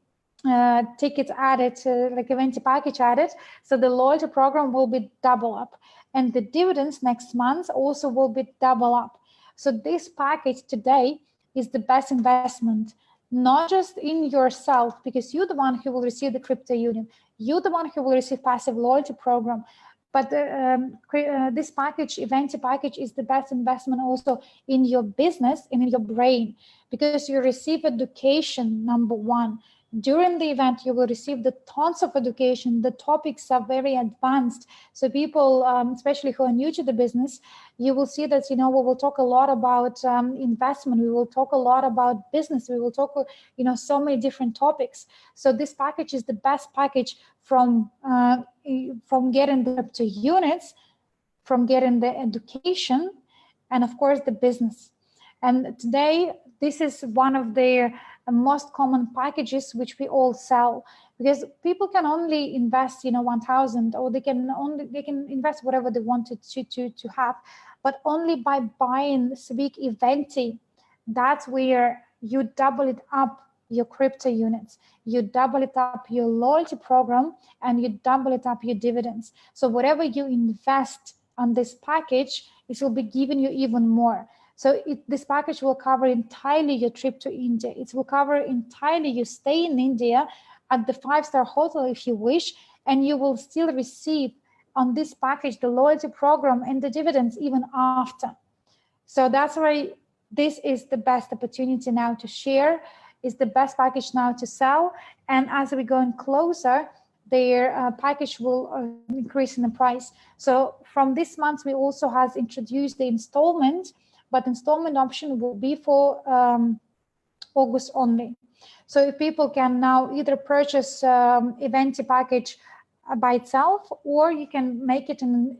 tickets added, like event package added, so the loyalty program will be double up, and the dividends next month also will be double up. So this package today is the best investment, not just in yourself, because you're the one who will receive the crypto union, you're the one who will receive passive loyalty program, but this package, event package, is the best investment also in your business and in your brain, because you receive education, number one. During the event, you will receive the tons of education. The topics are very advanced. So people, especially who are new to the business, you will see that, we will talk a lot about investment. We will talk a lot about business. We will talk, so many different topics. So this package is the best package from getting the crypto units, from getting the education, and of course the business. And today, this is one of the most common packages which we all sell, because people can only invest 1,000, or they can invest whatever they wanted to have, but only by buying Civic Eventi. That's where you double it up your crypto units, you double it up your loyalty program, and you double it up your dividends. So whatever you invest on this package, it will be giving you even more. So this package will cover entirely your trip to India. It will cover entirely your stay in India at the 5-star hotel if you wish, and you will still receive on this package the loyalty program and the dividends even after. So that's why this is the best opportunity now to share, is the best package now to sell. And as we go in closer, their package will increase in the price. So from this month, we also has introduced the installment, but installment option will be for August only. So if people can now either purchase Eventi package by itself, or you can make it in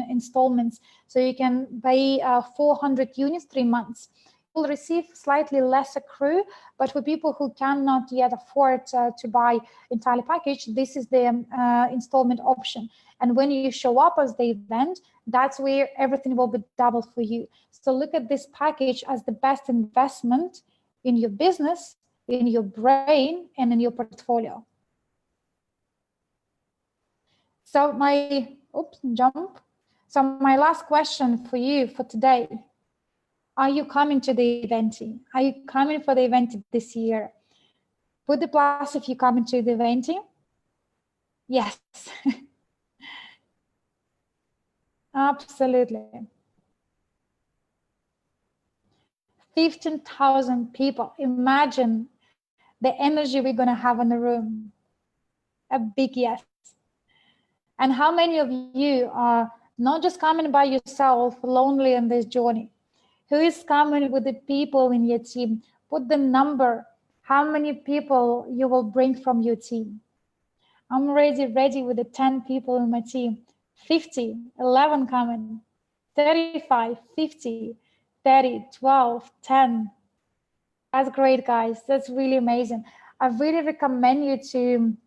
installments. So you can buy 400 units, 3 months. Will receive slightly less CRU, but for people who cannot yet afford to buy entirely package, this is the installment option. And when you show up as the event, that's where everything will be doubled for you. So look at this package as the best investment in your business, in your brain, and in your portfolio. So my, jump. So my last question for you for today, are you coming to the event? Are you coming for the event this year? Put the plus if you're coming to the event. Yes. Absolutely. 15,000 people. Imagine the energy we're going to have in the room. A big yes. And how many of you are not just coming by yourself, lonely in this journey? Who is coming with the people in your team? Put the number, how many people you will bring from your team. I'm ready with the 10 people in my team. 50, 11 coming, 35, 50, 30, 12, 10. That's great, guys. That's really amazing. I really recommend you to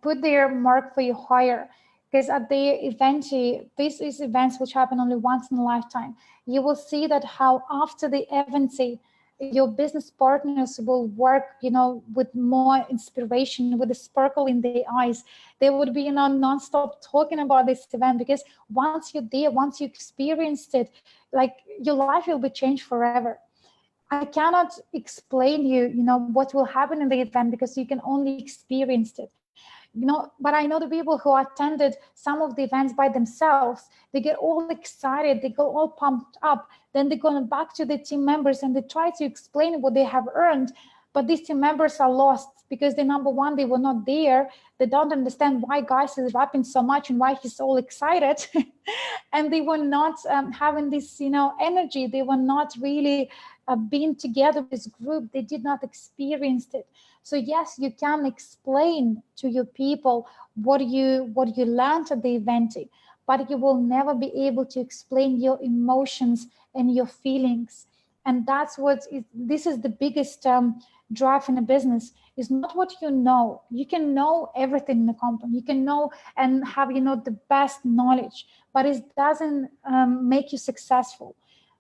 put their mark for your hire, because at the event, this is events which happen only once in a lifetime. You will see that how after the event, your business partners will work, with more inspiration, with a sparkle in their eyes. They would be, non-stop talking about this event, because once you're there, once you experienced it, like your life will be changed forever. I cannot explain what will happen in the event, because you can only experience it. But I know the people who attended some of the events by themselves, they get all excited, they go all pumped up, then they go back to the team members and they try to explain what they have earned, but these team members are lost, because number one, they were not there. They don't understand why guys is rapping so much and why he's all excited. And they were not having this, energy. They were not really being together with this group. They did not experience it. So yes, you can explain to your people what you learned at the event, but you will never be able to explain your emotions and your feelings. And that's this is the biggest drive in a business, is not what you know. You can know everything in the company. You can know and have, the best knowledge, but it doesn't make you successful.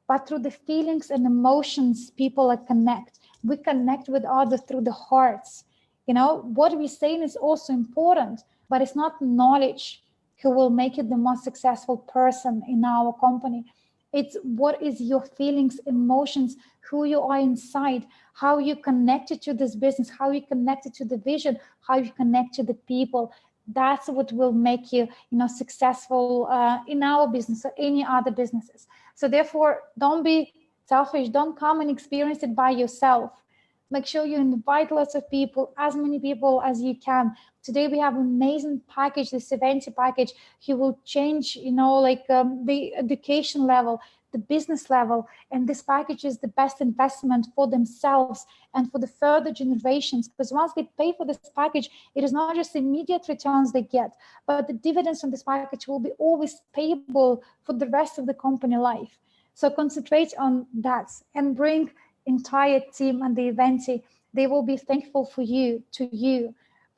But through the feelings and emotions, people connect. We connect with others through the hearts. What we're saying is also important, but it's not knowledge who will make you the most successful person in our company. It's what is your feelings, emotions, who you are inside, how you connected to this business, how you connected to the vision, how you connect to the people. That's what will make you, successful in our business or any other businesses. So therefore, don't be selfish. Don't come and experience it by yourself. Make sure you invite lots of people, as many people as you can. Today we have an amazing package, this event package. He will change, the education level, the business level, and this package is the best investment for themselves and for the further generations, because once they pay for this package, it is not just immediate returns they get, but the dividends from this package will be always payable for the rest of the company life. So concentrate on that and bring entire team and the event. They will be thankful for you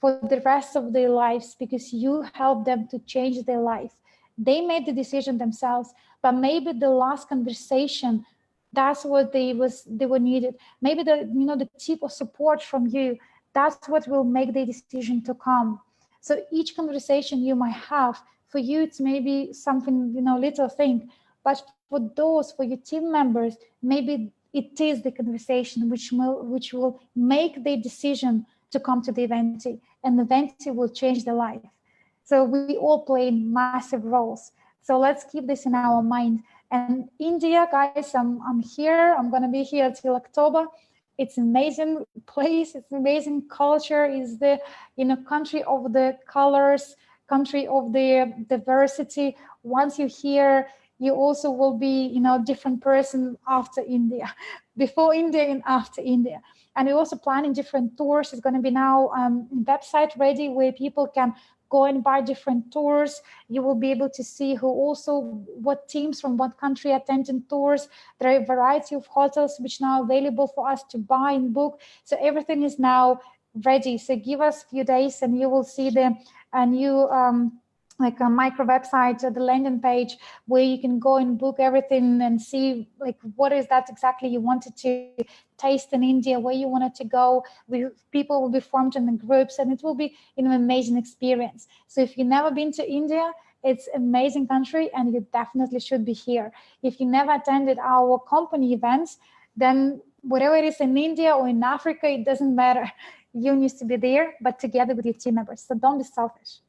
for the rest of their lives, because you helped them to change their life. They made the decision themselves, but maybe the last conversation, that's what they were needed. Maybe the tip of support from you, that's what will make the decision to come. So each conversation you might have, for you it's maybe something, little thing, but for your team members, maybe it is the conversation which will make the decision to come to the event, and the event will change their life. So we all play massive roles. So let's keep this in our mind. And India, guys, I'm here. I'm going to be here till October. It's an amazing place. It's an amazing culture. It's the country of the colors, country of the diversity. Once you're here, you also will be, different person after India, before India and after India. And we're also planning different tours. It's going to be now website ready where people can go and buy different tours. You will be able to see what teams from what country attending tours. There are a variety of hotels which now available for us to buy and book. So everything is now ready. So give us a few days and you will see a new like a micro website, the landing page, where you can go and book everything and see what is that exactly you wanted to taste in India, where you wanted to go. People will be formed in the groups, and it will be an amazing experience. So if you've never been to India, It's amazing country, and you definitely should be here. If you never attended our company events, then whatever it is in India or in Africa, it doesn't matter. You need to be there, but together with your team members. So don't be selfish.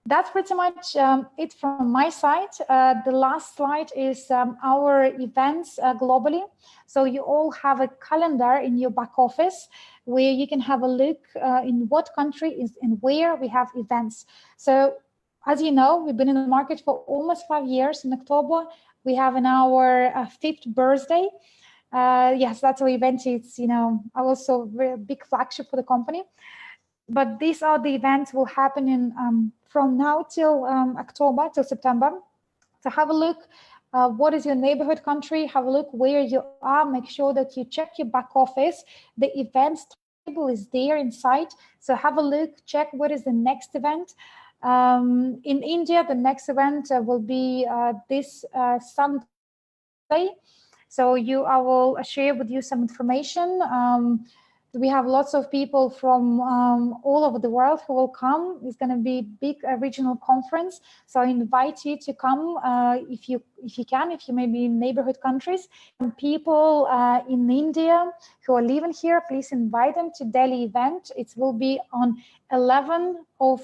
That's pretty much it from my side. The last slide is our events globally. So you all have a calendar in your back office where you can have a look in what country is and where we have events. So as you know, we've been in the market for almost 5 years. In October, we have in our 5th birthday. Yes, that's our event. It's, also a very big flagship for the company. But these are the events will happen in from now till October, till September. So have a look. What is your neighborhood country? Have a look where you are. Make sure that you check your back office. The events table is there inside. So have a look, check what is the next event. In India, the next event will be this Sunday. So I will share with you some information. We have lots of people from all over the world who will come. It's going to be a big regional conference. So I invite you to come if you can, if you may be in neighborhood countries. And people in India who are living here, please invite them to Delhi event. It will be on 11th of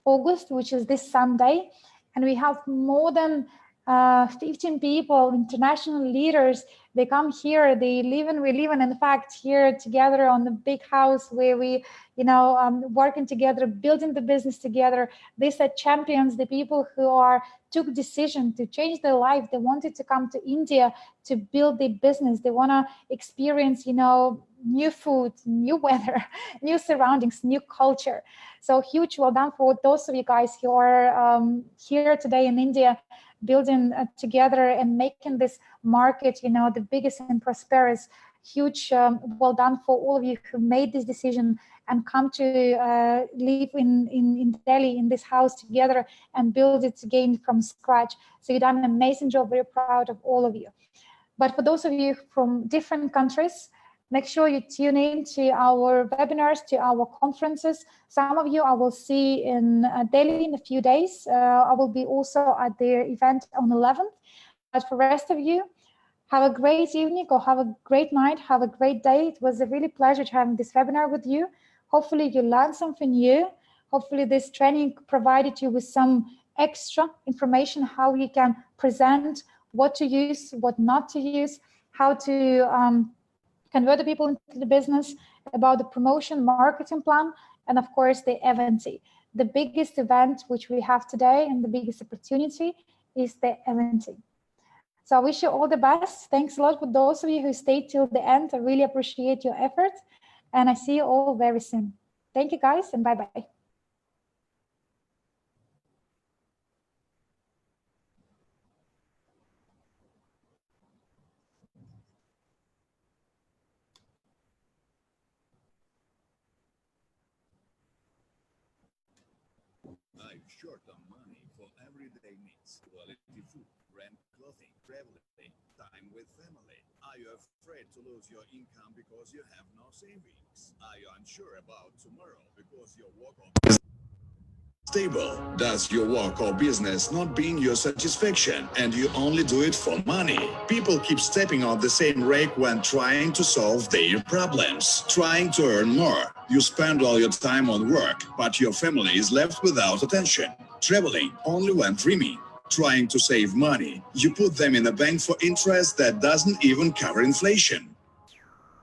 August, which is this Sunday. And we have more than 15 people, international leaders. They come here, we live in fact here together on the big house where we, working together, building the business together. These are champions, the people who took decision to change their life. They wanted to come to India to build their business. They want to experience, new food, new weather, new surroundings, new culture. So huge well done for those of you guys who are here today in India, building together and making this market, the biggest and prosperous. Huge well done for all of you who made this decision and come to live in Delhi, in this house together, and build it again from scratch. So you've done an amazing job. Very proud of all of you. But for those of you from different countries, make sure you tune in to our webinars, to our conferences. Some of you I will see in Delhi in a few days. I will be also at the event on 11th. But for the rest of you, have a great evening or have a great night. Have a great day. It was a really pleasure to have this webinar with you. Hopefully you learned something new. Hopefully this training provided you with some extra information, how you can present, what to use, what not to use, how to convert the people into the business, about the promotion marketing plan, and of course the event. The biggest event which we have today and the biggest opportunity is the event. So I wish you all the best. Thanks a lot for those of you who stayed till the end. I really appreciate your effort, and I see you all very soon. Thank you guys, and bye-bye. I'm short on money for everyday needs, quality food, rent, clothing, traveling, time with family. Are you afraid to lose your income because you have no savings? Are you unsure about tomorrow because your work is stable? Does your work or business not bring your satisfaction and you only do it for money? People keep stepping on the same rake when trying to solve their problems, trying to earn more. You spend all your time on work, but your family is left without attention. Traveling only when dreaming. Trying to save money. You put them in a bank for interest that doesn't even cover inflation.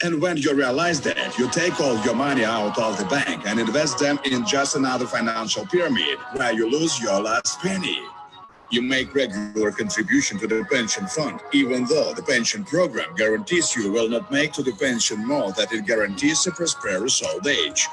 And when you realize that, you take all your money out of the bank and invest them in just another financial pyramid where you lose your last penny. You make regular contribution to the pension fund, even though the pension program guarantees you will not make to the pension more than it guarantees a prosperous old age.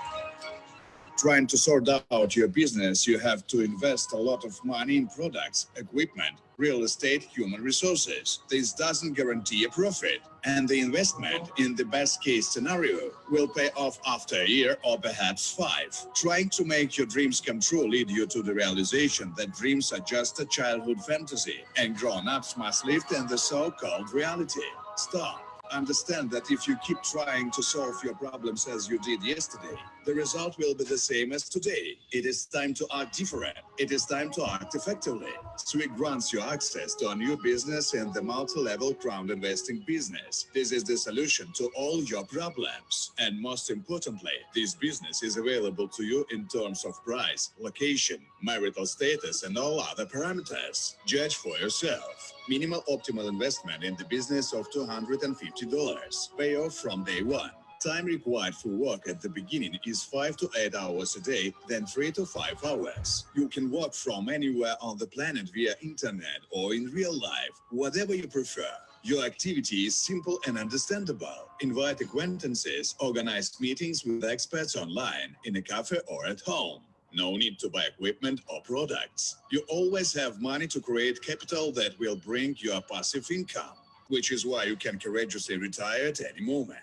Trying to sort out your business, you have to invest a lot of money in products, equipment, real estate, human resources. This doesn't guarantee a profit, and the investment, in the best case scenario, will pay off after a year or perhaps 5. Trying to make your dreams come true lead you to the realization that dreams are just a childhood fantasy, and grown-ups must live in the so-called reality. Stop. Understand that if you keep trying to solve your problems as you did yesterday, The result will be the same as today. It is time to act different. It is time to act effectively. SWIG grants you access to a new business in the multi-level crowd investing business. This is the solution to all your problems. And most importantly, this business is available to you in terms of price, location, marital status, and all other parameters. Judge for yourself. Minimal optimal investment in the business of $250. Payoff from day one. Time required for work at the beginning is 5 to 8 hours a day, then 3 to 5 hours. You can work from anywhere on the planet via internet or in real life, whatever you prefer. Your activity is simple and understandable. Invite acquaintances, organize meetings with experts online, in a cafe or at home. No need to buy equipment or products. You always have money to create capital that will bring you a passive income, which is why you can courageously retire at any moment.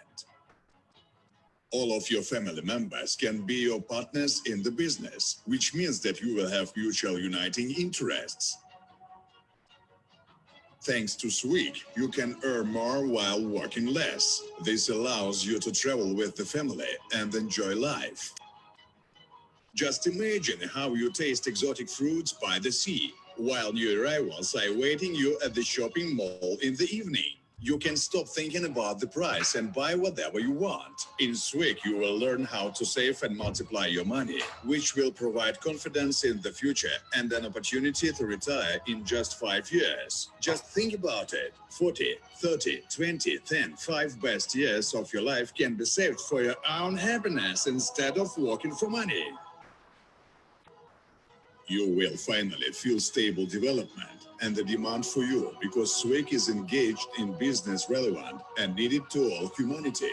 All of your family members can be your partners in the business, which means that you will have mutual uniting interests. Thanks to SWIG, you can earn more while working less. This allows you to travel with the family and enjoy life. Just imagine how you taste exotic fruits by the sea, while new arrivals are waiting you at the shopping mall in the evening. You can stop thinking about the price and buy whatever you want. In SWIG, you will learn how to save and multiply your money, which will provide confidence in the future and an opportunity to retire in just 5 years. Just think about it. 40, 30, 20, 10, 5 best years of your life can be saved for your own happiness instead of working for money. You will finally feel stable development and the demand for you because SWIG is engaged in business relevant and needed to all humanity.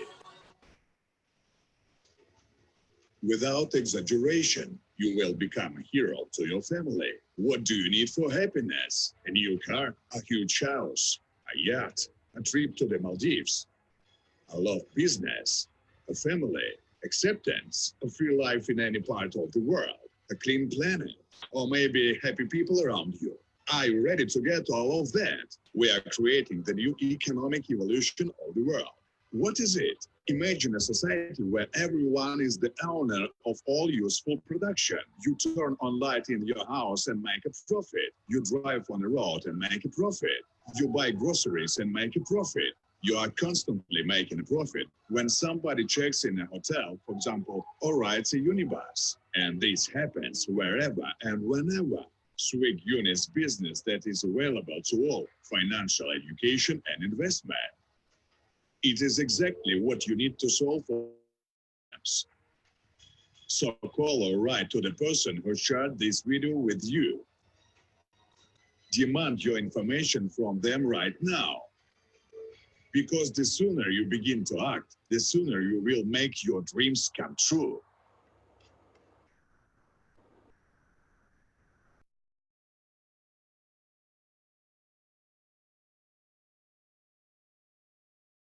Without exaggeration, you will become a hero to your family. What do you need for happiness? A new car, a huge house, a yacht, a trip to the Maldives, a love business, a family, acceptance, a free life in any part of the world, a clean planet, or maybe happy people around you. Are you ready to get all of that? We are creating the new economic evolution of the world. What is it? Imagine a society where everyone is the owner of all useful production. You turn on light in your house and make a profit. You drive on a road and make a profit. You buy groceries and make a profit. You are constantly making a profit when somebody checks in a hotel, for example, or rides a unibus. And this happens wherever and whenever. SWIG Unis business that is available to all, financial education and investment. It is exactly what you need to solve for. So call or write to the person who shared this video with you. Demand your information from them right now. Because the sooner you begin to act, the sooner you will make your dreams come true.